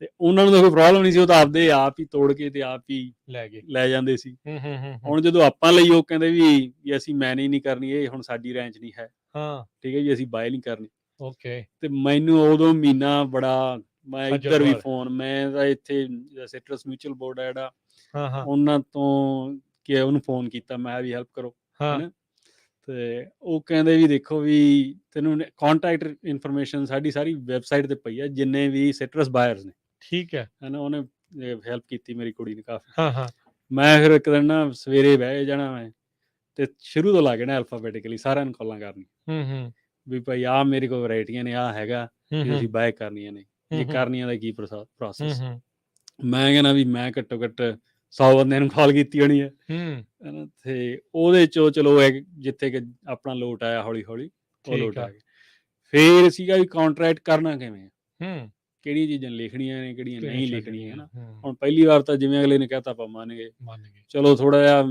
[SPEAKER 2] ਤੇ ਉਹਨਾਂ ਨੂੰ ਤਾਂ ਕੋਈ ਪ੍ਰੋਬਲਮ ਨਹੀਂ ਸੀ, ਉਹ ਤਾਂ ਆਪਦੇ ਆਪ ਹੀ ਤੋੜ ਕੇ ਤੇ ਆਪ ਹੀ ਲੈ ਜਾਂਦੇ ਸੀ। ਹੁਣ ਜਦੋਂ ਆਪਾਂ ਲਈ, ਉਹ ਕਹਿੰਦੇ ਵੀ ਅਸੀਂ ਮੈਨੇਜ ਨਹੀਂ ਕਰਨੀ, ਇਹ ਹੁਣ ਸਾਡੀ ਰੈਂਚ ਨਹੀਂ ਹੈ, ਠੀਕ ਹੈ ਜੀ, ਅਸੀਂ ਬਾਏ ਨਹੀਂ ਕਰਨੀ। ਓਕੇ। ਤੇ ਮੈਨੂੰ ਉਦੋਂ ਮਹੀਨਾ ਬੜਾ, ਮੈਂ ਇੱਧਰ ਵੀ ਫੋਨ, ਮੈਂ ਤਾਂ ਇੱਥੇ ਸਿਟਰਸ ਮਿਊਚੁਅਲ ਬੋਰਡ ਹੈ ਜਿਹੜਾ, ਉਹਨਾਂ ਤੋਂ ਕਿ ਉਹਨੂੰ ਫੋਨ ਕੀਤਾ, ਮੈਂ ਵੀ ਹੈਲਪ ਕਰੋ, ਹੈ। ਤੇ ਉਹ ਕਹਿੰਦੇ ਵੀ ਦੇਖੋ ਵੀ ਤੈਨੂੰ ਕੰਟੈਕਟ ਇਨਫੋਰਮੇਸ਼ਨ ਸਾਡੀ ਸਾਰੀ ਵੈਬਸਾਈਟ ਤੇ ਪਈ ਹੈ, ਜਿੰਨੇ ਵੀ ਸਿਟਰਸ ਬਾਇਰਸ ਨੇ, ਠੀਕ ਹੈ ਨਾ। ਉਹਨੇ ਹੈਲਪ ਕੀਤੀ ਮੇਰੀ ਕੁੜੀ ਨੇ ਕਾਫੀ। ਮੈਂ ਫਿਰ ਇੱਕ ਦਿਨ ਨਾ ਸਵੇਰੇ ਬਹਿ ਜਾਣਾ ਮੈਂ, ਤੇ ਸ਼ੁਰੂ ਤੋਂ ਲਾ ਕੇ ਨਾ ਐਲਫਾਬੈਟਿਕਲੀ ਸਾਰਿਆਂ ਨੂੰ ਕਾਲਾਂ ਕਰਨੀ ਵੀ ਭਾਈ ਆਹ ਮੇਰੇ ਕੋਲ ਵੈਰਾਈਟੀਆਂ ਨੇ, ਆਹ ਹੈਗਾ ਵੀ ਤੁਸੀਂ ਬਾਏ ਕਰਨੀਆਂ ਨੇ, ਜੇ ਕਰਨੀਆਂ ਦਾ ਕੀ ਪ੍ਰੋਸੈਸ। ਮੈਂ ਕਹਿੰਦਾ ਵੀ ਮੈਂ ਘੱਟੋ ਘੱਟ 100 ਬੰਦਿਆਂ ਨੂੰ ਕਾਲ ਕੀਤੀ ਹੋਣੀ ਹੈ
[SPEAKER 1] ਹੂੰ
[SPEAKER 2] ਤੇ ਉਹਦੇ ਚੋਂ ਚਲੋ ਜਿੱਥੇ ਕਿ ਆਪਣਾ ਲੋਟ ਆਇਆ ਹੌਲੀ ਹੌਲੀ ਉਹ
[SPEAKER 1] ਠੀਕ
[SPEAKER 2] ਲੋਟ
[SPEAKER 1] ਆ
[SPEAKER 2] ਆ ਗਿਆ। ਫਿਰ ਸੀਗਾ ਵੀ ਕੰਟਰੈਕਟ ਕਰਨਾ ਕਿਵੇਂ ਆ,
[SPEAKER 1] ਹੂੰ
[SPEAKER 2] ਕਿਹੜੀਆਂ ਚੀਜ਼ਾਂ ਲਿਖਣੀਆਂ ਨੇ ਕਿਹੜੀਆਂ
[SPEAKER 1] ਕਿਹੜੀਆਂ
[SPEAKER 2] ਨਹੀਂ
[SPEAKER 1] ਛੱਡਣੀਆਂ
[SPEAKER 2] ਲਿਖਣੀਆਂ, ਹਨਾ।
[SPEAKER 1] ਹੂੰ
[SPEAKER 2] ਹੁਣ ਪਹਿਲੀ ਵਾਰ ਤਾਂ ਜਿਵੇਂ ਅਗਲੇ ਨੇ ਕਹਿਤਾ ਆਪਾਂ ਮੰਨ ਗਏ,
[SPEAKER 1] ਮੰਨ ਗਏ
[SPEAKER 2] ਚਲੋ ਥੋੜਾ ਜਿਹਾ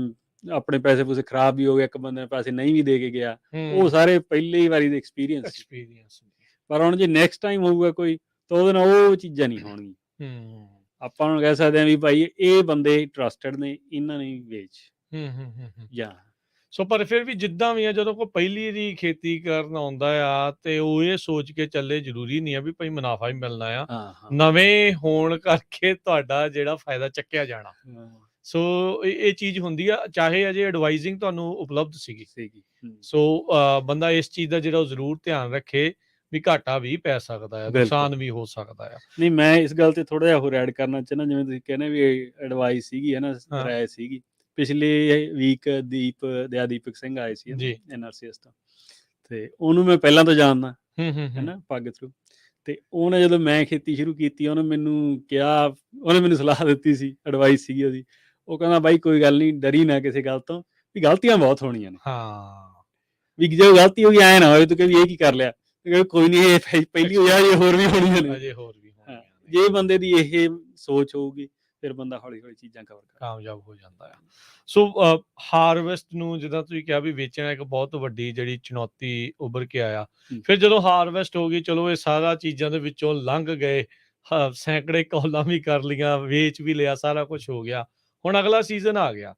[SPEAKER 2] ਆਪਣੇ ਪੈਸੇ ਪੂਸੇ ਖਰਾਬ ਵੀ ਹੋ ਗਏ, ਇੱਕ ਬੰਦੇ ਨੇ ਪੈਸੇ ਨਹੀਂ ਵੀ ਦੇ ਕੇ ਗਿਆ, ਉਹ ਸਾਰੇ ਪਹਿਲੀ ਵਾਰੀ ਦੇ ਐਕਸਪੀਰੀਅੰਸ ਸੀ।
[SPEAKER 1] ਐਕਸਪੀਰੀਅੰਸ
[SPEAKER 2] ਪਰ ਹੁਣ ਜੇ ਨੈਕਸਟ ਟਾਈਮ ਹੋਊਗਾ ਕੋਈ ਤਾਂ ਉਹਦੇ ਨਾਲ ਉਹ ਚੀਜ਼ਾਂ ਨਹੀਂ ਹੋਣਗੀਆਂ।
[SPEAKER 1] ਹੂੰ
[SPEAKER 2] ਆਪਾਂ ਹੁਣ ਕਹਿ ਸਕਦੇ ਹਾਂ ਵੀ ਭਾਈ ਇਹ ਬੰਦੇ ਟਰਸਟਡ ਨੇ, ਇਹਨਾਂ ਨੇ ਵੇਚ
[SPEAKER 1] ਹੂੰ
[SPEAKER 2] ਜਾਂ
[SPEAKER 1] ਸੋ ਪਰ ਫਿਰ ਵੀ ਜਿੱਦਾਂ ਵੀ ਆ ਜਦੋਂ ਕੋਈ ਪਹਿਲੀ ਵਾਰੀ ਖੇਤੀ ਕਰਨ ਆਉਂਦਾ ਆ ਤੇ ਉਹ ਇਹ ਸੋਚ ਕੇ ਚੱਲੇ ਜ਼ਰੂਰੀ ਨਹੀਂ ਆ ਵੀ ਭਾਈ ਮੁਨਾਫਾ ਹੀ ਮਿਲਣਾ ਆ,
[SPEAKER 2] ਹਾਂ
[SPEAKER 1] ਨਵੇਂ ਹੋਣ ਕਰਕੇ ਤੁਹਾਡਾ ਜਿਹੜਾ ਫਾਇਦਾ ਚੱਕਿਆ ਜਾਣਾ। ਸੋ ਇਹ ਚੀਜ਼ ਹੁੰਦੀ ਆ, ਚਾਹੇ ਅਜੇ ਐਡਵਾਈਜ਼ਿੰਗ ਤੁਹਾਨੂੰ ਉਪਲਬਧ ਸੀਗੀ। ਸੋ ਬੰਦਾ ਇਸ ਚੀਜ਼ ਦਾ ਜਿਹੜਾ ਉਹ ਜ਼ਰੂਰ ਧਿਆਨ ਰੱਖੇ ਵੀ ਘਾਟਾ ਵੀ ਪੈ ਸਕਦਾ ਆ, ਨੁਕਸਾਨ ਵੀ ਹੋ ਸਕਦਾ ਆ।
[SPEAKER 2] ਨਹੀਂ ਮੈਂ ਇਸ ਗੱਲ ਤੇ ਥੋੜਾ ਜਿਹਾ ਹੋਰ ਐਡ ਕਰਨਾ ਚਾਹੁੰਦਾ, ਜਿਵੇਂ ਤੁਸੀਂ ਕਹਿੰਦੇ ਵੀ ਐਡਵਾਈਸ ਸੀਗੀ ਹੈ ਨਾ, ਰਾਏ ਸੀਗੀ। ਪਿਛਲੇ ਵੀਕ ਦੀਪਕ ਸਿੰਘ ਆਏ ਸੀ NRCS ਤੋਂ, ਤੇ ਉਹਨੂੰ ਮੈਂ ਪਹਿਲਾਂ ਤੋਂ ਜਾਣਦਾ ਹੈਨਾ ਪੱਗ ਥਰੂ, ਤੇ ਉਹਨੇ ਜਦੋਂ ਮੈਂ ਖੇਤੀ ਸ਼ੁਰੂ ਕੀਤੀ ਉਹਨੇ ਮੈਨੂੰ ਕਿਹਾ, ਉਹਨੇ ਮੈਨੂੰ ਸਲਾਹ ਦਿੱਤੀ ਸੀ, ਐਡਵਾਈਸ ਸੀਗੀ ਉਹਦੀ। ਉਹ ਕਹਿੰਦਾ ਬਾਈ ਕੋਈ ਗੱਲ ਨਹੀਂ, ਡਰੀ ਨਾ ਕਿਸੇ ਗੱਲ ਤੋਂ, ਵੀ ਗਲਤੀਆਂ ਬਹੁਤ ਹੋਣੀਆਂ ਨੇ, ਵੀ ਜੇ ਗਲਤੀ ਹੋ ਗਈ ਐ ਨਾ ਹੋਵੇ ਤੂੰ ਕਹੇ ਇਹ ਕੀ ਕਰ ਲਿਆ, ਕੋਈ ਨਹੀਂ ਇਹ ਪਹਿਲੀ ਹੋ ਜਾ, ਹੋਰ ਵੀ ਹੋਣੀਆਂ ਨੇ। ਜੇ ਬੰਦੇ ਦੀ ਇਹ ਸੋਚ ਹੋਊਗੀ ਫਿਰ ਬੰਦਾ ਹੌਲੀ ਹੌਲੀ ਚੀਜ਼ਾਂ ਕਵਰ
[SPEAKER 1] ਕਾਮਯਾਬ ਹੋ ਜਾਂਦਾ ਆ। ਸੋ ਹਾਰਵੈਸਟ ਨੂੰ ਜਿੱਦਾਂ ਤੁਸੀਂ ਕਿਹਾ ਵੀ ਵੇਚਣਾ ਇੱਕ ਬਹੁਤ ਵੱਡੀ ਜਿਹੜੀ ਚੁਣੌਤੀ ਉੱਭਰ ਕੇ ਆਇਆ, ਫਿਰ ਜਦੋਂ ਹਾਰਵੈਸਟ ਹੋ ਗਈ, ਚਲੋ ਇਹ ਸਾਰਾ ਚੀਜ਼ਾਂ ਦੇ ਵਿੱਚੋਂ ਲੰਘ ਗਏ, ਸੈਂਕੜੇ ਕੌਲਾਂ ਵੀ ਕਰ ਲਈਆਂ, ਵੇਚ ਵੀ ਲਿਆ, ਸਾਰਾ ਕੁਝ ਹੋ ਗਿਆ, ਹੁਣ ਅਗਲਾ ਸੀਜ਼ਨ ਆ ਗਿਆ,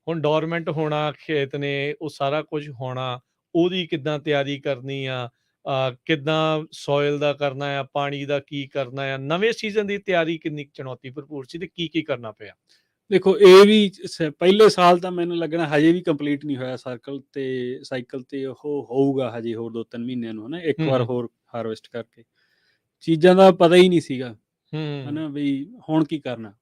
[SPEAKER 1] ਹੁਣ ਡੋਰਮੈਂਟ ਹੋਣਾ ਖੇਤ ਨੇ, ਉਹ ਸਾਰਾ ਕੁਝ ਹੋਣਾ, ਉਹਦੀ ਕਿੱਦਾਂ ਤਿਆਰੀ ਕਰਨੀ ਆ, ਕਿੱਦਾਂ ਸੋਇਲ ਦਾ ਕਰਨਾ ਆ, ਪਾਣੀ ਦਾ ਕੀ ਕਰਨਾ ਆ, ਨਵੇਂ ਸੀਜ਼ਨ ਦੀ ਤਿਆਰੀ ਕਿੰਨੀ ਚੁਣੌਤੀ ਭਰਪੂਰ ਸੀ ਤੇ ਕੀ ਕਰਨਾ ਪਿਆ?
[SPEAKER 2] ਦੇਖੋ ਇਹ ਵੀ ਪਹਿਲੇ ਸਾਲ ਤਾਂ ਮੈਨੂੰ ਲੱਗਣਾ ਹਜੇ ਵੀ ਕੰਪਲੀਟ ਨਹੀਂ ਹੋਇਆ ਸਾਈਕਲ ਤੇ ਉਹ ਹੋਊਗਾ ਹਜੇ ਹੋਰ 2-3 ਮਹੀਨਿਆਂ ਨੂੰ, ਹਨਾ, ਇੱਕ ਵਾਰ ਹੋਰ ਹਾਰਵੈਸਟ ਕਰਕੇ। ਚੀਜ਼ਾਂ ਦਾ ਪਤਾ ਹੀ ਨਹੀਂ ਸੀਗਾ ਹਨਾ ਵੀ ਹੁਣ ਕੀ ਕਰਨਾ,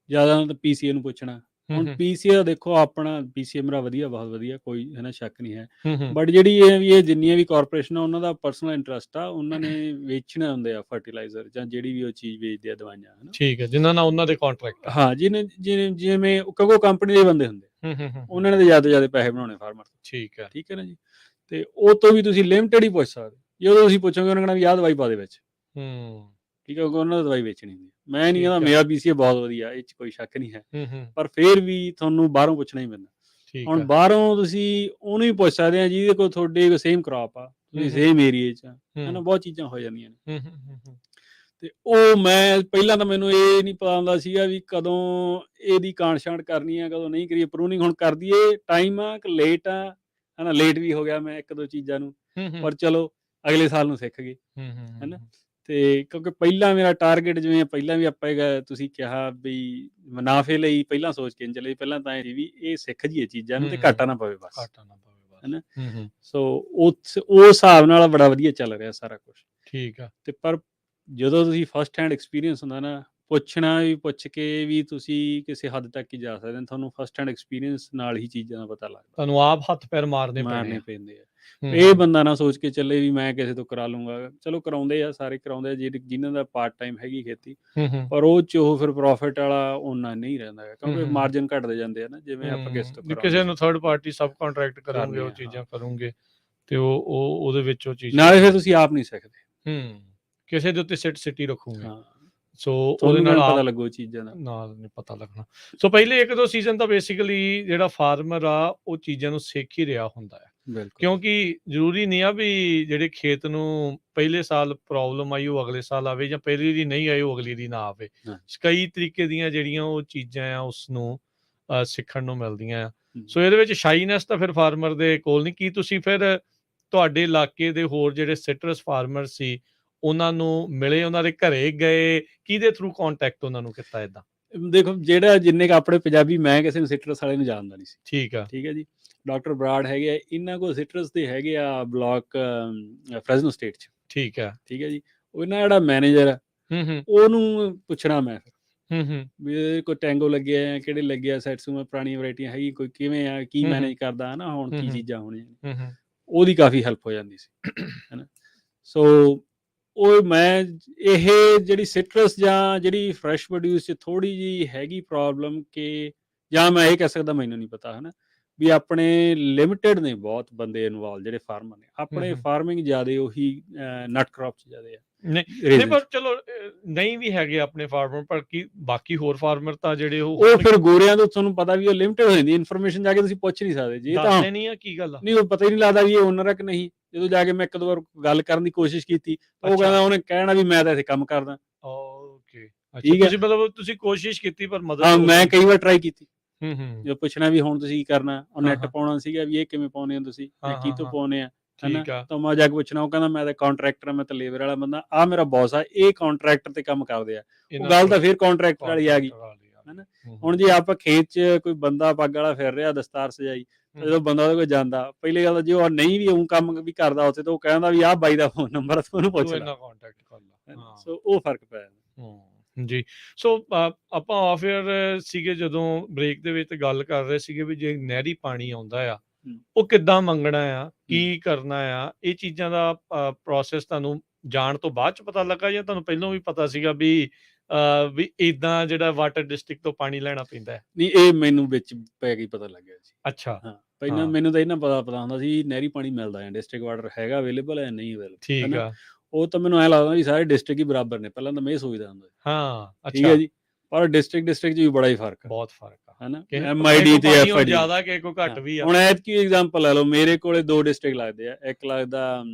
[SPEAKER 2] ਜ਼ਿਆਦਾ ਤਾਂ PCA ਨੂੰ ਪੁੱਛਣਾ। ਹੁਣ PCA ਦਾ ਦੇਖੋ ਆਪਣਾ PCA ਮੇਰਾ ਵਧੀਆ, ਬਹੁਤ ਵਧੀਆ, ਕੋਈ ਹਨਾ ਸ਼ੱਕ ਨਹੀਂ ਹੈ, ਬਟ ਜਿਹੜੀ ਇਹ ਜਿੰਨੀਆਂ ਵੀ ਕਾਰਪੋਰੇਸ਼ਨ ਆ ਉਹਨਾਂ ਦਾ ਪਰਸਨਲ ਇੰਟਰਸਟ ਆ, ਉਹਨਾਂ ਨੇ ਵੇਚਣੇ ਹੁੰਦੇ ਆ ਫਰਟੀਲਾਈਜ਼ਰ ਜਾਂ ਜਿਹੜੀ ਵੀ ਉਹ ਚੀਜ਼ ਵੇਚਦੇ ਆ, ਦਵਾਈਆਂ, ਹਨਾ। ਠੀਕ ਹੈ, ਜਿਨ੍ਹਾਂ ਨਾਲ ਉਹਨਾਂ ਦੇ ਕੰਟਰੈਕਟ, ਹਾਂ, ਜਿਵੇਂ ਕਿਉਂਕਿ ਉਹ ਕੰਪਨੀ ਦੇ ਬੰਦੇ ਹੁੰਦੇ, ਉਹਨਾਂ ਨੇ ਜ਼ਿਆਦਾ ਤੋਂ ਜ਼ਿਆਦਾ ਪੈਸੇ ਬਣਾਉਣੇ ਫਾਰਮਰ ਤੋਂ। ਠੀਕ ਹੈ ਨਾ ਜੀ, ਤੇ ਉਹ ਤੋਂ ਵੀ ਤੁਸੀਂ ਲਿਮਟਿਡ ਹੀ ਪੁੱਛ ਸਕਦੇ, ਜਦੋਂ ਤੁਸੀਂ ਪੁੱਛੋਗੇ ਉਹਨਾਂ ਕਹਿਣਾ ਵੀ ਆਹ ਦਵਾਈ ਪਾ ਦੇ ਵਿੱਚ, ਠੀਕ ਹੈ, ਕਿਉਂਕਿ ਉਹਨਾਂ ਦੀ ਦਵਾਈ ਵੇਚਣੀ ਹੁੰਦੀ। ਮੈਂ ਨਹੀਂ ਕਹਿੰਦਾ ਮੇਰਾ PCA ਬਹੁਤ ਵਧੀਆ, ਇਹ 'ਚ ਕੋਈ ਸ਼ੱਕ ਨਹੀਂ ਹੈ, ਪਰ ਫਿਰ ਵੀ ਤੁਹਾਨੂੰ ਬਾਹਰੋਂ ਪੁੱਛਣਾ ਹੀ ਪੈਂਦਾ। ਹੁਣ ਬਾਹਰੋਂ ਤੁਸੀਂ ਉਹਨੂੰ ਹੀ ਪੁੱਛ ਸਕਦੇ ਆ ਜਿਹਦੇ ਕੋਲ ਤੁਹਾਡੇ ਸੇਮ ਕ੍ਰੌਪ ਆ, ਤੁਸੀਂ ਸੇਮ ਏਰੀਏ 'ਚ, ਹਨਾ, ਬਹੁਤ ਚੀਜ਼ਾਂ ਹੋ ਜਾਂਦੀਆਂ ਨੇ। ਤੇ ਉਹ ਮੈਂ ਪਹਿਲਾਂ ਤਾਂ ਮੈਨੂੰ ਇਹ ਨਹੀਂ ਪਤਾ ਹੁੰਦਾ ਸੀਗਾ ਵੀ ਕਦੋਂ ਇਹਦੀ ਕਾਂਡ-ਛਾਂਡ ਕਰਨੀ ਆ, ਕਦੋਂ ਨਹੀਂ ਕਰੀਏ, ਪ੍ਰੂਨਿੰਗ ਹੁਣ ਕਰ ਦਈਏ, ਟਾਈਮ ਆ ਕਿ ਲੇਟ ਆ, ਹਨਾ। ਲੇਟ ਵੀ ਹੋ ਗਿਆ ਮੈਂ 1-2 ਚੀਜ਼ਾਂ ਨੂੰ, ਪਰ ਚਲੋ ਅਗਲੇ ਸਾਲ ਨੂੰ ਸਿੱਖ ਗਏ, ਹਨਾ। ਤੇ ਕਿਉਂਕਿ ਪਹਿਲਾਂ ਮੇਰਾ ਟਾਰਗੇਟ, ਜਿਵੇਂ ਪਹਿਲਾਂ ਵੀ ਆਪਾਂ ਤੁਸੀਂ ਕਿਹਾ ਵੀ ਮੁਨਾਫੇ ਲਈ ਪਹਿਲਾਂ ਸੋਚ ਕੇ ਚੱਲੇ, ਪਹਿਲਾਂ ਤਾਂ ਇਹ ਸੀ ਵੀ ਇਹ ਸਿੱਖ ਜੀਏ ਚੀਜ਼ਾਂ ਨੂੰ ਤੇ ਘਾਟਾ ਨਾ ਪਵੇ ਬਸ, ਹਨਾ। ਸੋ ਉਸ ਹਿਸਾਬ ਨਾਲ ਬੜਾ ਵਧੀਆ ਚੱਲ ਰਿਹਾ ਸਾਰਾ ਕੁਝ। ਠੀਕ ਆ। ਤੇ ਪਰ ਜਦੋਂ ਤੁਸੀਂ ਫਸਟ ਹੈਂਡ ਐਕਸਪੀਰੀਅੰਸ ਹੁੰਦਾ ਨਾ, ਪੁੱਛਣਾ ਵੀ, ਪੁੱਛ ਕੇ ਵੀ ਤੁਸੀਂ ਕਿਸੇ ਹੱਦ ਤੱਕ ਹੀ ਜਾ ਸਕਦੇ, ਤੁਹਾਨੂੰ ਫਸਟ ਹੈਂਡ ਐਕਸਪੀਰੀਅੰਸ ਨਾਲ ਹੀ ਚੀਜ਼ਾਂ ਦਾ ਪਤਾ ਲੱਗਦਾ, ਤੁਹਾਨੂੰ ਆਪ ਹੱਥ ਪੈਰ ਮਾਰਨੇ ਪੈਂਦੇ ਆ। ਇਹ ਬੰਦਾ ਨਾ ਸੋਚ ਕੇ ਚੱਲੇ ਵੀ ਮੈਂ ਕਿਸੇ ਤੋਂ ਕਰਾ ਲੂੰਗਾ, ਚਲੋ ਕਰਾਉਂਦੇ ਆ, ਸਾਰੇ ਕਰਾਉਂਦੇ ਆ ਜਿਨ੍ਹਾਂ ਦਾ ਪਾਰਟ ਟਾਈਮ ਹੈਗੀ ਖੇਤੀ, ਪਰ ਉਹ 'ਚ ਉਹ ਫਿਰ ਪ੍ਰੋਫਿਟ ਵਾਲਾ ਓਨਾ ਨਹੀਂ ਰਹਿੰਦਾ ਹੈ, ਕਿਉਂਕਿ ਮਾਰਜਨ ਘਟਦੇ ਜਾਂਦੇ ਆ ਨਾ, ਜਿਵੇਂ ਆਪਾਂ ਕਿਸੇ ਨੂੰ ਥਰਡ ਪਾਰਟੀ ਸਬ ਕੰਟਰੈਕਟ ਕਰੋਗੇ, ਉਹ ਚੀਜ਼ਾਂ ਕਰੋਗੇ ਤੇ ਉਹਦੇ ਵਿੱਚ ਉਹ ਚੀਜ਼ ਨਾਲੇ ਫਿਰ ਤੁਸੀਂ ਆਪ ਨਹੀਂ ਸਿੱਖਦੇ, ਕਿਸੇ ਦੇ ਉੱਤੇ ਸਿੱਟੀ ਰੱਖੋਗੇ। ਸੋ ਉਹਦੇ ਨਾਲ ਪਤਾ ਲੱਗੋ ਚੀਜ਼ਾਂ ਦਾ, ਨਾਲ ਨਹੀਂ ਪਤਾ ਲੱਗਣਾ। ਸੋ ਪਹਿਲੇ 1-2 ਸੀਜ਼ਨ ਤਾਂ ਬੇਸਿਕਲੀ ਜਿਹੜਾ ਫਾਰਮਰ ਆ ਉਹ ਚੀਜ਼ਾਂ ਨੂੰ ਸਿੱਖ ਹੀ ਰਿਹਾ ਹੁੰਦਾ ਹੈ, ਕਿਉਂਕਿ ਜ਼ਰੂਰੀ ਨਹੀਂ ਆ ਵੀ ਜਿਹੜੇ ਖੇਤ ਨੂੰ ਪਹਿਲੇ ਸਾਲ ਪ੍ਰੋਬਲਮ ਆਈ ਉਹ ਅਗਲੇ ਸਾਲ ਆਵੇ, ਜਾਂ ਪਹਿਲੀ ਦੀ ਨਹੀਂ ਆਈ ਉਹ ਅਗਲੀ ਦੀ ਨਾ ਆਵੇ। ਕਈ ਤਰੀਕੇ ਦੀਆਂ ਜਿਹੜੀਆਂ ਉਹ ਚੀਜ਼ਾਂ ਆ ਉਸ ਨੂੰ ਸਿੱਖਣ ਨੂੰ ਮਿਲਦੀਆਂ ਆ। ਸੋ ਇਹਦੇ ਵਿੱਚ ਸ਼ਾਈਨੈਸ ਤਾਂ ਫਿਰ ਫਾਰਮਰ ਦੇ ਕੋਲ ਨਹੀਂ। ਕੀ ਤੁਸੀਂ ਫਿਰ ਤੁਹਾਡੇ ਇਲਾਕੇ ਦੇ ਹੋਰ ਜਿਹੜੇ ਸਿਟਰਸ ਫਾਰਮਰ ਸੀ ਉਹਨਾਂ ਨੂੰ ਮਿਲੇ, ਉਹਨਾਂ ਦੇ ਘਰੇ ਗਏ, ਕਿਹਦੇ ਥਰੂ ਕੰਟੈਕਟ ਉਹਨਾਂ ਨੂੰ ਕੀਤਾ? ਏਦਾਂ ਦੇਖੋ, ਜਿੰਨੇ ਕੁ ਆਪਣੇ ਪੰਜਾਬੀ, ਮੈਂ ਕਿਸੇ ਨੂੰ ਸਿਟਰਸ ਵਾਲੇ ਨੂੰ ਜਾਣਦਾ ਨਹੀਂ ਸੀ। ਠੀਕ ਹੈ ਜੀ। ਡਾਕਟਰ ਬਰਾੜ ਹੈਗੇ ਆ, ਇਹਨਾਂ ਕੋਲ ਸਿਟਰਸ ਦੇ ਹੈਗੇ ਆ ਬਲਾਕ ਫਰੈਜ਼ਨੋ ਸਟੇਟ 'ਚ। ਠੀਕ ਹੈ ਜੀ। ਉਹ ਇਹਨਾਂ ਜਿਹੜਾ ਮੈਨੇਜਰ ਆ ਉਹਨੂੰ ਪੁੱਛਣਾ ਮੈਂ ਵੀ ਕੋਈ ਟੈਂਗੋ ਲੱਗਿਆ ਆ, ਕਿਹੜੇ ਲੱਗੇ ਆ, ਸੈਟਸੂ ਪੁਰਾਣੀਆਂ ਵਰਾਇਟੀਆਂ ਹੈਗੀ, ਕੋਈ ਕਿਵੇਂ ਆ, ਕੀ ਮੈਨੇਜ ਕਰਦਾ, ਹਨਾ, ਹੁਣ ਕੀ ਚੀਜ਼ਾਂ ਹੋਣੀਆਂ, ਉਹਦੀ ਕਾਫੀ ਹੈਲਪ ਹੋ ਜਾਂਦੀ ਸੀ, ਹਨਾ। ਸੋ ਉਹ ਮੈਂ ਇਹ ਜਿਹੜੀ ਸਿਟਰਸ ਜਾਂ ਜਿਹੜੀ ਫਰੈਸ਼ ਪ੍ਰੋਡਿਊਸ 'ਚ ਥੋੜ੍ਹੀ ਜਿਹੀ ਹੈਗੀ ਪ੍ਰੋਬਲਮ ਕਿ ਜਾਂ ਮੈਂ ਇਹ ਕਹਿ ਸਕਦਾ ਮੈਨੂੰ ਨਹੀਂ ਪਤਾ ਹੈ ਨਾ ਵੀ ਆਪਣੇ ਲਿਮਿਟਿਡ ਨੇ ਬਹੁਤ ਬੰਦੇ ਇਨਵੋਲਵ ਜਿਹੜੇ ਫਾਰਮਰ ਨੇ ਆਪਣੇ ਫਾਰਮਿੰਗ ਜ਼ਿਆਦਾ ਉਹੀ ਨਟ ਕ੍ਰੌਪ 'ਚ ਜ਼ਿਆਦਾ ਆ
[SPEAKER 1] ਨਹੀਂ ਪਰ ਚਲੋ ਨਹੀਂ ਵੀ ਹੈਗੇ ਆਪਣੇ ਫਾਰਮਰ ਪਰ ਕੀ ਬਾਕੀ ਹੋਰ ਫਾਰਮਰ ਤਾਂ ਜਿਹੜੇ
[SPEAKER 2] ਉਹ ਫਿਰ ਗੋਰਿਆਂ ਤੋਂ ਤੁਹਾਨੂੰ ਪਤਾ ਵੀ ਉਹ ਲਿਮਿਟਿਡ ਹੋ ਜਾਂਦੀ ਇਨਫੋਰਮੇਸ਼ਨ ਜਾ ਕੇ ਤੁਸੀਂ ਪੁੱਛ ਨਹੀਂ ਸਕਦੇ ਜੀ ਤਾਂ
[SPEAKER 1] ਨਹੀਂ ਆ ਕੀ ਗੱਲ
[SPEAKER 2] ਨਹੀਂ ਉਹ ਪਤਾ ਹੀ ਨਹੀਂ ਲੱਗਦਾ ਵੀ ਇਹ ਓਨਰ ਆ ਕਿ ਨਹੀਂ ਜਦੋਂ ਜਾ ਕੇ ਮੈਂ ਇੱਕ ਦੋ ਵਾਰ ਗੱਲ ਕਰਨ ਦੀ ਕੋਸ਼ਿਸ਼ ਕੀਤੀ ਉਹ ਕਹਿੰਦਾ ਉਹਨੇ ਕਹਿਣਾ ਵੀ ਮੈਂ ਤਾਂ ਇੱਥੇ ਕੰਮ ਕਰਦਾ
[SPEAKER 1] ਓਕੇ ਠੀਕ ਹੈ ਮਤਲਬ ਤੁਸੀਂ ਕੋਸ਼ਿਸ਼ ਕੀਤੀ ਪਰ ਮਦਦ
[SPEAKER 2] ਹਾਂ ਮੈਂ ਕਈ ਵਾਰ ਟਰਾਈ ਕੀਤੀ ਜੋ ਪੁੱਛਣਾ ਵੀ ਹੁਣ ਤੁਸੀਂ ਕੀ ਕਰਨਾ ਉਹ ਨੈਟ ਪਾਉਣਾ ਸੀਗਾ ਵੀ ਇਹ ਕਿਵੇਂ ਪਾਉਣੇ ਆ ਤੁਸੀਂ ਕੀ ਤੋਂ ਪਾਉਣੇ ਆ ਹਨਾ ਤਾਂ ਮੈਂ ਜਾ ਕੇ ਪੁੱਛਣਾ ਉਹ ਕਹਿੰਦਾ ਮੈਂ ਤਾਂ ਕਾਂਟਰੈਕਟਰ ਮੈਂ ਤਾਂ ਲੇਬਰ ਵਾਲਾ ਬੰਦਾ ਆ ਮੇਰਾ ਬੌਸ ਆ ਇਹ ਕਾਂਟਰੈਕਟਰ ਤੇ ਕੰਮ ਕਰਦੇ ਆ ਉਹ ਗੱਲ ਤਾਂ ਫਿਰ ਕਾਂਟਰੈਕਟਰ ਵਾਲੀ ਆ ਗਈ ਹਨਾ ਹੁਣ ਜੇ ਆਪਾਂ ਖੇਤ 'ਚ ਕੋਈ ਬੰਦਾ ਪੱਗ ਵਾਲਾ ਫਿਰ ਰਿਹਾ ਦਸਤਾਰ ਸਜਾਈ ਜਦੋਂ ਬੰਦਾ ਉਹਦੇ ਕੋਲ ਜਾਂਦਾ ਪਹਿਲੀ ਗੱਲ ਜੇ ਉਹ ਨਹੀਂ ਵੀ ਉਹ ਕੰਮ ਵੀ ਕਰਦਾ ਉੱਥੇ ਤਾਂ ਉਹ ਕਹਿੰਦਾ ਵੀ ਆਹ ਬਾਈ ਦਾ ਫੋਨ ਨੰਬਰ ਉਹਨੂੰ ਪੁੱਛ ਲੈ ਸੋ ਉਹ ਫਰਕ ਪੈ ਜਾਂਦਾ
[SPEAKER 1] ਜੀ ਸੋ ਆਪਾਂ ਆਫ ਏਅਰ ਸੀਗੇ ਜਦੋਂ ਬ੍ਰੇਕ ਦੇ ਵਿੱਚ ਗੱਲ ਕਰ ਰਹੇ ਸੀਗੇ ਵੀ ਜੇ ਨਹਿਰੀ ਪਾਣੀ ਆਉਂਦਾ ਆ ਉਹ ਕਿੱਦਾਂ ਮੰਗਣਾ ਆ ਕੀ ਕਰਨਾ ਆ ਇਹ ਚੀਜ਼ਾਂ ਦਾ ਪ੍ਰੋਸੈਸ ਤੁਹਾਨੂੰ ਜਾਣ ਤੋਂ ਬਾਅਦ ਚ ਪਤਾ ਲੱਗਾ ਜਾਂ ਤੁਹਾਨੂੰ ਪਹਿਲਾਂ ਵੀ ਪਤਾ ਸੀਗਾ ਵੀ ਏਦਾਂ ਜਿਹੜਾ ਵਾਟਰ ਡਿਸਟ੍ਰਿਕਟ ਤੋਂ ਪਾਣੀ ਲੈਣਾ ਪੈਂਦਾ ਹੈ
[SPEAKER 2] ਨਹੀਂ ਇਹ ਮੈਨੂੰ ਵਿੱਚ ਪੈ ਕੇ ਪਤਾ ਲੱਗਿਆ ਜੀ
[SPEAKER 1] ਅੱਛਾ
[SPEAKER 2] ਪਹਿਲਾਂ ਮੈਨੂੰ ਤਾਂ ਇਹਨਾਂ ਪਤਾ ਹੁੰਦਾ ਸੀ ਨਹਿਰੀ ਪਾਣੀ ਮਿਲਦਾ ਹੈ ਡਿਸਟ੍ਰਿਕਟ ਵਾਟਰ ਹੈਗਾ ਅਵੇਲੇਬਲ ਹੈ ਨਹੀਂ ਅਵੇਲੇਬਲ
[SPEAKER 1] ਠੀਕ ਆ
[SPEAKER 2] ਉਹ ਤਾਂ ਮੈਨੂੰ ਐਂ ਲੱਗਦਾ ਵੀ ਸਾਰੇ ਡਿਸਟ੍ਰਿਕਟ ਹੀ ਬਰਾਬਰ ਨੇ ਪਹਿਲਾਂ ਤਾਂ ਮੈਂ ਇਹ ਸੋਚਦਾ ਹੁੰਦਾ
[SPEAKER 1] ਹਾਂ
[SPEAKER 2] ਠੀਕ ਹੈ ਜੀ ਪਰ ਡਿਸਟ੍ਰਿਕਟ 'ਚ ਵੀ ਬੜਾ ਹੀ ਫਰਕ ਹੈ
[SPEAKER 1] ਬਹੁਤ ਫਰਕ ਆ
[SPEAKER 2] ਹਨਾ MID ਤੇ FID
[SPEAKER 1] ਜ਼ਿਆਦਾ ਕਿ ਕੋਈ ਘੱਟ ਵੀ ਆ
[SPEAKER 2] ਹੁਣ ਐਤਕੀ ਐਗਜ਼ਾਮਪਲ ਲੈ ਲਓ ਮੇਰੇ ਕੋਲੇ ਦੋ ਡਿਸਟ੍ਰਿਕਟ ਲੱਗਦੇ ਆ ਇੱਕ ਲੱਗਦਾ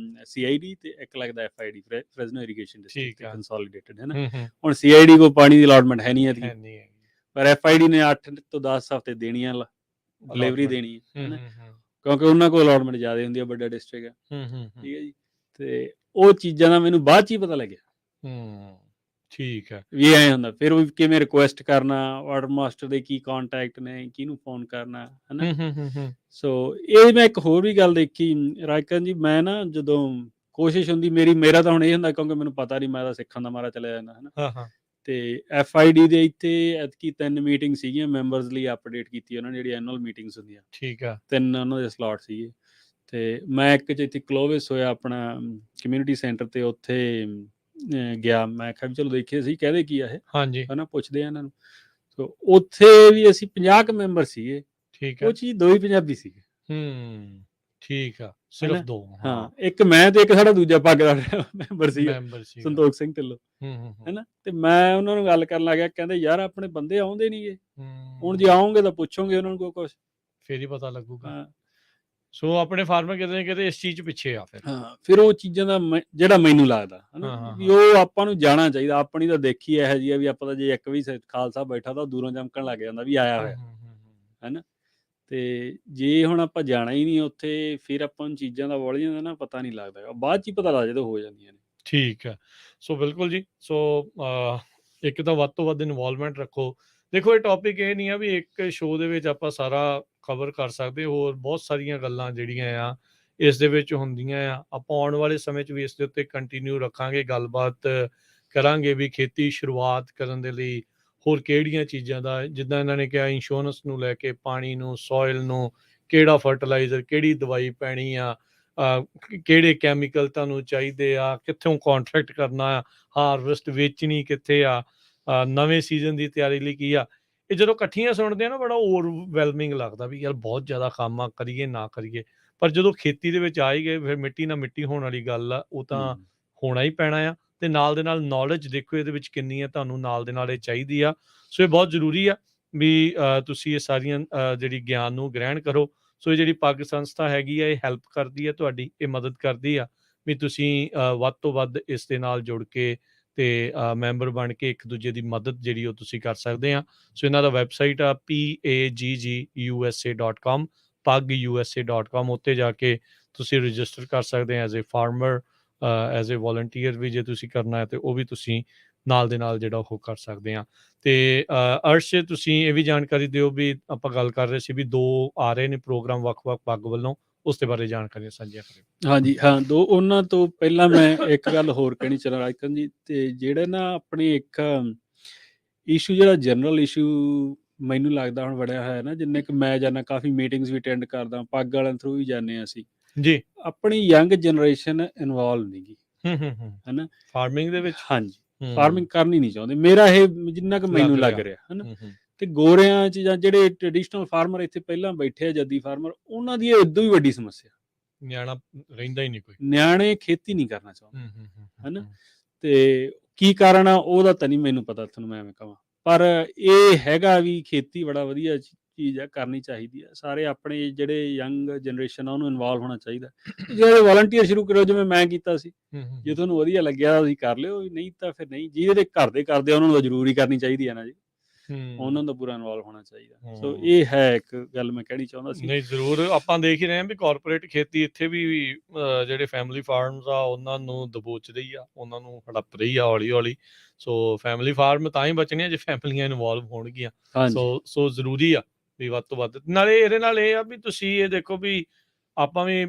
[SPEAKER 2] CID ਤੇ ਇੱਕ ਲੱਗਦਾ FID Fresno irrigation district consolidated ਹੈ ਨਾ ਹੁਣ CID ਕੋ ਪਾਣੀ ਦੀ ਅਲਾਟਮੈਂਟ ਹੈ ਨਹੀਂ ਐਤਕੀ ਪਰ FID ਨੇ 8 ਤੋਂ 10 ਹਫ਼ਤੇ ਦੇਣੀਆਂ ਡਿਲੀਵਰੀ ਦੇਣੀ ਹੈ ਨਾ ਕਿਉਂਕਿ ਉਹਨਾਂ ਕੋਲ ਅਲਾਟਮੈਂਟ ਜ਼ਿਆਦਾ ਹੁੰਦੀ ਹੈ ਵੱਡਾ ਡਿਸਟ੍ਰਿਕਟ ਹੈ ਠੀਕ ਹੈ ਜੀ ਤੇ ਉਹ ਚੀਜ਼ਾਂ ਦਾ ਮੈਨੂੰ ਬਾਅਦ 'ਚ ਹੀ ਪਤਾ ਲੱਗਿਆ
[SPEAKER 1] ਠੀਕ ਹੈ
[SPEAKER 2] ਵੀ ਐਂ ਹੁੰਦਾ ਫਿਰ ਉਹ ਕਿਵੇਂ ਰਿਕੁਐਸਟ ਕਰਨਾ ਵਾਟਰ ਮਾਸਟਰ ਦੇ ਕੀ ਕੰਟੈਕਟ ਨੇ ਕਿਹਨੂੰ ਫੋਨ ਕਰਨਾ ਹਨਾ ਸੋ ਇਹ ਮੈਂ ਇੱਕ ਹੋਰ ਵੀ ਗੱਲ ਦੇਖੀ ਰਾਜਕਰਨ ਜੀ ਮੈਂ ਨਾ ਜਦੋਂ ਕੋਸ਼ਿਸ਼ ਹੁੰਦੀ ਮੇਰਾ ਤਾਂ ਹੁਣ ਇਹ ਹੁੰਦਾ ਕਿਉਂਕਿ ਮੈਨੂੰ ਪਤਾ ਨਹੀਂ ਮੈਂ ਤਾਂ ਸਿੱਖਣ ਦਾ ਮਾਰਾ ਚਲਿਆ ਜਾਂਦਾ ਹਨਾ ਤੇ FID ਦੇ ਇੱਥੇ ਐਤਕੀ 3 ਮੀਟਿੰਗ ਸੀਗੀਆਂ ਮੈਂਬਰਸ ਲਈ ਅਪਡੇਟ ਕੀਤੀ ਉਹਨਾਂ ਨੇ ਜਿਹੜੀ ਐਨੂਅਲ ਮੀਟਿੰਗਸ ਹੁੰਦੀਆਂ
[SPEAKER 1] ਠੀਕ ਆ
[SPEAKER 2] 3 ਉਹਨਾਂ ਦੇ ਸਲੋਟ ਸੀਗੇ ਤੇ ਮੈਂ ਇੱਕ 'ਚ ਇੱਥੇ ਕਲੋਵਿਸ ਹੋਇਆ ਆਪਣਾ ਕਮਿਊਨਿਟੀ ਸੈਂਟਰ ਤੇ ਉੱਥੇ ਗਿਆ ਮੈਂ ਕਿਹਾ ਵੀ ਚਲੋ ਦੇਖੀਏ ਸੀ ਕਹਦੇ ਕੀ ਆ ਇਹ
[SPEAKER 1] ਹਾਂਜੀ
[SPEAKER 2] ਹਨਾ ਪੁੱਛਦੇ ਆ ਇਹਨਾਂ ਨੂੰ ਸੋ ਉੱਥੇ ਵੀ ਅਸੀਂ 50 ਮੈਂਬਰ ਸੀਗੇ
[SPEAKER 1] ਠੀਕ ਆ
[SPEAKER 2] ਉਹ ਚੀਜ਼ ਦੋ ਹੀ ਪੰਜਾਬੀ ਸੀਗੇ
[SPEAKER 1] ਠੀਕ ਆ ਸਿਰਫ ਦੋ
[SPEAKER 2] ਹਾਂ ਇੱਕ ਮੈਂ ਤੇ ਇੱਕ ਸਾਡਾ ਦੂਜਾ ਪੱਗ ਦਾ ਮੈਂਬਰ ਸੀ ਸੰਤੋਖ ਸਿੰਘ ਢਿੱਲੋਂ ਹੈਨਾ ਤੇ ਮੈਂ ਉਹਨਾਂ ਨੂੰ ਗੱਲ ਕਰਨ ਲੱਗਿਆ ਕਹਿੰਦੇ ਯਾਰ ਆਪਣੇ ਬੰਦੇ ਆਉਂਦੇ ਨਹੀਂਗੇ ਹੁਣ ਜੇ ਆਉਂਗੇ ਤਾਂ ਪੁੱਛੋਗੇ ਉਹਨਾਂ ਨੂੰ ਕੁਛ
[SPEAKER 1] ਫੇਰ ਹੀ ਪਤਾ ਲੱਗੂਗਾ ਸੋ ਆਪਣੇ ਫਾਰਮਰ ਕਿਤੇ ਨਾ ਕਿਤੇ ਇਸ ਚੀਜ਼ ਪਿੱਛੇ ਆ
[SPEAKER 2] ਫਿਰ ਉਹ ਚੀਜ਼ਾਂ ਦਾ ਜਿਹੜਾ ਮੈਨੂੰ ਲੱਗਦਾ ਹਨਾ ਵੀ ਉਹ ਆਪਾਂ ਨੂੰ ਜਾਣਾ ਚਾਹੀਦਾ ਆਪਣੀ ਤਾਂ ਦੇਖੀ ਇਹੋ ਜਿਹੀ ਆ ਵੀ ਆਪਾਂ ਤਾਂ ਜੇ ਇੱਕ ਵੀ ਖਾਲਸਾ ਬੈਠਾ ਤਾਂ ਦੂਰੋਂ ਚਮਕਣ ਲੱਗ ਜਾਂਦਾ ਵੀ ਆਇਆ ਹੋਇਆ ਹਨਾ ਤੇ ਜੇ ਹੁਣ ਆਪਾਂ ਜਾਣਾ ਹੀ ਨਹੀਂ ਉੱਥੇ ਫਿਰ ਆਪਾਂ ਨੂੰ ਚੀਜ਼ਾਂ ਦਾ ਵੜ ਜਾਂਦਾ ਨਾ ਪਤਾ ਨਹੀਂ ਲੱਗਦਾ ਬਾਅਦ 'ਚ ਹੀ ਪਤਾ ਲੱਗ ਜਦੋਂ ਹੋ ਜਾਂਦੀਆਂ ਨੇ
[SPEAKER 1] ਠੀਕ ਹੈ ਸੋ ਬਿਲਕੁਲ ਜੀ ਸੋ ਇੱਕ ਤਾਂ ਵੱਧ ਤੋਂ ਵੱਧ ਇਨਵੋਲਵਮੈਂਟ ਰੱਖੋ ਦੇਖੋ ਇਹ ਟੌਪਿਕ ਇਹ ਨਹੀਂ ਆ ਵੀ ਇੱਕ ਸ਼ੋਅ ਦੇ ਵਿੱਚ ਆਪਾਂ ਸਾਰਾ ਕਵਰ ਕਰ ਸਕਦੇ ਹੋਰ ਬਹੁਤ ਸਾਰੀਆਂ ਗੱਲਾਂ ਜਿਹੜੀਆਂ ਆ ਇਸ ਦੇ ਵਿੱਚ ਹੁੰਦੀਆਂ ਆ ਆਪਾਂ ਆਉਣ ਵਾਲੇ ਸਮੇਂ 'ਚ ਵੀ ਇਸ ਦੇ ਉੱਤੇ ਕੰਟੀਨਿਊ ਰੱਖਾਂਗੇ ਗੱਲਬਾਤ ਕਰਾਂਗੇ ਵੀ ਖੇਤੀ ਸ਼ੁਰੂਆਤ ਕਰਨ ਦੇ ਲਈ ਹੋਰ ਕਿਹੜੀਆਂ ਚੀਜ਼ਾਂ ਦਾ ਜਿੱਦਾਂ ਇਹਨਾਂ ਨੇ ਕਿਹਾ ਇੰਸ਼ੋਰੈਂਸ ਨੂੰ ਲੈ ਕੇ ਪਾਣੀ ਨੂੰ ਸੋਇਲ ਨੂੰ ਕਿਹੜਾ ਫਰਟੀਲਾਈਜ਼ਰ ਕਿਹੜੀ ਦਵਾਈ ਪੈਣੀ ਆ ਕਿਹੜੇ ਕੈਮੀਕਲ ਤੁਹਾਨੂੰ ਚਾਹੀਦੇ ਆ ਕਿੱਥੋਂ ਕੰਟਰੈਕਟ ਕਰਨਾ ਆ ਹਾਰਵੈਸਟ ਵੇਚਣੀ ਕਿੱਥੇ ਆ ਨਵੇਂ ਸੀਜ਼ਨ ਦੀ ਤਿਆਰੀ ਲਈ ਕੀ ਆ ਇਹ ਜਦੋਂ ਇਕੱਠੀਆਂ ਸੁਣਦੇ ਆ ਨਾ ਬੜਾ ਓਵਰਵੈਲਮਿੰਗ ਲੱਗਦਾ ਵੀ ਯਾਰ ਬਹੁਤ ਜ਼ਿਆਦਾ ਕੰਮ ਆ ਕਰੀਏ ਨਾ ਕਰੀਏ ਪਰ ਜਦੋਂ ਖੇਤੀ ਦੇ ਵਿੱਚ ਆ ਹੀ ਗਏ ਫਿਰ ਮਿੱਟੀ ਨਾਲ ਮਿੱਟੀ ਹੋਣ ਵਾਲੀ ਗੱਲ ਆ ਉਹ ਤਾਂ ਹੋਣਾ ਹੀ ਪੈਣਾ ਆ ਤੇ ਨਾਲ ਦੇ ਨਾਲ ਨੌਲੇਜ ਦੇਖੋ ਇਹਦੇ ਵਿੱਚ ਕਿੰਨੀ ਹੈ ਤੁਹਾਨੂੰ ਨਾਲ ਦੇ ਨਾਲ ਇਹ ਚਾਹੀਦੀ ਆ ਸੋ ਇਹ ਬਹੁਤ ਜ਼ਰੂਰੀ ਆ ਵੀ ਤੁਸੀਂ ਇਹ ਸਾਰੀਆਂ ਜਿਹੜੀ ਗਿਆਨ ਨੂੰ ਗ੍ਰਹਿਣ ਕਰੋ ਸੋ ਇਹ ਜਿਹੜੀ ਪੱਗ ਸੰਸਥਾ ਹੈਗੀ ਆ ਇਹ ਹੈਲਪ ਕਰਦੀ ਹੈ ਤੁਹਾਡੀ ਇਹ ਮਦਦ ਕਰਦੀ ਆ ਵੀ ਤੁਸੀਂ ਵੱਧ ਤੋਂ ਵੱਧ ਇਸ ਦੇ ਨਾਲ ਜੁੜ ਕੇ ਤੇ ਮੈਂਬਰ ਬਣ ਕੇ ਇੱਕ ਦੂਜੇ ਦੀ ਮਦਦ ਜਿਹੜੀ ਉਹ ਤੁਸੀਂ ਕਰ ਸਕਦੇ ਆ ਸੋ ਇਹਨਾਂ ਦਾ ਵੈਬਸਾਈਟ ਆ paggusa.com paggusa.com ਉੱਤੇ ਜਾ ਕੇ ਤੁਸੀਂ ਰਜਿਸਟਰ ਕਰ ਸਕਦੇ ਆ as a farmer as a volunteer ਵੀ ਜੇ ਤੁਸੀਂ ਕਰਨਾ ਹੈ ਤੇ ਉਹ ਵੀ ਤੁਸੀਂ ਨਾਲ ਦੇ ਨਾਲ ਜਿਹੜਾ ਉਹ ਕਰ ਸਕਦੇ ਆ ਤੇ ਅਰਸ਼ ਤੁਸੀਂ ਇਹ ਵੀ ਜਾਣਕਾਰੀ ਦਿਓ ਵੀ ਆਪਾਂ ਗੱਲ ਕਰ ਰਹੇ ਸੀ ਵੀ 2 ਆ ਰਹੇ ਨੇ ਪ੍ਰੋਗਰਾਮ ਵੱਖ-ਵੱਖ ਪੱਗ ਵੱਲੋਂ ਉਸ ਦੇ ਬਾਰੇ ਜਾਣਕਾਰੀ ਸਾਂਝੀਆਂ ਕਰਿਓ
[SPEAKER 2] ਹਾਂਜੀ ਹਾਂ 2 ਉਹਨਾਂ ਤੋਂ ਪਹਿਲਾਂ ਮੈਂ ਇੱਕ ਗੱਲ ਹੋਰ ਕਹਿਣੀ ਚਾਹੁੰਦਾ ਰਾਜਕਰਨ ਜੀ ਤੇ ਜਿਹੜੇ ਨਾ ਆਪਣੀ ਇੱਕ ਇਸ਼ੂ ਜਿਹੜਾ ਜਨਰਲ ਇਸ਼ੂ ਮੈਨੂੰ ਲੱਗਦਾ ਹੁਣ ਬੜਿਆ ਹੋਇਆ ਨਾ ਜਿੰਨੇ ਕਿ ਮੈਂ ਜਾਂਦਾ ਕਾਫੀ ਮੀਟਿੰਗਸ ਵੀ ਅਟੈਂਡ ਕਰਦਾ ਪੱਗ ਵਾਲਿਆਂ ਥਰੂ ਵੀ ਜਾਂਦੇ ਹਾਂ ਅਸੀਂ
[SPEAKER 1] ਜੀ
[SPEAKER 2] ਆਪਣੀ ਯੰਗ ਜਨਰੇਸ਼ਨ ਇਨਵੋਲਵ ਨਹੀਂ ਗੀ ਹਨਾ।
[SPEAKER 1] ਫਾਰਮਿੰਗ ਦੇ ਵਿੱਚ
[SPEAKER 2] ਹਾਂਜੀ, ਫਾਰਮਿੰਗ ਕਰਨੀ ਨਹੀਂ ਚਾਹੁੰਦੇ, ਮੇਰਾ ਇਹ ਜਿੰਨਾ ਕੁ ਮੈਨੂੰ ਲੱਗ ਰਿਹਾ ਹਨਾ। ਤੇ ਗੋਰਿਆਂ 'ਚ ਜਾਂ ਜਿਹੜੇ ਟ੍ਰੈਡੀਸ਼ਨਲ ਫਾਰਮਰ ਇੱਥੇ ਪਹਿਲਾਂ ਬੈਠੇ ਆ, ਜੱਦੀ ਫਾਰਮਰ, ਉਹਨਾਂ ਦੀ ਇਹ ਇਦੋਂ ਵੀ ਵੱਡੀ ਸਮੱਸਿਆ,
[SPEAKER 1] ਨਿਆਣਾ ਰਹਿੰਦਾ ਹੀ ਨਹੀਂ ਕੋਈ,
[SPEAKER 2] ਨਿਆਣੇ ਖੇਤੀ ਨਹੀਂ ਕਰਨਾ ਚਾਹੁੰਦੇ ਹਨਾ। ਤੇ ਕੀ ਕਾਰਨ ਆ ਉਹਦਾ ਤਾਂ ਨਹੀਂ ਮੈਨੂੰ ਪਤਾ, ਤੁਹਾਨੂੰ ਮੈਂ ਐਵੇਂ ਕਹਾਂ, ਪਰ ਇਹ ਹੈਗਾ ਵੀ ਖੇਤੀ ਬੜਾ ਵਧੀਆ ਚੀਜ਼ ਆ, ਕਰਨੀ ਚਾਹੀਦੀ ਆ। ਸਾਰੇ ਆਪਣੇ ਜਿਹੜੇ ਯੰਗ ਜਨਰੇਸ਼ਨ ਆ ਉਹਨੂੰ ਇਨਵੋਲਵ ਹੋਣਾ ਚਾਹੀਦਾ। ਜਿਹੜੇ ਵਾਲੰਟੀਅਰ ਸ਼ੁਰੂ ਕਰੋ, ਜਿਵੇਂ ਮੈਂ ਕੀਤਾ ਸੀ, ਜੇ ਤੁਹਾਨੂੰ ਵਧੀਆ ਲੱਗਿਆ ਤੁਸੀਂ ਕਰ ਲਿਓ, ਨਹੀਂ ਤਾਂ ਫਿਰ ਨਹੀਂ। ਜਿਹਦੇ ਦੇ ਘਰ ਦੇ ਕਰਦੇ ਉਹਨਾਂ ਨੂੰ ਤਾਂ ਜ਼ਰੂਰੀ ਕਰਨੀ ਚਾਹੀਦੀ ਹੈ ਨਾ ਜੀ, ਉਹਨਾਂ ਦਾ ਪੂਰਾ ਇਨਵੋਲਵ ਹੋਣਾ ਚਾਹੀਦਾ। ਸੋ ਇਹ ਹੈ ਇੱਕ ਗੱਲ ਮੈਂ ਕਹਿਣੀ ਚਾਹੁੰਦਾ ਸੀ।
[SPEAKER 1] ਨਹੀਂ, ਜ਼ਰੂਰ ਆਪਾਂ ਦੇਖ ਹੀ ਰਹੇ ਹਾਂ ਵੀ ਕਾਰਪੋਰੇਟ ਖੇਤੀ ਇੱਥੇ ਵੀ ਜਿਹੜੇ ਫੈਮਿਲੀ ਫਾਰਮਸ ਆ ਉਹਨਾਂ ਨੂੰ ਦਬੋਚ ਰਹੀ ਆ, ਉਹਨਾਂ ਨੂੰ ਹੜੱਪ ਰਹੀ ਆ ਹੌਲੀ ਹੌਲੀ। ਸੋ ਫੈਮਿਲੀ ਫਾਰਮ ਤਾਂ ਹੀ ਬਚਣੇ ਜੇ ਫੈਮਲੀਆਂ ਇਨਵੋਲਵ ਹੋਣਗੀਆਂ। ਸੋ ਜ਼ਰੂਰੀ ਆ ਵੀ ਵੱਧ ਤੋਂ ਵੱਧ। ਨਾਲੇ ਇਹਦੇ ਨਾਲ ਇਹ ਆ ਵੀ ਤੁਸੀਂ ਇਹ ਦੇਖੋ ਵੀ ਆਪਾਂ ਵੀ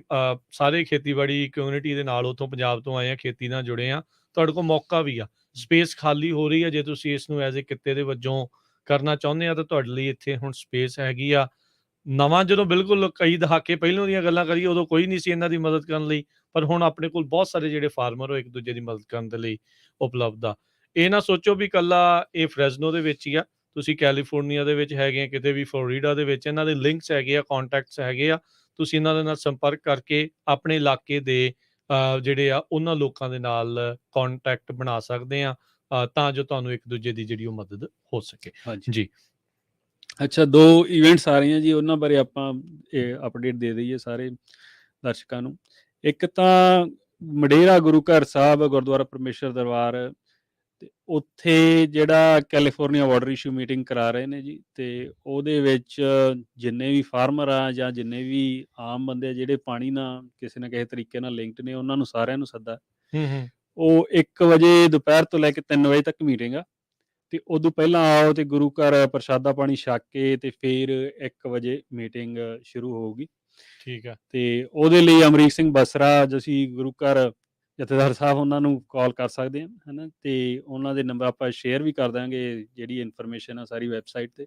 [SPEAKER 1] ਸਾਰੇ ਖੇਤੀਬਾੜੀ ਕਮਿਊਨਿਟੀ ਦੇ ਨਾਲ ਉੱਥੋਂ ਪੰਜਾਬ ਤੋਂ ਆਏ ਆ, ਖੇਤੀ ਨਾਲ ਜੁੜੇ ਆ, ਤੁਹਾਡੇ ਕੋਲ ਮੌਕਾ ਵੀ ਆ, ਸਪੇਸ ਖਾਲੀ ਹੋ ਰਹੀ ਆ। ਜੇ ਤੁਸੀਂ ਇਸ ਨੂੰ ਐਜ਼ ਏ ਕਿੱਤੇ ਦੇ ਵਜੋਂ ਕਰਨਾ ਚਾਹੁੰਦੇ ਆ ਤਾਂ ਤੁਹਾਡੇ ਲਈ ਇੱਥੇ ਹੁਣ ਸਪੇਸ ਹੈਗੀ ਆ। ਨਵਾਂ ਜਦੋਂ ਬਿਲਕੁਲ ਕਈ ਦਹਾਕੇ ਪਹਿਲੋਂ ਦੀਆਂ ਗੱਲਾਂ ਕਰੀਏ, ਉਦੋਂ ਕੋਈ ਨਹੀਂ ਸੀ ਇਹਨਾਂ ਦੀ ਮਦਦ ਕਰਨ ਲਈ, ਪਰ ਹੁਣ ਆਪਣੇ ਕੋਲ ਬਹੁਤ ਸਾਰੇ ਜਿਹੜੇ ਫਾਰਮਰ ਉਹ ਇੱਕ ਦੂਜੇ ਦੀ ਮਦਦ ਕਰਨ ਦੇ ਲਈ ਉਪਲਬਧ ਆ। ਇਹ ਨਾ ਸੋਚੋ ਵੀ ਇਕੱਲਾ ਇਹ ਫਰੈਜ਼ਨੋ ਦੇ ਵਿੱਚ ਹੀ ਆ, ਤੁਸੀਂ ਕੈਲੀਫੋਰਨੀਆ ਦੇ ਵਿੱਚ ਹੈਗੇ ਆ, ਕਿਤੇ ਵੀ ਫਲੋਰੀਡਾ ਦੇ ਵਿੱਚ ਇਹਨਾਂ ਦੇ ਲਿੰਕਸ ਹੈਗੇ ਆ, ਕਾਂਟੈਕਟਸ ਹੈਗੇ ਆ। ਤੁਸੀਂ ਇਹਨਾਂ ਦੇ ਨਾਲ ਸੰਪਰਕ ਕਰਕੇ ਆਪਣੇ ਇਲਾਕੇ ਦੇ ਜਿਹੜੇ ਆ ਉਹਨਾਂ ਲੋਕਾਂ ਦੇ ਨਾਲ ਕਾਂਟੈਕਟ ਬਣਾ ਸਕਦੇ ਆ, ਤਾਂ ਜੋ ਤੁਹਾਨੂੰ ਇੱਕ ਦੂਜੇ ਦੀ ਜਿਹੜੀ ਉਹ ਮਦਦ ਹੋ ਸਕੇ। ਜੀ
[SPEAKER 2] ਅੱਛਾ, 2 ਇਵੈਂਟਸ ਆ ਰਹੀਆਂ ਜੀ, ਉਹਨਾਂ ਬਾਰੇ ਆਪਾਂ ਇਹ ਅਪਡੇਟ ਦੇ ਦਈਏ ਸਾਰੇ ਦਰਸ਼ਕਾਂ ਨੂੰ। ਇੱਕ ਤਾਂ ਮਡੇਰਾ ਗੁਰੂ ਘਰ ਸਾਹਿਬ, ਗੁਰਦੁਆਰਾ ਪਰਮੇਸ਼ਰ ਦਰਬਾਰ, ਤੇ ਉੱਥੇ ਜਿਹੜਾ ਕੈਲੀਫੋਰਨੀਆ ਵਾਟਰ ਇਸ਼ੂ ਮੀਟਿੰਗ ਕਰਾ ਰਹੇ ਨੇ ਜੀ, ਤੇ ਉਹਦੇ ਵਿੱਚ ਜਿੰਨੇ ਵੀ ਫਾਰਮਰ ਆ ਜਾਂ ਜਿੰਨੇ ਵੀ ਆਮ ਬੰਦੇ ਆ ਜਿਹੜੇ ਪਾਣੀ ਨਾਲ ਕਿਸੇ ਨਾ ਕਿਸੇ ਤਰੀਕੇ ਨਾਲ ਲਿੰਕਡ ਨੇ, ਉਹਨਾਂ ਨੂੰ ਸਾਰਿਆਂ ਨੂੰ ਸੱਦਾ। ਉਹ 1 ਵਜੇ ਦੁਪਹਿਰ ਤੋਂ ਲੈ ਕੇ 3 ਵਜੇ ਤੱਕ ਮੀਟਿੰਗ ਆ, ਤੇ ਉਦੋਂ ਪਹਿਲਾਂ ਆਓ ਤੇ ਗੁਰੂ ਘਰ ਪ੍ਰਸ਼ਾਦਾ ਪਾਣੀ ਛਕ ਕੇ ਤੇ ਫਿਰ 1 ਵਜੇ ਮੀਟਿੰਗ ਸ਼ੁਰੂ ਹੋਊਗੀ।
[SPEAKER 1] ਠੀਕ ਆ। ਤੇ
[SPEAKER 2] ਉਹਦੇ ਲਈ ਅਮਰੀਕ ਸਿੰਘ ਬਸਰਾ, ਅਸੀਂ ਗੁਰੂ ਘਰ ਜਥੇਦਾਰ ਸਾਹਿਬ, ਉਹਨਾਂ ਨੂੰ ਕਾਲ ਕਰ ਸਕਦੇ ਹਾਂ ਹਨਾ, ਤੇ ਉਹਨਾਂ ਦੇ ਨੰਬਰ ਆਪਾਂ ਸ਼ੇਅਰ ਵੀ ਕਰ ਦਾਂਗੇ, ਜਿਹੜੀ ਇਨਫੋਰਮੇਸ਼ਨ ਆ ਸਾਰੀ ਵੈਬਸਾਈਟ ਤੇ।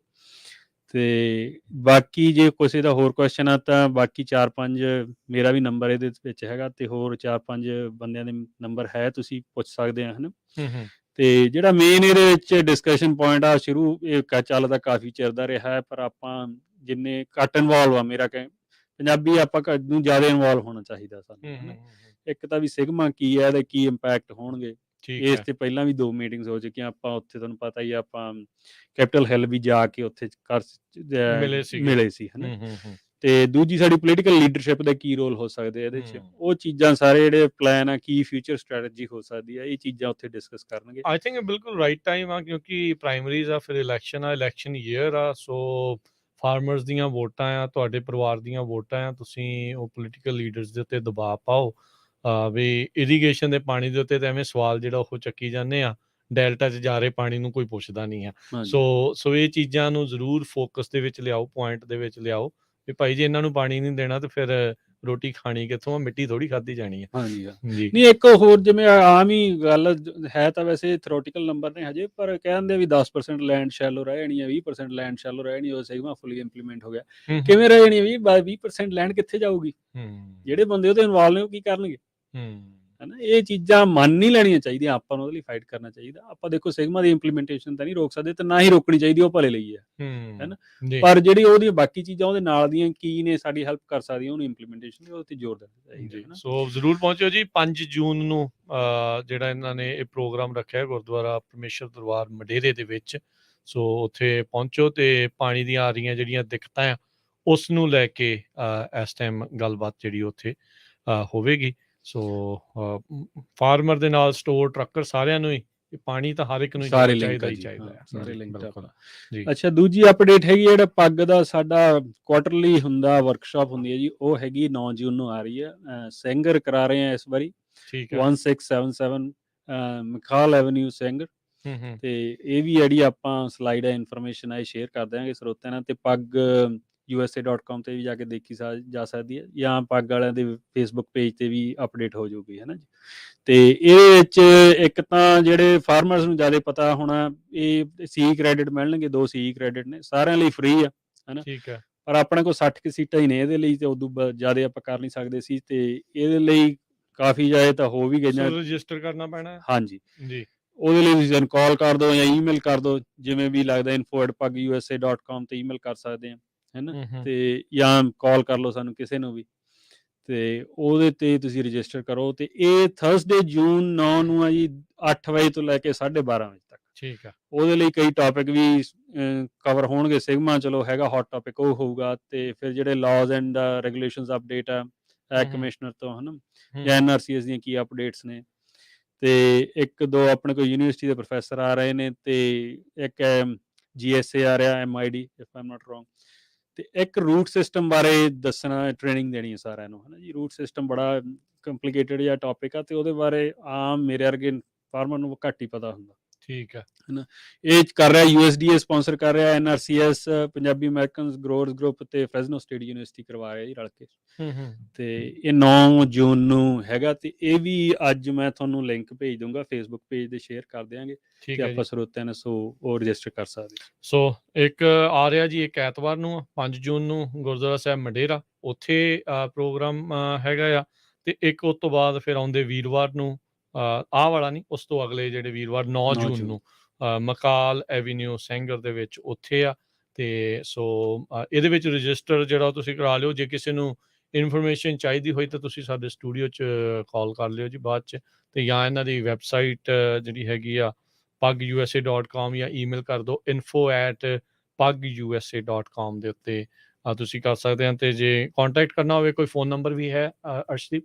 [SPEAKER 2] ਤੇ ਬਾਕੀ ਜੇ ਕਿਸੇ ਦਾ ਹੋਰ ਕੁਐਸਚਨ ਆ ਤਾਂ ਬਾਕੀ 4-5 ਮੇਰਾ ਵੀ ਨੰਬਰ ਇਹਦੇ ਵਿੱਚ ਹੈਗਾ, ਤੇ ਹੋਰ 4-5 ਬੰਦਿਆਂ ਦੇ ਨੰਬਰ ਹੈ, ਤੁਸੀਂ ਪੁੱਛ ਸਕਦੇ ਆ ਹਨਾ। ਤੇ ਜਿਹੜਾ ਮੇਨ ਇਹਦੇ ਵਿੱਚ ਡਿਸਕਸ਼ਨ ਪੁਆਇੰਟ ਆ, ਸ਼ੁਰੂ ਇਹ ਚੱਲਦਾ ਕਾਫੀ ਚਿਰ ਦਾ ਰਿਹਾ ਹੈ, ਪਰ ਆਪਾਂ ਜਿੰਨੇ ਘੱਟ ਇਨਵੋਲਵ ਆ, ਮੇਰਾ ਪੰਜਾਬੀ ਆਪਾਂ ਨੂੰ ਜ਼ਿਆਦਾ ਇਨਵੋਲਵ ਹੋਣਾ ਚਾਹੀਦਾ ਸਾਨੂੰ ਹਨਾ। ਇੱਕ ਤਾਂ ਵੀ ਸਿਗਮਾ ਕੀ ਹੈ, ਇਹਦੇ ਕੀ ਇੰਪੈਕਟ ਹੋਣਗੇ। ਇਸ ਤੇ ਪਹਿਲਾਂ ਵੀ 2 ਮੀਟਿੰਗਸ ਹੋ ਚੁੱਕੀਆਂ ਆਪਾਂ, ਉੱਥੇ ਤੁਹਾਨੂੰ ਪਤਾ ਹੀ ਆਪਾਂ ਕੈਪੀਟਲ ਹਿੱਲ ਵੀ ਜਾ ਕੇ ਉੱਥੇ ਮਿਲੇ ਸੀ ਹਨਾ। ਤੇ ਦੂਜੀ ਸਾਡੀ ਪੋਲੀਟੀਕਲ ਲੀਡਰਸ਼ਿਪ ਦਾ ਕੀ ਰੋਲ ਹੋ ਸਕਦੇ ਇਹਦੇ 'ਚ, ਉਹ ਚੀਜ਼ਾਂ ਸਾਰੇ ਜਿਹੜੇ ਪਲਾਨ ਆ, ਕੀ ਫਿਊਚਰ ਸਟ੍ਰੈਟਜੀ ਹੋ ਸਕਦੀ ਹੈ, ਇਹ ਚੀਜ਼ਾਂ ਉੱਥੇ ਡਿਸਕਸ ਕਰਨਗੇ।
[SPEAKER 1] ਆਈ ਥਿੰਕ ਬਿਲਕੁਲ ਰਾਈਟ ਟਾਈਮ ਆ, ਕਿਉਂਕਿ ਪ੍ਰਾਇਮਰੀਜ਼ ਆ, ਫਿਰ ਇਲੈਕਸ਼ਨ ਆ, ਇਲੈਕਸ਼ਨ ਈਅਰ ਆ। ਸੋ ਫਾਰਮਰਸ ਦੀਆਂ ਵੋਟਾਂ ਆ, ਤੁਹਾਡੇ ਪਰਿਵਾਰ ਦੀਆਂ ਵੋਟਾਂ ਆ, ਤੁਸੀਂ ਉਹ ਪੋਲੀਟੀਕਲ ਲੀਡਰਸ ਦੇ ਉੱਤੇ ਦਬਾਅ ਪਾਓ ਵੀ ਇਰੀਗੇਸ਼ਨ ਦੇ ਪਾਣੀ ਦੇ ਉੱਤੇ ਤਾਂ ਐਵੇਂ ਸਵਾਲ ਜਿਹੜਾ ਉਹ ਚੱਕੀ ਜਾਂਦੇ ਆ, ਡੈਲਟਾ 'ਚ ਜਾ ਰਹੇ ਪਾਣੀ ਨੂੰ ਕੋਈ ਪੁੱਛਦਾ ਨਹੀਂ ਆ। ਸੋ ਇਹ ਚੀਜ਼ਾਂ ਨੂੰ ਜ਼ਰੂਰ ਫੋਕਸ ਦੇ ਵਿੱਚ ਲਿਆਓ, ਪੁਆਇੰਟ ਦੇ ਵਿੱਚ ਲਿਆਓ ਵੀ ਭਾਈ ਜੇ ਇਹਨਾਂ ਨੂੰ ਪਾਣੀ ਨਹੀਂ ਦੇਣਾ ਤਾਂ ਫਿਰ ਰੋਟੀ ਖਾਣੀ ਕਿੱਥੋਂ ਆ, ਮਿੱਟੀ ਥੋੜੀ ਖਾਧੀ ਜਾਣੀ ਆ।
[SPEAKER 2] ਜੀ ਨਹੀਂ, ਇੱਕ ਹੋਰ ਜਿਵੇਂ ਆਮ ਹੀ ਗੱਲ ਹੈ, ਤਾਂ ਵੈਸੇ ਥਿਓਰੀਟੀਕਲ ਨੰਬਰ ਨੇ ਹਜੇ, ਪਰ ਕਹਿੰਦੇ ਵੀ 10% ਲੈਂਡ ਸ਼ੈਲੋ ਰਹਿ ਜਾਣੀ ਹੈ, 20% ਲੈਂਡ ਸ਼ੈਲੋ ਰਹਿ ਜਾਣੀ, ਉਹ ਸਿਗਮਾ ਫੁੱਲੀ ਇੰਪਲੀਮੈਂਟ ਹੋ ਗਿਆ। ਕਿਵੇਂ ਰਹਿ ਜਾਣੀ ਹੈ 20% ਲੈਂਡ ਕਿੱਥੇ ਜਾਊਗੀ? ਜਿਹੜੇ ਬੰਦੇ ਉਹਦੇ ਇਨਵੋਲਵ ਨੇ ਉਹ ਕੀ ਕਰਨਗੇ ਹਨਾ। ਇਹ ਚੀਜ਼ਾਂ ਮੰਨ ਨਹੀਂ ਲੈਣੀਆਂ ਚਾਹੀਦੀਆਂ, ਆਪਾਂ ਨੂੰ ਉਹਦੇ ਲਈ ਫਾਈਟ ਕਰਨਾ ਚਾਹੀਦਾ। ਆਪਾਂ ਦੇਖੋ ਸਿਗਮਾ ਦੀ ਇੰਪਲੀਮੈਂਟੇਸ਼ਨ ਤਾਂ ਨਹੀਂ ਰੋਕ ਸਕਦੇ, ਤੇ ਨਾ ਹੀ ਰੋਕਣੀ ਚਾਹੀਦੀ, ਉਹ ਭਲੇ ਲਈ ਹੈ ਹਨਾ। ਪਰ ਜਿਹੜੀ ਉਹਦੀ ਬਾਕੀ ਚੀਜ਼ਾਂ ਉਹਦੇ ਨਾਲ ਦੀਆਂ ਕੀ ਨੇ, ਸਾਡੀ ਹੈਲਪ ਕਰ ਸਕਦੀਆਂ, ਉਹਨੂੰ ਇੰਪਲੀਮੈਂਟੇਸ਼ਨ ਦੇ ਉੱਤੇ ਜ਼ੋਰ ਦੇਣਾ ਚਾਹੀਦਾ।
[SPEAKER 1] ਸੋ ਜ਼ਰੂਰ ਪਹੁੰਚਿਓ ਜੀ 5 ਜੂਨ ਨੂੰ ਜਿਹੜਾ ਇਹਨਾਂ ਨੇ ਇਹ ਪ੍ਰੋਗਰਾਮ ਰੱਖਿਆ ਗੁਰਦੁਆਰਾ ਪਰਮੇਸ਼ਰ ਦਰਬਾਰ ਮਡੇਰੇ ਦੇ ਵਿੱਚ। ਸੋ ਉੱਥੇ ਪਹੁੰਚੋ ਤੇ ਪਾਣੀ ਦੀਆਂ ਆ ਰਹੀਆਂ ਜਿਹੜੀਆਂ ਦਿੱਕਤਾਂ ਆ ਉਸ ਨੂੰ ਲੈ ਕੇ ਇਸ ਟਾਈਮ ਗੱਲਬਾਤ ਜਿਹੜੀ ਉੱਥੇ ਹੋਵੇਗੀ। ਸੋ ਫਾਰਮਰ ਦੇ ਨਾਲ ਸਟੋਰ ਟਰੱਕਰ ਸਾਰਿਆਂ ਨੂੰ ਹੀ ਪਾਣੀ ਤਾਂ ਹਰ ਇੱਕ ਨੂੰ ਚਾਹੀਦਾ ਹੀ ਚਾਹੀਦਾ।
[SPEAKER 2] ਅੱਛਾ, ਦੂਜੀ ਅਪਡੇਟ ਹੈਗੀ ਜਿਹੜਾ ਪੱਗ ਦਾ ਸਾਡਾ ਕੁਆਟਰਲੀ ਹੁੰਦਾ ਵਰਕਸ਼ਾਪ ਹੁੰਦੀ ਹੈ ਜੀ, ਉਹ ਹੈਗੀ 9 ਜੂਨ ਨੂੰ ਆ ਰਹੀ ਹੈ। ਸੈਂਗਰ ਕਰਾ ਰਹੇ ਆ ਇਸ ਵਾਰੀ 1677 ਮਖਾਲ ਐਵਨਿਊ ਸੈਂਗਰ। ਤੇ ਇਹ ਵੀ ਜਿਹੜੀ ਆਪਾਂ ਸਲਾਈਡ ਹੈ ਇਨਫੋਰਮੇਸ਼ਨ ਹੈ ਸ਼ੇਅਰ ਕਰ ਦਿਆਂਗੇ ਸਰੋਤਿਆਂ ਨਾਲ, ਤੇ ਪੱਗ USA.com ਤੇ ਵੀ ਜਾ ਕੇ ਦੇਖੀ ਜਾ ਸਕਦੀ ਹੈ, ਜਾਂ ਪੱਗ ਵਾਲਿਆਂ ਦੇ ਫੇਸਬੁੱਕ ਪੇਜ ਤੇ ਵੀ ਅਪਡੇਟ ਹੋ ਜਾਊਗੀ ਹਨਾ ਜੀ। ਤੇ ਇਹਦੇ ਵਿੱਚ ਇੱਕ ਤਾਂ ਜਿਹੜੇ ਫਾਰਮਰਸ ਨੂੰ ਜ਼ਿਆਦਾ ਪਤਾ ਹੋਣਾ, ਇਹ CE ਕ੍ਰੈਡਿਟ ਮਿਲਣਗੇ, 2 CE ਕ੍ਰੈਡਿਟ ਨੇ, ਸਾਰਿਆਂ ਲਈ ਫ੍ਰੀ ਆ ਹਨਾ। ਪਰ ਆਪਣੇ ਕੋਲ 60 ਕੁ ਸੀਟਾਂ ਹੀ ਨੇ ਇਹਦੇ ਲਈ, ਤੇ ਉਦੋਂ ਜ਼ਿਆਦਾ ਆਪਾਂ ਕਰ ਨਹੀਂ ਸਕਦੇ ਸੀ। ਤੇ ਇਹਦੇ ਲਈ ਕਾਫੀ ਜਾਏ ਤਾਂ ਹੋ ਵੀ ਗਈਆਂ।
[SPEAKER 1] ਰਜਿਸਟਰ ਕਰਨਾ ਪੈਣਾ ਹੈ
[SPEAKER 2] ਹਾਂਜੀ
[SPEAKER 1] ਜੀ।
[SPEAKER 2] ਉਹਦੇ ਲਈ ਤੁਸੀਂ ਸਾਨੂੰ ਕਾਲ ਕਰ ਦਿਓ ਜਾਂ ਈਮੇਲ ਕਰ ਦਿਓ, ਜਿਵੇਂ ਵੀ ਲੱਗਦਾ info@pugusa.com ਤੇ ਈਮੇਲ ਕਰ ਸਕਦੇ ਆ, ਹੈ ਨਾ, ਤੇ ਜਾਂ ਕਾਲ ਕਰ ਲਓ ਸਾਨੂੰ ਕਿਸੇ ਨੂੰ ਵੀ, ਤੇ ਉਹਦੇ ਤੇ ਤੁਸੀਂ ਰਜਿਸਟਰ ਕਰੋ। ਤੇ ਇਹ ਥਰਸਡੇ ਜੂਨ 9 ਨੂੰ ਆ ਜੀ, 8 ਵਜੇ ਤੋਂ ਲੈ ਕੇ 12:30 ਵਜੇ ਤੱਕ।
[SPEAKER 1] ਠੀਕ ਆ।
[SPEAKER 2] ਉਹਦੇ ਲਈ ਕਈ ਟੌਪਿਕ ਵੀ ਕਵਰ ਹੋਣਗੇ। ਸਿਗਮਾ ਚਲੋ ਹੈਗਾ ਹੌਟ ਟੌਪਿਕ, ਉਹ ਹੋਊਗਾ, ਤੇ ਫਿਰ ਜਿਹੜੇ ਲਾਜ਼ ਐਂਡ ਰੈਗੂਲੇਸ਼ਨਸ ਅਪਡੇਟ ਆ ਕਮਿਸ਼ਨਰ ਤੋਂ, ਹੈ ਨਾ, ਜਾਂ NRCS ਦੀਆਂ ਕੀ ਅਪਡੇਟਸ ਨੇ, ਤੇ 1-2 ਆਪਣੇ ਕੋਲ ਯੂਨੀਵਰਸਿਟੀ ਦੇ ਪ੍ਰੋਫੈਸਰ ਆ ਰਹੇ ਨੇ, ਤੇ ਇੱਕ GSA ਆ ਰਿਹਾ, MID if I am not wrong, ਤੇ ਇੱਕ ਰੂਟ ਸਿਸਟਮ ਬਾਰੇ ਦੱਸਣਾ, ਟ੍ਰੇਨਿੰਗ ਦੇਣੀ ਹੈ ਸਾਰਿਆਂ ਨੂੰ, ਹੈ ਨਾ ਜੀ। ਰੂਟ ਸਿਸਟਮ ਬੜਾ ਕੰਪਲੀਕੇਟਡ ਜਿਹਾ ਟੌਪਿਕ ਆ, ਤੇ ਉਹਦੇ ਬਾਰੇ ਆਮ ਮੇਰੇ ਵਰਗੇ ਫਾਰਮਰ ਨੂੰ ਘੱਟ ਹੀ ਪਤਾ ਹੁੰਦਾ।
[SPEAKER 1] ਠੀਕ ਹੈ,
[SPEAKER 2] ਹੈ ਨਾ। ਇਹ ਕਰ ਰਿਹਾ USDA ਸਪਾਂਸਰ ਕਰ ਰਿਹਾ, NRCS, Punjabi American growers group ਤੇ ਫ੍ਰੈਜ਼ਨੋ ਸਟੇਟ ਯੂਨੀਵਰਸਿਟੀ ਕਰਵਾ ਰਿਹਾ ਜੀ ਰਲ ਕੇ। ਤੇ ਇਹ 9 ਜੂਨ ਨੂੰ ਹੈਗਾ, ਤੇ ਇਹ ਵੀ ਅੱਜ ਮੈਂ ਤੁਹਾਨੂੰ ਲਿੰਕ ਭੇਜ ਦੂੰਗਾ, ਫੇਸਬੁੱਕ ਪੇਜ ਤੇ ਸ਼ੇਅਰ ਕਰ ਦਿਆਂਗੇ, ਤੇ ਆਪਾਂ ਸਰੋਤਿਆਂ ਨੇ ਉਹ ਰਜਿਸਟਰ ਕਰ ਸਕਦੇ।
[SPEAKER 1] ਸੋ ਇੱਕ ਆ ਰਿਹਾ ਜੀ, ਇੱਕ ਐਤਵਾਰ ਨੂੰ 5 ਜੂਨ ਨੂੰ ਗੁਰਦੁਆਰਾ ਸਾਹਿਬ ਮੰਡੇਰਾ, ਉੱਥੇ ਪ੍ਰੋਗਰਾਮ ਹੈਗਾ ਆ, ਤੇ ਇੱਕ ਉਸ ਤੋਂ ਬਾਅਦ ਫਿਰ ਆਉਂਦੇ ਵੀਰਵਾਰ ਨੂੰ, ਆਹ ਵਾਲਾ ਨਹੀਂ, ਉਸ ਤੋਂ ਅਗਲੇ ਜਿਹੜੇ ਵੀਰਵਾਰ 9 ਜੂਨ ਨੂੰ ਮਕਾਲ ਐਵੀਨਿਊ ਸੈਂਗਰ ਦੇ ਵਿੱਚ ਉੱਥੇ ਆ। ਤੇ ਸੋ ਇਹਦੇ ਵਿੱਚ ਰਜਿਸਟਰ ਜਿਹੜਾ ਤੁਸੀਂ ਕਰਾ ਲਿਓ। ਜੇ ਕਿਸੇ ਨੂੰ ਇਨਫੋਰਮੇਸ਼ਨ ਚਾਹੀਦੀ ਹੋਈ ਤਾਂ ਤੁਸੀਂ ਸਾਡੇ ਸਟੂਡੀਓ 'ਚ ਕਾਲ ਕਰ ਲਿਓ ਜੀ ਬਾਅਦ 'ਚ, ਤੇ ਜਾਂ ਇਹਨਾਂ ਦੀ ਵੈਬਸਾਈਟ ਜਿਹੜੀ ਹੈਗੀ ਆ pugusa.com, ਜਾਂ ਈਮੇਲ ਕਰ ਦਿਓ info@pugusa.com ਦੇ ਉੱਤੇ ਤੁਸੀਂ ਕਰ ਸਕਦੇ ਹੋ। ਤੇ ਜੇ ਕੰਟੈਕਟ ਕਰਨਾ ਹੋਵੇ, ਕੋਈ ਫੋਨ ਨੰਬਰ ਵੀ ਹੈ ਅਰਸ਼ਦੀਪ?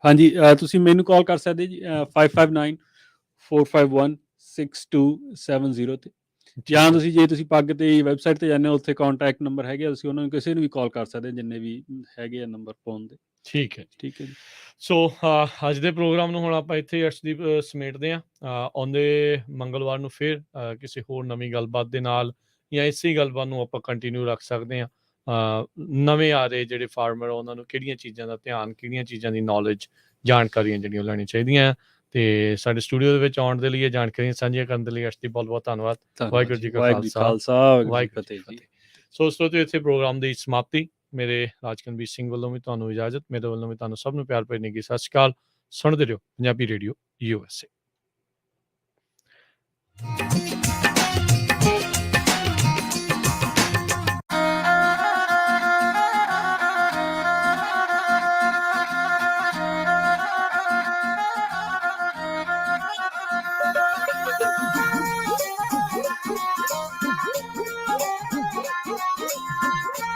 [SPEAKER 2] ਹਾਂਜੀ, ਤੁਸੀਂ ਮੈਨੂੰ ਕਾਲ ਕਰ ਸਕਦੇ ਜੀ 559-451-6270 ਤੇ, ਜਾਂ ਜੇ ਤੁਸੀਂ ਪੱਗ ਤੇ ਵੈਬਸਾਈਟ ਤੇ ਜਾਂਦੇ ਹੋ, ਉੱਥੇ ਕੰਟੈਕਟ ਨੰਬਰ ਹੈਗੇ, ਤੁਸੀਂ ਉਹਨਾਂ ਨੂੰ ਕਿਸੇ ਨੂੰ ਵੀ ਕਾਲ ਕਰ ਸਕਦੇ, ਜਿੰਨੇ ਵੀ ਹੈਗੇ ਆ ਨੰਬਰ ਫੋਨ ਦੇ। ਠੀਕ ਹੈ ਜੀ।
[SPEAKER 1] ਸੋ ਅੱਜ ਦੇ ਪ੍ਰੋਗਰਾਮ ਨੂੰ ਹੁਣ ਆਪਾਂ ਇੱਥੇ ਅਰਸ਼ਦੀਪ ਸਮੇਟਦੇ ਹਾਂ। ਆਉਂਦੇ ਮੰਗਲਵਾਰ ਨੂੰ ਫਿਰ ਕਿਸੇ ਹੋਰ ਨਵੀਂ ਗੱਲਬਾਤ ਦੇ ਨਾਲ, ਜਾਂ ਇਸੇ ਗੱਲਬਾਤ ਨੂੰ ਆਪਾਂ ਕੰਟੀਨਿਊ ਰੱਖ ਸਕਦੇ ਹਾਂ। ਨਵੇਂ ਆ ਰਹੇ ਜਿਹੜੇ ਫਾਰਮਰ, ਉਹਨਾਂ ਨੂੰ ਕਿਹੜੀਆਂ ਚੀਜ਼ਾਂ ਦਾ ਧਿਆਨ, ਕਿਹੜੀਆਂ ਚੀਜ਼ਾਂ ਦੀ ਨੌਲੇਜ, ਜਾਣਕਾਰੀਆਂ ਜਿਹੜੀਆਂ ਲੈਣੀਆਂ ਚਾਹੀਦੀਆਂ। ਤੇ ਸਾਡੇ ਸਟੂਡੀਓ ਦੇ ਵਿੱਚ ਆਉਣ ਦੇ ਲਈ, ਇਹ ਜਾਣਕਾਰੀਆਂ ਸਾਂਝੀਆਂ ਕਰਨ ਦੇ ਲਈ ਅਰਸ਼ਦੀਪ ਬਹੁਤ ਬਹੁਤ ਧੰਨਵਾਦ। ਵਾਹਿਗੁਰੂ ਜੀ ਕਾ ਖਾਲਸਾ, ਵਾਹਿਗੁਰੂ ਜੀ ਕੀ ਫਤਿਹ ਜੀ। ਸੋ ਸਰੋਤਿਓ, ਇੱਥੇ ਪ੍ਰੋਗਰਾਮ ਦੀ ਸਮਾਪਤੀ। ਮੇਰੇ ਰਾਜਕਨਵੀਰ ਸਿੰਘ ਵੱਲੋਂ ਵੀ ਤੁਹਾਨੂੰ ਇਜਾਜ਼ਤ, ਮੇਰੇ ਵੱਲੋਂ ਵੀ ਤੁਹਾਨੂੰ ਸਭ ਨੂੰ ਪਿਆਰ ਭਰੀ ਨਿੱਘੀ ਸਤਿ ਸ਼੍ਰੀ ਅਕਾਲ। ਸੁਣਦੇ ਰਹੋ ਪੰਜਾਬੀ ਰੇਡੀਓ USA।